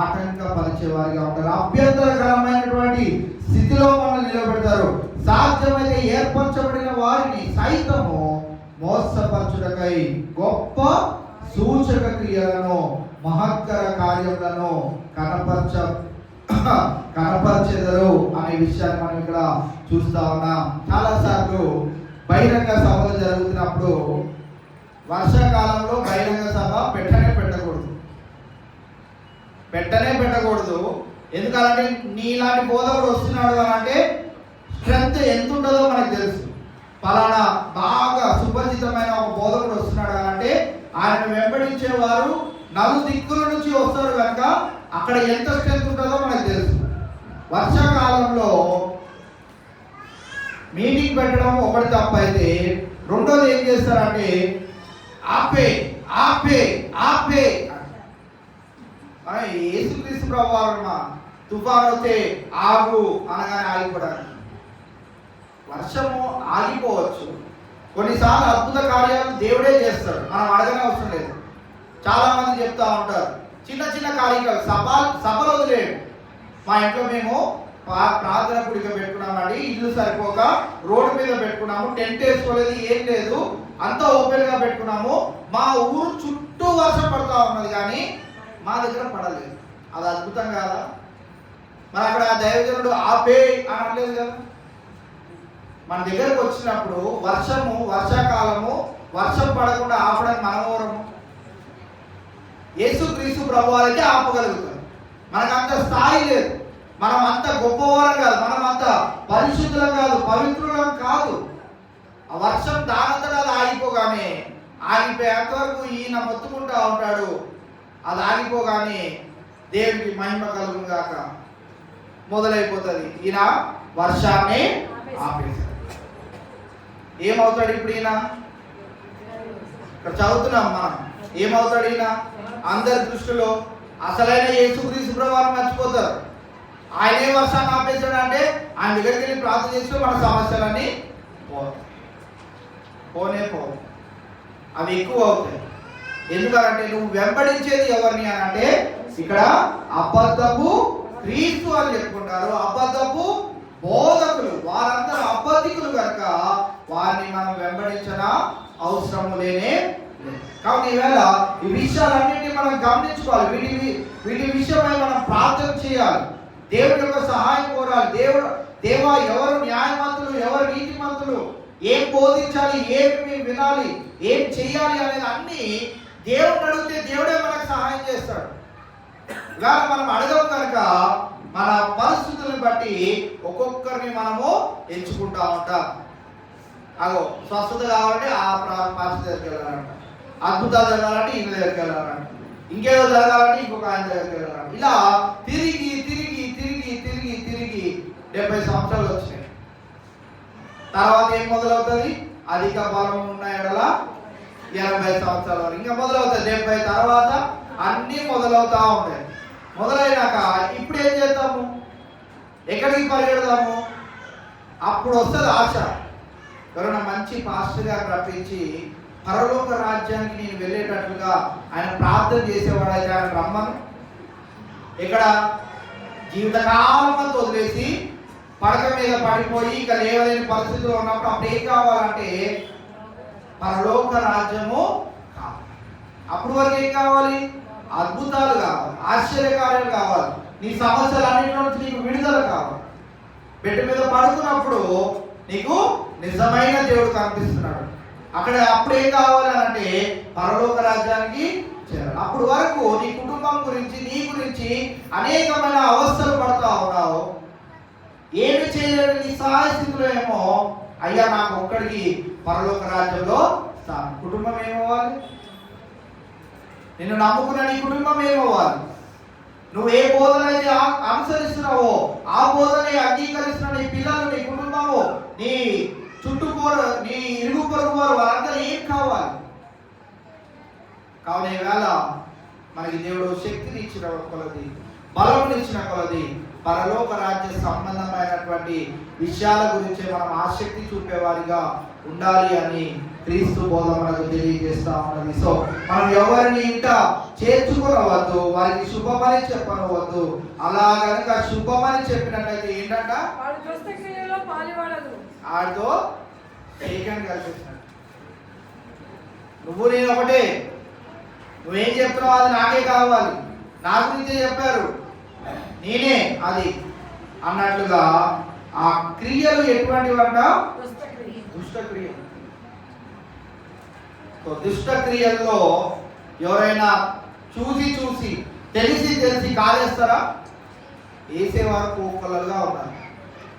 ఆటంకపరిచే వారిగా ఉంటారు. అభ్యంతరకరమైనటువంటి స్థితిలో మనల్ని నిలబెడతారు. సాధ్యమైతే ఏర్పరచబడిన వారిని సైతము మోసపరచుటకై గొప్ప సూచక క్రియలను మహత్తర కార్యములను కనపరచెదరు అనే విషయాన్ని మనం ఇక్కడ చూస్తా ఉన్నాం. చాలాసార్లు బహిరంగ సభలు జరుగుతున్నప్పుడు వర్షాకాలంలో బహిరంగ సభ పెట్టనే పెట్టకూడదు. ఎందుకంటే నీలాంటి బోధకుడు వస్తున్నాడు అని అంటే స్ట్రెంత్ ఎంత ఉంటుందో మనకు తెలుసు. పలానా బాగా సుపరిచితమైన ఒక బోధకుడు వస్తున్నాడు అని అంటే ఆయన వెంబడించేవారు నలుదిక్కుల నుంచి వస్తారు కనుక అక్కడ ఎంత స్ట్రెంత్ ఉంటుందో మనకు తెలుసు. వర్షాకాలంలో మీటింగ్ పెట్టడం ఒకటి తప్పైతే, రెండోది ఏం చేస్తారంటే ఆపే యేసుక్రీస్తు ప్రభువారు తుఫాను వస్తే ఆగు అనగానే ఆగిపోవడానికి. వర్షము ఆగిపోవచ్చు, కొన్నిసార్లు అద్భుత కార్యాలు దేవుడే చేస్తాడు, మనం అడగనే అవసరం లేదు. చాలా మంది చెప్తా ఉంటారు, చిన్న కార్యక్రమాలు సభలు వదిలేడు. మా ఇంట్లో మేము ప్రార్థన గుడిగా పెట్టుకున్నామండి, ఇల్లు సరిపోక రోడ్డు మీద పెట్టుకున్నాము, టెంట్ వేసుకోలేదు, ఏం లేదు, అంతా ఓపెన్ గా పెట్టుకున్నాము. మా ఊరు చుట్టూ వర్షం పడుతూ ఉన్నది కానీ మా దగ్గర పడలేదు. అది అద్భుతం కాదా? మరి అక్కడ ఆ దైవజనుడు ఆపే అనలేదు కదా. మన దగ్గరకు వచ్చినప్పుడు వర్షాకాలము వర్షం పడకుండా ఆపడానికి మనమోరము. యేసుక్రీస్తు ప్రభువారైతే ఆపగలుగుతాం. మనకు అంత స్థాయి లేదు, మనం అంత గొప్పవారం కాదు, మనం అంత పరిశుద్ధులం కాదు, పవిత్రులం కాదు. ఆ వర్షం దానంతటా అది ఆగిపోగానే ఆగిపోయేంత వరకు ఈయన మొత్తుకుంటా ఉంటాడు. అది ఆగిపోగానే దేవుడికి మహిమ కలుగును గాక మొదలైపోతుంది. ఈయన వర్షాన్ని ఆపేశాడు. ఏమవుతాడు ఇప్పుడు ఈయన? ఇక్కడ చదువుతున్నాం మనం, ఏమవుతాడు ఈయన? అందరి దృష్టిలో అసలైన యేసుక్రీస్తు ప్రభువుని మర్చిపోతారు. ఆయనే వర్షాన్ని ఆపేశాడు అంటే ఆయన దగ్గరికి వెళ్ళి ప్రార్థన చేస్తే మన సమస్యలన్నీ పోనే అవి ఎక్కువ అవుతాయి. ఎందుకంటే నువ్వు వెంబడించేది ఎవరిని అని అంటే ఇక్కడ అబద్ధపు క్రీస్తు అని చెప్పుకుంటారు, అబద్ధపు బోధకులు, వారందరూ అబద్ధికులు కనుక వారిని మనం వెంబడించిన అవసరం లేనే లేదు. కాబట్టి ఈవేళ ఈ విషయాలన్నింటినీ మనం గమనించుకోవాలి. వీటి విషయమై మనం ప్రార్థన చేయాలి, దేవుడి యొక్క సహాయం కోరాలి. దేవా ఎవరు న్యాయవంతులు, ఎవరు నీతిమంతులు, ఏం బోధించాలి, ఏమి వినాలి, ఏం చెయ్యాలి అనేది అన్ని దేవుడిని అడిగితే దేవుడే మనకు సహాయం చేస్తాడు. ఇవాళ మనం అడగం కనుక మన పరిస్థితులను బట్టి ఒక్కొక్కరిని మనము ఎంచుకుంటా ఉంటాం. అగో స్వస్థత కావాలంటే ఆ పరిస్థితి దగ్గరికి వెళ్ళాలంట, అద్భుతాలు జరగాలంటే ఈయన దగ్గరికి వెళ్ళాలంట, ఇంకేదో జరగాలంటే ఇంకొక ఆయన దగ్గరికి వెళ్ళాలంట. ఇలా తిరిగి తిరిగి తిరిగి తిరిగి తిరిగి 70 సంవత్సరాలు వచ్చినాయి. తర్వాత ఏం మొదలవుతుంది? అధిక బలం ఉన్న ఎడల 80 సంవత్సరాల వరకు ఇంకా మొదలవుతుంది. 70 తర్వాత అన్నీ మొదలవుతా ఉంటాయి. మొదలైనాక ఇప్పుడు ఏం చేద్దాము? ఎక్కడికి పరిగెడదాము? అప్పుడు వస్తుంది ఆశ. ఎవరైనా మంచి పాస్టర్ గారు రప్పించి పరలోక రాజ్యానికి నేను వెళ్ళేటట్లుగా ఆయన ప్రార్థన చేసేవాడైతే ఆయన రమ్మను. ఇక్కడ జీవితకాలం అంతా వదిలేసి పడక మీద పడిపోయి ఇక లేవలేని పరిస్థితుల్లో ఉన్నప్పుడు అప్పుడు ఏం కావాలంటే పరలోక రాజ్యము కావాలి. అప్పుడు వరకు ఏం కావాలి? అద్భుతాలు కావాలి, ఆశ్చర్యకార్యాలు కావాలి, నీ సమస్యలన్నింటి నుంచి నీకు విడుదల కావాలి. బెడ్ మీద పడుకున్నప్పుడు నీకు నిజమైన దేవుడు కనిపిస్తున్నాడు. అప్పుడు ఏం కావాలి అంటే పరలోక రాజ్యానికి చేరాలి. అప్పుడు వరకు నీ కుటుంబం గురించి, నీ గురించి అనేకమైన అవస్థలు పడతా ఉన్నావు. ఏమి చేయలేని నీ సహాయ స్థితిలో ఏమో అయ్యా నాకు ఒక్కడికి పరలోక రాజ్యంలో స్థానం. కుటుంబం ఏమవ్వాలి? నిన్ను నమ్ముకున్న నీ కుటుంబం ఏమవ్వాలి? నువ్వు ఏ బోధన అయితే అనుసరిస్తున్నావో ఆ బోధనే అంగీకరిస్తున్న నీ పిల్లలు, నీ కుటుంబము, నీ చుట్టుకోరు, నీ ఇరుగు పొరుగు వారు, వారందరూ ఏం కావాలి? కావున ఈవేళ మనకి దేవుడు శక్తిని ఇచ్చిన కొలది, బలముని ఇచ్చిన కొలది పరలోక రాజ్య సంబంధమైనటువంటి విషయాల గురించి మనం ఆసక్తి చూపేవారిగా ఉండాలి అని క్రీస్తు బోధ మనకు తెలియజేస్తా ఉన్నది. సో మనం ఎవరిని ఇంట చేర్చుకోవద్దు, వారికి శుభమని చెప్పనవద్దు. అలా కనుక శుభమని చెప్పినట్లయితే ఏంటంట? ఆడితో ఏకంగా కలిపేసినట్టు. నువ్వు నేను ఒకటే, నువ్వేం చెప్తున్నావు అది నాకే కావాలి, నా గురించే చెప్పారు, నేనే అది అన్నట్లుగా ఆ క్రియలు ఎటువంటివంట? దుష్ట క్రియలు. దుష్ట క్రియల్లో ఎవరైనా చూసి తెలిసి కాజేస్తారా? వేసేవారు కోకొల్లలుగా ఉన్నారు.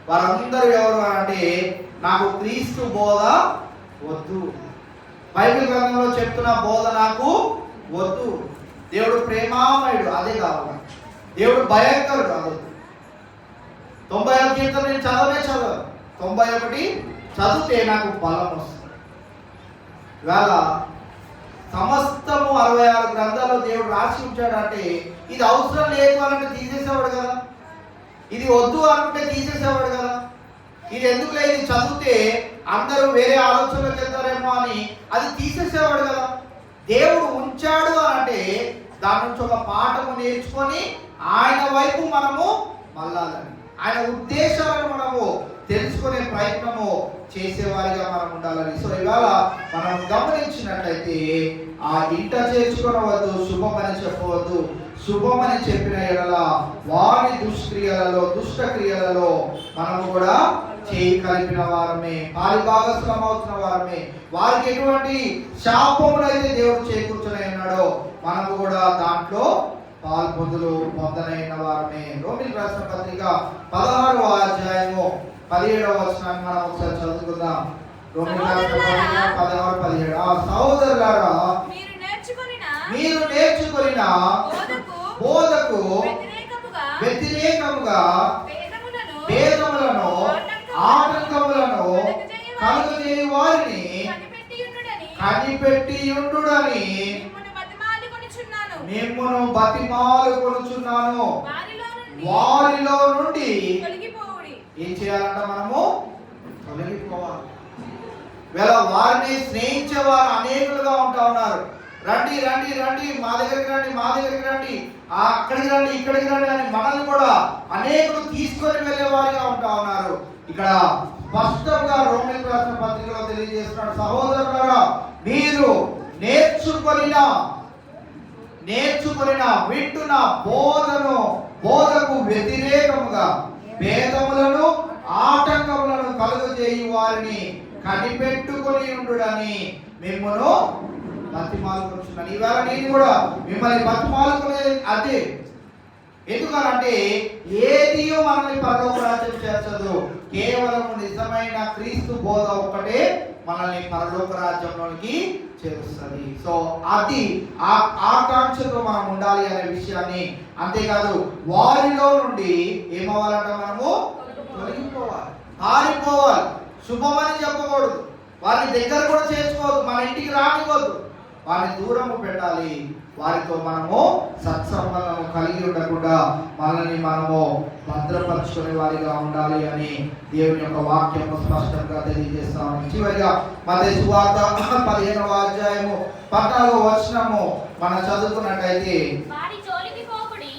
వారందరూ ఎవరు అంటే నాకు క్రీస్తు బోధ వద్దు, బైబిల్ గ్రంథంలో చెప్తున్న బోధ నాకు వద్దు, దేవుడు ప్రేమామయుడు అదే కావాలి, దేవుడు భయంకరుడు అదే. 91 కీర్తన నేను చదవను, 91 చదివితే నాకు బలం వస్తుంది. ఇవాళ సమస్తము 66 గ్రంథాల్లో దేవుడు రాసి ఉంచాడంటే ఇది అవసరం లేదు అనంటే తీసేసేవాడు కదా, ఇది వద్దు అనుకుంటే తీసేసేవాడు కదా. ఇది ఎందుకు లేదు, ఇది చదివితే అందరూ వేరే ఆలోచనలకు వెళ్తారేమో అని అది తీసేసేవాడు కదా. దేవుడు ఉంచాడు అనంటే దాని నుంచి ఒక పాఠము నేర్చుకొని ఆయన వైపు మనము మళ్ళాలని, ఆయన ఉద్దేశాలను మనము తెలుసుకునే ప్రయత్నము చేసేవారిగా మనం ఉండాలని. సో ఇవాళ మనం గమనించినట్లయితే ఆ ఇంట చేర్చుకోవద్దు, శుభమని చెప్పవద్దు. శుభమని చెప్పిన ఎడల వారి దుష్క్రియలలో, దుష్ట క్రియలలో మనము కూడా చేయి కలిపిన వారమే, పారిభాగస్వం అవుతున్న వారమే. వారికి ఎటువంటి శాపమునైతే దేవుడు చేకూర్చునే ఉన్నాడో మనము కూడా దాంట్లో పాల్పొందులు పొందనైన వారమే. రోమిలకు రాసిన పత్రిక 16వ అధ్యాయము 17వ వచనాన్ని మనం ఒకసారి చదువుకుందాం. రోమిలకు రాసిన పత్రిక 16:17. సహోదరులారా మీరు నేర్చుకొనిన బోధకు వ్యతిరేకముగా భేదములను ఆటంకములను కలుగజేయు వారిని కనిపెట్టియుండుడని మిమ్మును బతిమాలుకొనుచున్నాను. వారిలో నుండి ఏం చేయాలంట? మనము తొలగిపోవాలి. వేళ వారిని స్నేహించే వారు అనేకులుగా ఉంటా ఉన్నారు. రండి రండి రండి, మా దగ్గరికి రండి, మా దగ్గరికి రండి, అక్కడికి రండి, ఇక్కడికి రండి అని మనల్ని కూడా అనేకులు తీసుకొని వెళ్ళే వారిగా ఉంటా ఉన్నారు. ఇక్కడ స్పష్టంగా రోమీయులకు రాసిన పత్రికలో తెలియజేస్తున్నాడు, సహోదరులారా మీరు నేర్చుకొనిన వింటున్న బోధకు వ్యతిరేకముగా భేదములను ఆటంకములను కలుగజేయు వారిని కనిపెట్టుకొని ఉండుడని మిమ్మల్ని బతిమాలుకొచ్చున్నాను. ఈవేళ నేను కూడా మిమ్మల్ని బతిమాలుకునేది అదే. ఎందుకనంటే ఏదియో మనల్ని పరలోక రాజ్యం చేర్చదు. కేవలం నిజమైన క్రీస్తు బోధ ఒక్కటే మనల్ని పరలోక రాజ్యంలోనికి చేరుస్తుంది. సో అది ఆకాంక్షతో మనం ఉండాలి అనే విషయాన్ని, అంతేకాదు వారిలో నుండి ఏమవ్వాలంట, మనము తొలగిపోవాలి, పారిపోవాలి. శుభమని చెప్పకూడదు, వారిని దగ్గర కూడా చేసుకోవద్దు, మన ఇంటికి రానివ్వద్దు, వారిని దూరము పెట్టాలి. వారితో మనము సత్సంబంధము కలిగి ఉండకుండా మనల్ని మనము భద్రపరుచుకునే వారిగా ఉండాలి అని దేవుని యొక్క వాక్యము స్పష్టంగా తెలియజేస్తాము. చివరిగా మత్తయి సువార్త 15వ అధ్యాయము 14వ వచనము మనం చదువుకున్నట్లయితే, వారి జోలికి పోకుడి,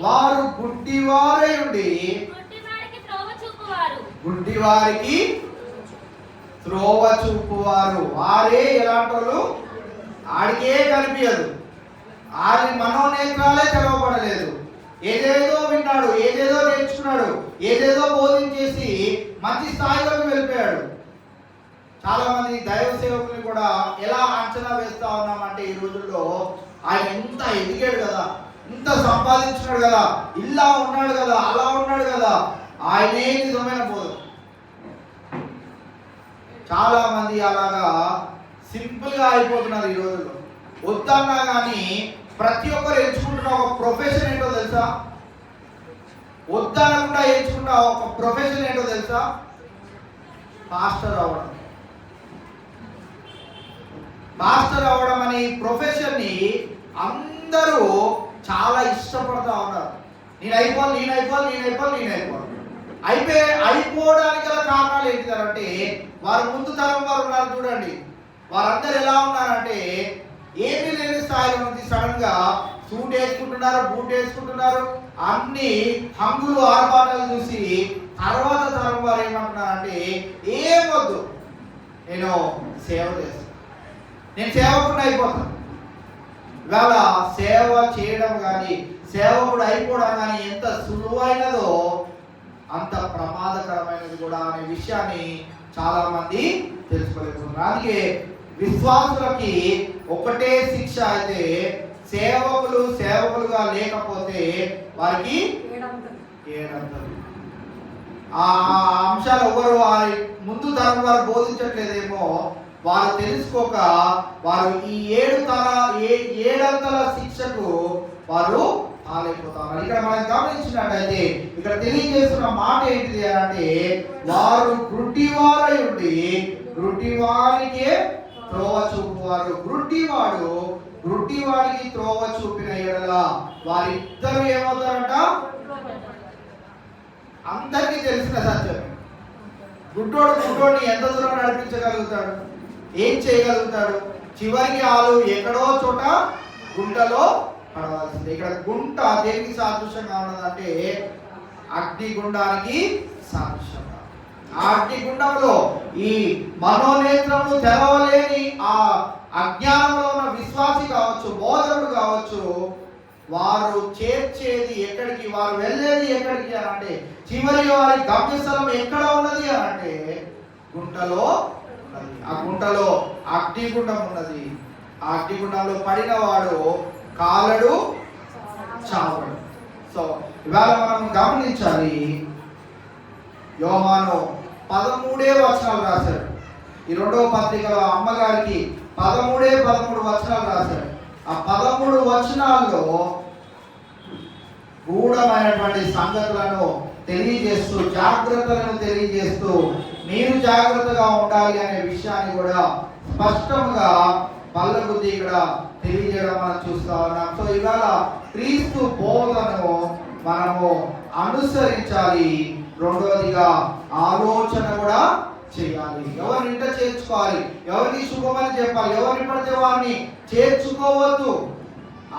వారు గుడ్డివారై ఉండి గుడ్డివారికి త్రోవ చూపువారు. వారే ఎలాంటి వాళ్ళు, ఆడికే కనిపించదు, ఆడి మనోనేత్రాలే తెరవబడలేదు. ఏదేదో విన్నాడు, ఏదేదో నేర్చుకున్నాడు, ఏదేదో బోధించేసి మంచి స్థాయిలోకి వెళ్ళిపోయాడు. చాలా మంది దైవ సేవకుల్ని కూడా ఎలా అంచనా వేస్తా ఉన్నామంటే, ఈ రోజుల్లో ఆయన ఎంత ఎదిగాడు కదా, ఇంత సంపాదించున్నాడు కదా, ఇలా ఉన్నాడు కదా, అలా ఉన్నాడు కదా, ఆయనే నిజమైన బోధ. చాలా మంది అలాగా సింపుల్ గా అయిపోతున్నారు ఈ రోజుల్లో. వద్దన్నా కానీ ప్రతి ఒక్కరు ఎంచుకుంటున్న ఒక ప్రొఫెషన్ ఏంటో తెలుసా? వద్దనకుండా ఎంచుకున్న ఒక ప్రొఫెషన్ ఏంటో తెలుసా? పాస్టర్ అవ్వడం. పాస్టర్ అవ్వడం అనే ప్రొఫెషన్ ని అందరూ చాలా ఇష్టపడతా ఉన్నారు. నేను అయిపోవాలి. అయిపోవడానికి గల కారణాలు ఏంటిదంటే, వారు ముందు తరం వారు ఉన్నారు చూడండి, వారందరూ ఎలా ఉన్నారంటే ఏమీ లేని స్థాయిలో నుంచి సడన్ గా సూట్ వేసుకుంటున్నారు, బూట్ వేసుకుంటున్నారు, అన్ని హంగులు ఆర్భాటాలు చూసి తర్వాత తరం వారు ఏమంటున్నారంటే, ఏమొద్దు, నేను సేవ చేస్తాను, నేను సేవకుడు అయిపోతాను. ఇవాళ సేవ చేయడం కానీ సేవకుడు అయిపోవడం కానీ ఎంత సులువైనదో అంత ప్రమాదకరమైనది కూడా అనే విషయాన్ని చాలా మంది తెలుసుకోలేకపోతున్నారు. అందుకే విశ్వాసులకి ఒకటే శిక్ష అయితే, సేవకులుగా లేకపోతే వారికి 7 ఆ అంశాలు ఎవరు వారి ముందు తరం వారు బోధించట్లేదేమో, వారు తెలుసుకోక వారు ఈ 7 శిక్షకు వారు ఆలైపోతారు. ఇక్కడ మనం గమనించినట్టయితే ఇక్కడ తెలియజేస్తున్న మాట ఏంటిది అంటే, వారు గుడ్డివారై ఉండి గుడ్డివారికే త్రోవ చూపువారు. గుడ్డివాడికి త్రోవ చూపిన ఎడల వారిద్దరు ఏమవుతారంట? అందరికీ తెలిసిన సత్యం. గుడ్డోడిని ఎంత దూరం నడిపించగలుగుతాడు, ఏం చేయగలుగుతాడు? చివరికి వాళ్ళు ఎక్కడో చోట గుంటలో పడవలసింది. ఇక్కడ గుంట దేనికి సాదృశ్యంగా ఉన్నదంటే, అగ్నిగుండానికి సాదృశ్యంగా. ఆ అగ్నిగుండంలో ఈ మనోనేత్రములు తెరవలేని ఆ అజ్ఞానంలో ఉన్న విశ్వాసి కావచ్చు, బోధకుడు కావచ్చు, వారు చేర్చేది ఎక్కడికి, వారు వెళ్ళేది ఎక్కడికి అని అంటే, చివరి వారి గమ్యస్థలం ఎక్కడ ఉన్నది అని అంటే గుంటలో ఉన్నది. ఆ గుంటలో అగ్నిగుండం ఉన్నది. ఆ అగ్నిగుండంలో పడిన వాడు కాలడు, చావడు. సో ఇవాళ మనం గమనించాలి, యోహాను 13 వచనాలు రాశాడు. ఈ 2వ పత్రికలో అమ్మగారికి 13 వచనాలు రాశాడు. ఆ 13 వచనాల్లో గూఢమైనటువంటి సంగతులను తెలియజేస్తూ, జాగ్రత్తలను తెలియజేస్తూ, మీరు జాగ్రత్తగా ఉండాలి అనే విషయాన్ని కూడా స్పష్టంగా పల్లబుద్ధి ఇక్కడ తెలియజేయడం మనం చూస్తా ఉన్నాం. సో ఇవాళ క్రీస్తు బోధను మనము అనుసరించాలి. రెండవదిగా ఆలోచన కూడా చేయాలి, ఎవరిని ఇంట చేర్చుకోవాలి, ఎవరికి శుభమని చెప్పాలి, ఎవరిని పడితే వారిని చేర్చుకోవద్దు,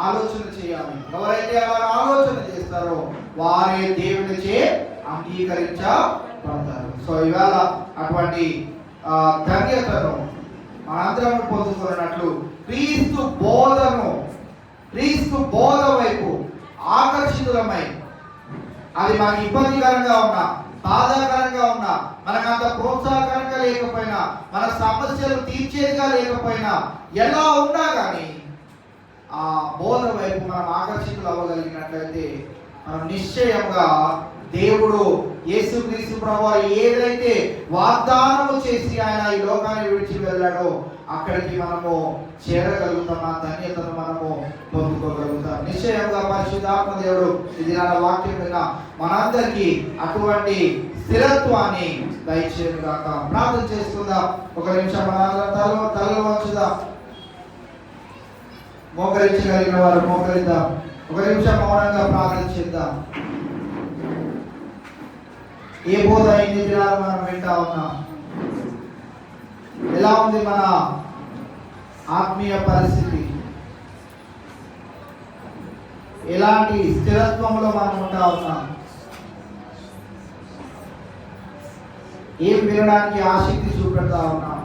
ఆలోచన చేయాలి. ఎవరైతే అలా ఆలోచన చేస్తారో వారే దేవునిచే అంగీకరించబడతారు. సో ఇవాళ అటువంటి ధన్యతను మనందరం పొందుకున్నట్లు క్రీస్తు బోధ వైపు ఆకర్షితులమై, అది మనకి ఇబ్బందికరంగా ఉన్నా, బాధాకరంగా ఉన్నా, మనకు అంత ప్రోత్సాహకరంగా లేకపోయినా, మన సమస్యలు తీర్చేదిగా లేకపోయినా, ఎలా ఉన్నా కానీ ఆ బోధ వైపు మనం ఆకర్షితులు అవ్వగలిగినట్లయితే మనం నిశ్చయంగా దేవుడు యేసుక్రీస్తు ప్రభువు ఏదైతే వాగ్దానము చేసి ఆయన ఈ లోకాన్ని విడిచి వెళ్ళాడో అక్కడికి మనము చేరగలుగుతాం, ఆ ధన్యతను మనము పొందుకోగలుగుతాం. నిశ్చయంగా పరిశుద్ధాత్మ దేవుడు ఇది నా వాక్యం విన్న మనందరికీ అటువంటి స్థిరత్వాన్ని దయచేయను గాక. ప్రార్థన చేసుకుందాం. ఒక నిమిషం మన తలలో వంచుదాం. మోకరించగలిగిన వారు మోకరిద్దాం. ఒక నిమిషం మౌనంగా ప్రార్థన చేద్దాం. ఏ బోధ ఇన్ని దినాలు మనం వింటా ఉన్నాం? ఎలా ఉంది మన ఆత్మీయ పరిస్థితి? ఎలాంటి స్థిరత్వంలో మనం ఉంటా ఉన్నాం? ఏం వినడానికి ఆసక్తి చూపెడతా ఉన్నాం?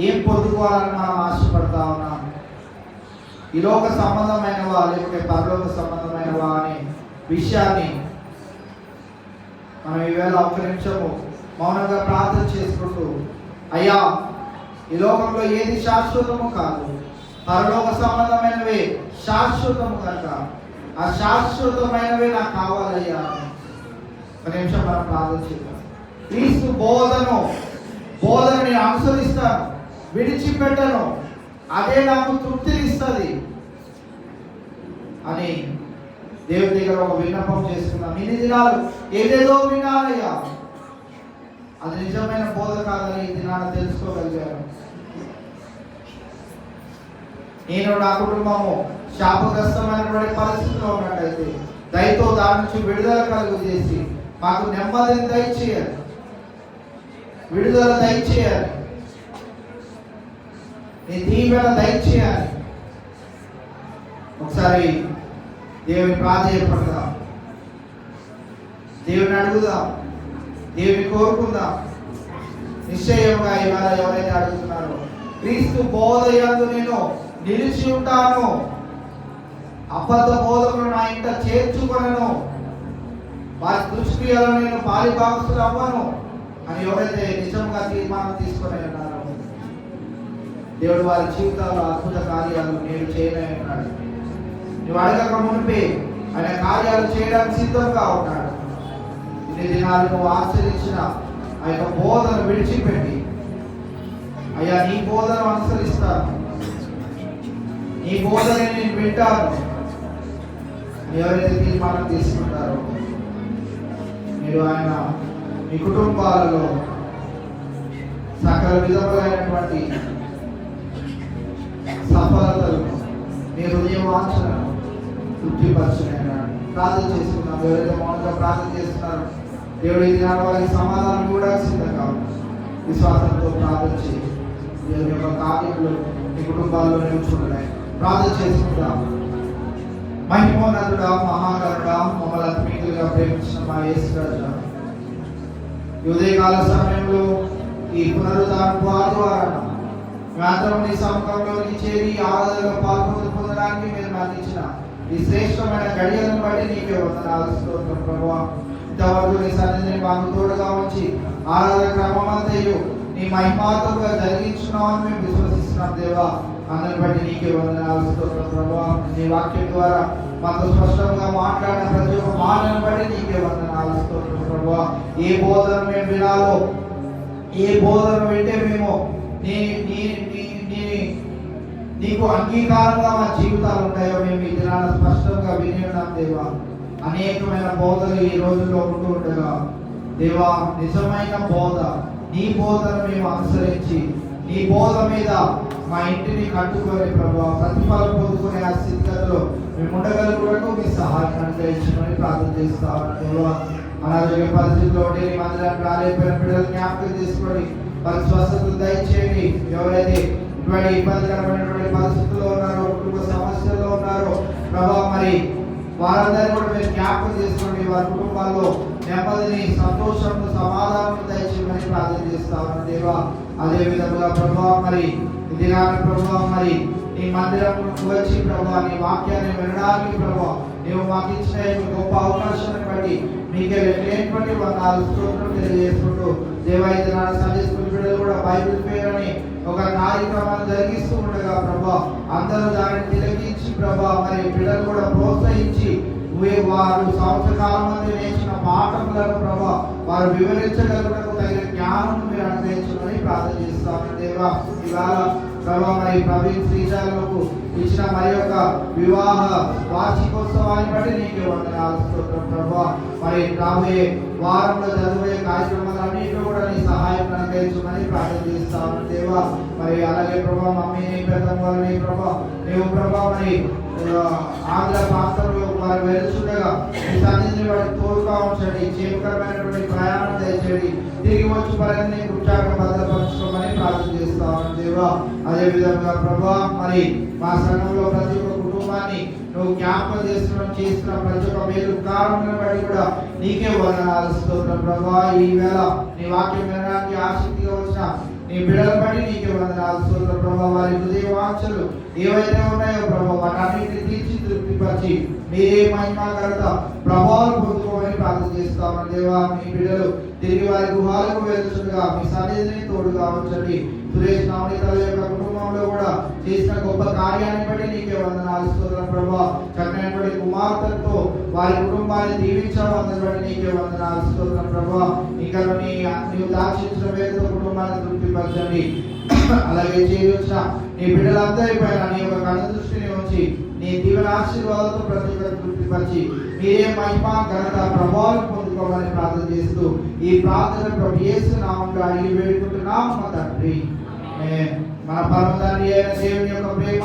ఏం పొందుకోవాలని మనం ఆశపడతా ఉన్నాం? ఈ లోక సంబంధమైనవా లేకపోతే పరలోక సంబంధమైనవా అనే విషయాన్ని మనం ఈవేళ ఒక నిమిషము మౌనంగా ప్రార్థన చేసుకుంటూ, అయ్యా ఈ లోకంలో ఏది శాశ్వతము కాదు, పరలోక సంబంధమైనవే శాశ్వతము కనుక ఆ శాశ్వతమైనవే నాకు కావాలయ్యా. ఒక నిమిషం మనం ప్రార్థన చేద్దాం. క్రీస్తు బోధను నేను అనుసరిస్తాను, విడిచిపెట్టను, అదే నాకు తృప్తినిస్తుంది అని దేవుడి దగ్గర ఒక విన్నపం చేసుకున్నాం. ఇన్ని దినాలు ఏదేదో వినాలయ్యా, అది నిజమైన బోధ కాదని ఈ దినాన తెలుసుకోగలిగాను. నేను నా కుటుంబము శాపగ్రస్తమైనటువంటి పరిస్థితిలో ఉన్నట్టయితే దయతో దాని నుంచి విడుదల కలుగు చేసి మాకు నెమ్మదిని దయచేయాలి, విడుదల దయచేయాలి, నీ దీవెన దయచేయాలి. ఒకసారి దేవుని ప్రాధేయపడదాం, దేవుని అడుగుదాం, దేవుని కోరుకుందాం. నిశ్చయంగా ఇవాళ ఎవరైతే అడుగుతున్నారో క్రీస్తు బోధ యందు నేను నిలిచి ఉంటాను, అబద్ధ బోధకులు నా ఇంట చేర్చుకొనను, వారి దుష్క్రియలో నేను పాలిభాగస్తులు అవ్వను అని ఎవరైతే నిజంగా తీర్మానం తీసుకొని ఉన్నారో దేవుడు వారి జీవితాల్లో అద్భుత కార్యాలు నేను చేయలేన్నాడు. నువ్వు అడగక మునిపే ఆయన కార్యాలు చేయడానికి సిద్ధంగా ఉన్నాడు. ఇన్ని దినాలు నువ్వు ఆచరించిన ఆ యొక్క బోధను విడిచిపెట్టి, అయ్యా నీ బోధను అనుసరిస్తాను, నీ బోధని నేను వింటాను ఎవరైతే తీర్మానం తీసుకుంటారో మీరు ఆయన మీ కుటుంబాలలో సకల విధములైనటువంటి సఫలతలు మీ హృదయ వాంఛలను తృప్తిపరచునైనా ప్రార్థన చేసుకున్నాం. ఎవరైతే మౌనంగా ప్రార్థన చేస్తున్నారో దేవుడు ఈ దినాల వారికి సమాధానం కూడా సిద్ధంగా ఉన్నారు. విశ్వాసంతో ప్రార్థన చేసి దేవుని యొక్క కార్యములు మీ కుటుంబాల్లో నిలుచుకున్నాయి. ప్రార్థన చేసుకుందాం. మహిమోన్నతుడా, మహాకరుడా, మమ్మల్ని అత్మీయులుగా ప్రేమించిన మా యేసురాజా, ఈ ఉదయకాల సమయంలో ఈ పునరుద్ధారపు ఆదివారం మేమందరం నీ సముఖంలోకి చేరి ఆరాధనలో పొందడానికి మీరు నాకు ఇచ్చిన ఈ శ్రేష్టమైన గడియలను బట్టి నీకే వందనాలు స్తోత్రం ప్రభువా. ఇంతవరకు నీ సన్నిధిని మాకు తోడుగా ఉంచి ఆరాధన క్రమమంతయు నీ మహిమాతముగా జరిగించున్నామని మేము విశ్వసిస్తున్నాం దేవా. అందరిని బట్టి నీకే వందనాలు స్తోత్రం ప్రభువా. నీ వాక్యం ద్వారా మాతో స్పష్టంగా మాట్లాడిన ప్రతి ఒక్క మాటను బట్టి నీకే వందనాలు స్తోత్రం ప్రభువా. ఏ బోధన మేము వినాలో, ఏ బోధన వింటే మేము నీకు అంగీకారంగా మా జీవితాలు ఉంటాయో మేము ఈ దినాన్ని స్పష్టంగా విని ఉన్నాం దేవా. అనేకమైన బోధలు ఈ రోజుల్లో ఉంటూ ఉండగా దేవా, నిజమైన బోధ నీ బోధను మేము అనుసరించి నీ బోధ మీద మా ఇంటిని కట్టుకొని ప్రభావ ప్రతిఫలం పొందుకునే ఆ స్థితిగతిలో మేము ఉండగలుగుటకు మీ సహాయం అనుగ్రహించమని ప్రార్థన చేస్తామని దేవా. అనారోగ్య పరిస్థితుల్లో ఉండి నీ మందిరానికి రాలేకపోయిన బిడ్డలు జ్ఞాపకం చేసుకోండి, వారికి స్వస్థతలు దయచేయండి. ఎవరైతే ఇటువంటి ఇబ్బందికరమైనటువంటి పరిస్థితుల్లో ఉన్నారో, కుటుంబ సమస్యల్లో ఉన్నారో ప్రభావ, మరి వారందరినీ కూడా మీరు జ్ఞాపకం చేసుకోండి. వారి కుటుంబాల్లో నెమ్మదిని, సంతోషం, సమాధానం దయచేయమని ప్రార్థన చేస్తా ఉన్నాను దేవా. అదే విధంగా ప్రభావ, మరి ఇది కానీ ప్రభావ, మరి నీ మందిరం వచ్చి ప్రభావ నీ వాక్యాన్ని వినడానికి ప్రభావ నీవు మాకు ఇచ్చిన ఈ గొప్ప అవకాశాన్ని బట్టి మీకే లేనటువంటి వందనాలు స్తోత్రం తెలియజేసుకుంటూ దేవా, ఇది నా సండే స్కూల్ బిడ్డలు కూడా బైబిల్ ఫెయిర్ అని ఒక కార్యక్రమాన్ని జరిగిస్తూ ఉండగా ప్రభా, అందరూ దానిని తిలకించి ప్రభా, మరి పిల్లలు కూడా ప్రోత్సహించి వారు సంవత్సర కాలం మంది నేర్చిన పాఠములను ప్రభా వారు వివరించగలుగుటకు తగిన జ్ఞానం మీరు అనుగ్రహించమని ప్రార్థన చేస్తాను దేవా. ఇవాళ ప్రభా, మరి ప్రవీణ్ శ్రీశాలకు ఇచ్చిన మరి యొక్క వివాహ వార్షికోత్సవాన్ని బట్టి నీకే వందనాలు స్తోత్రం ప్రభా. మరి రాబోయే వారంలో జరగబోయే కార్యక్రమాలన్నింటిలో కూడా నీ సహాయం అనుగ్రహించమని ప్రార్థన చేస్తాను దేవా. మరి అలాగే ప్రభా, మమ్మీని పెద్దమ్మని ప్రభా నీవు ప్రభా, మరి ఆంధ్ర ప్రాంతంలో వారు వెలుచుండగా మీ సన్నిధిని వారికి తోడుగా ఉంచండి, క్షేమకరమైనటువంటి ప్రయాణం దయచేయండి, తిరిగి వచ్చి వారిని కృత్యాన్ని భద్రపరచుకోమని ప్రార్థన చేస్తాను దేవా. అదే విధంగా ప్రభా, మరి మా సంఘంలో ప్రతి ఒక్క కుటుంబాన్ని నువ్వు జ్ఞాపకం చేసిన ప్రతి ఒక్క మేలు కారణం బట్టి కూడా నీకే వందనాలు స్తోత్రం ప్రభా. ఈ వేళ నీ వాక్యం వినడానికి ఆసక్తిగా వచ్చిన నీ బిడ్డల బట్టి నీకే వందనాలు స్తోత్రం ప్రభా. వారి హృదయ వాంఛలు ఏవైతే ఉన్నాయో ప్రభా, వాటన్నిటిని తీర్చి తృప్తిపరిచి మీరే మహిమ ఘనత ప్రభావాలు పొందుకోమని ప్రార్థన చేస్తామని దేవా. మీ బిడ్డలు తిరిగి వారి గృహాలకు వెళ్తుండగా మీ సన్నిధిని తోడుగా ఉంచండి. సురేష్ నవనీతల యొక్క కుటుంబంలో కూడా చేసిన గొప్ప కార్యాన్ని బట్టి నీకే వందనాలు స్తోత్రం ప్రభా. చక్కనైనటువంటి కుమార్తెలతో వారి కుటుంబాన్ని దీవించాలని బట్టి నీకే వందనాలు స్తోత్రం ప్రభా. ఇంకా నీవు దాక్షించిన వేదతో కుటుంబాన్ని తృప్తిపరచండి. అలాగే చేయవచ్చిన నీ బిడ్డలందరి పైన నీ యొక్క కళ్ళ దృష్టిని ఉంచి నీ దీవెన ఆశీర్వాదాలతో ప్రతి ఒక్కరు తృప్తిపరిచి మీరే మహిమ ఘనత ప్రభావం పొందుకోవాలని ప్రార్థన చేస్తూ ఈ ప్రార్థన ప్రభు యేసు నామములో అడిగి వేడుకుంటున్నాం మా తండ్రి. మన పరమ తండ్రి అయిన దేవుని యొక్క ప్రేమ,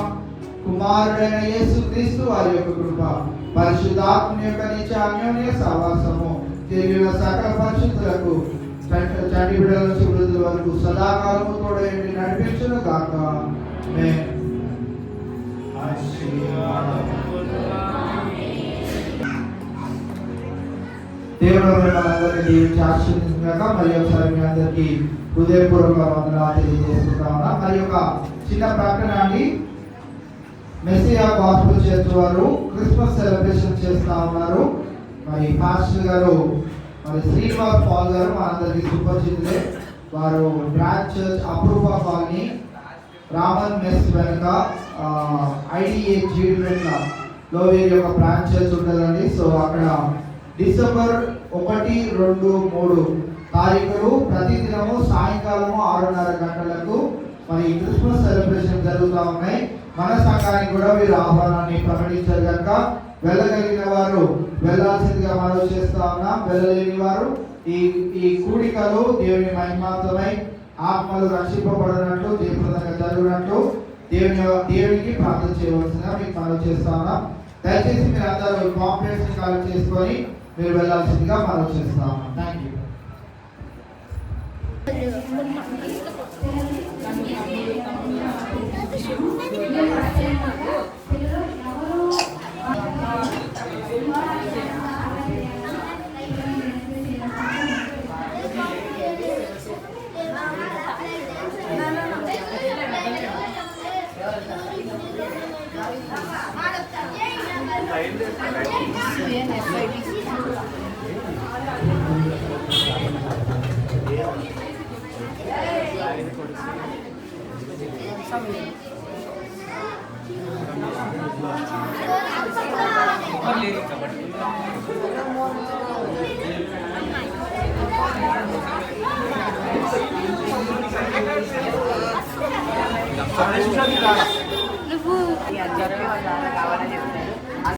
కుమారుడైన యేసు క్రీస్తు వారి యొక్క కృప, పరిశుద్ధాత్మ యొక్క నిత్య అన్యోన్య సహవాసము తెలియని సకల పరిశుద్ధులకు చంటి బిడ్డల నుంచి వృద్ధుల వరకు సదాకాలము తోడేంటి నడిపించును గాక. దేవుడు మనందరినీ దీవించి ఆశీర్వదించుగాక. మరి ఒకసారి మీ అందరికీ హృదయపూర్వక వందనాలు తెలియజేసుకుంటా ఉన్నా. మరి ఒక చిన్న ప్రకటన అండి, మెస్సియా గాస్పెల్ చర్చ్ వారు క్రిస్మస్ సెలబ్రేషన్ చేస్తా ఉన్నారు. మరి పాస్టర్ గారు మరి శ్రీనివాస్ పాల్ గారు మనందరికీ సుపరిచితులే. వారు బ్రాంచ్ చర్చ్ అప్రూవా కాలనీ రామన్ మెస్ వెనుక IDA జీడిమెట్లలో వీరి యొక్క బ్రాంచ్ చర్చ్ ఉంటుందండి. సో అక్కడ డిసెంబర్ 1, 2, 3 తారీఖులు ప్రతిదినము సాయంకాలము 6:30 గంటలకు మరి క్రిస్మస్ సెలబ్రేషన్ జరుగుతూ ఉన్నాయి. మన సంఘానికి కూడా వీరు ఆహ్వానాన్ని ప్రకటించారు కనుక వెళ్ళగలిగిన వారు వెళ్ళాల్సిందిగా మనం చేస్తా ఉన్నాం. వెళ్ళలేని వారు ఈ కూడికలు దేవుని మహిమార్థమై ఆత్మలు రక్షింపబడినట్లు జయప్రదంగా జరిగినట్లు దేవునికి ప్రార్థన చేయవలసిందిగా మీకు మనం చేస్తా ఉన్నాం. దయచేసి మీరు అందరూ కాంప్లెక్స్ కలెక్ట్ చేసుకొని మీరు వెళ్ళాల్సిందిగా మనం చేస్తా ఉన్నాం. Thank you. Sambil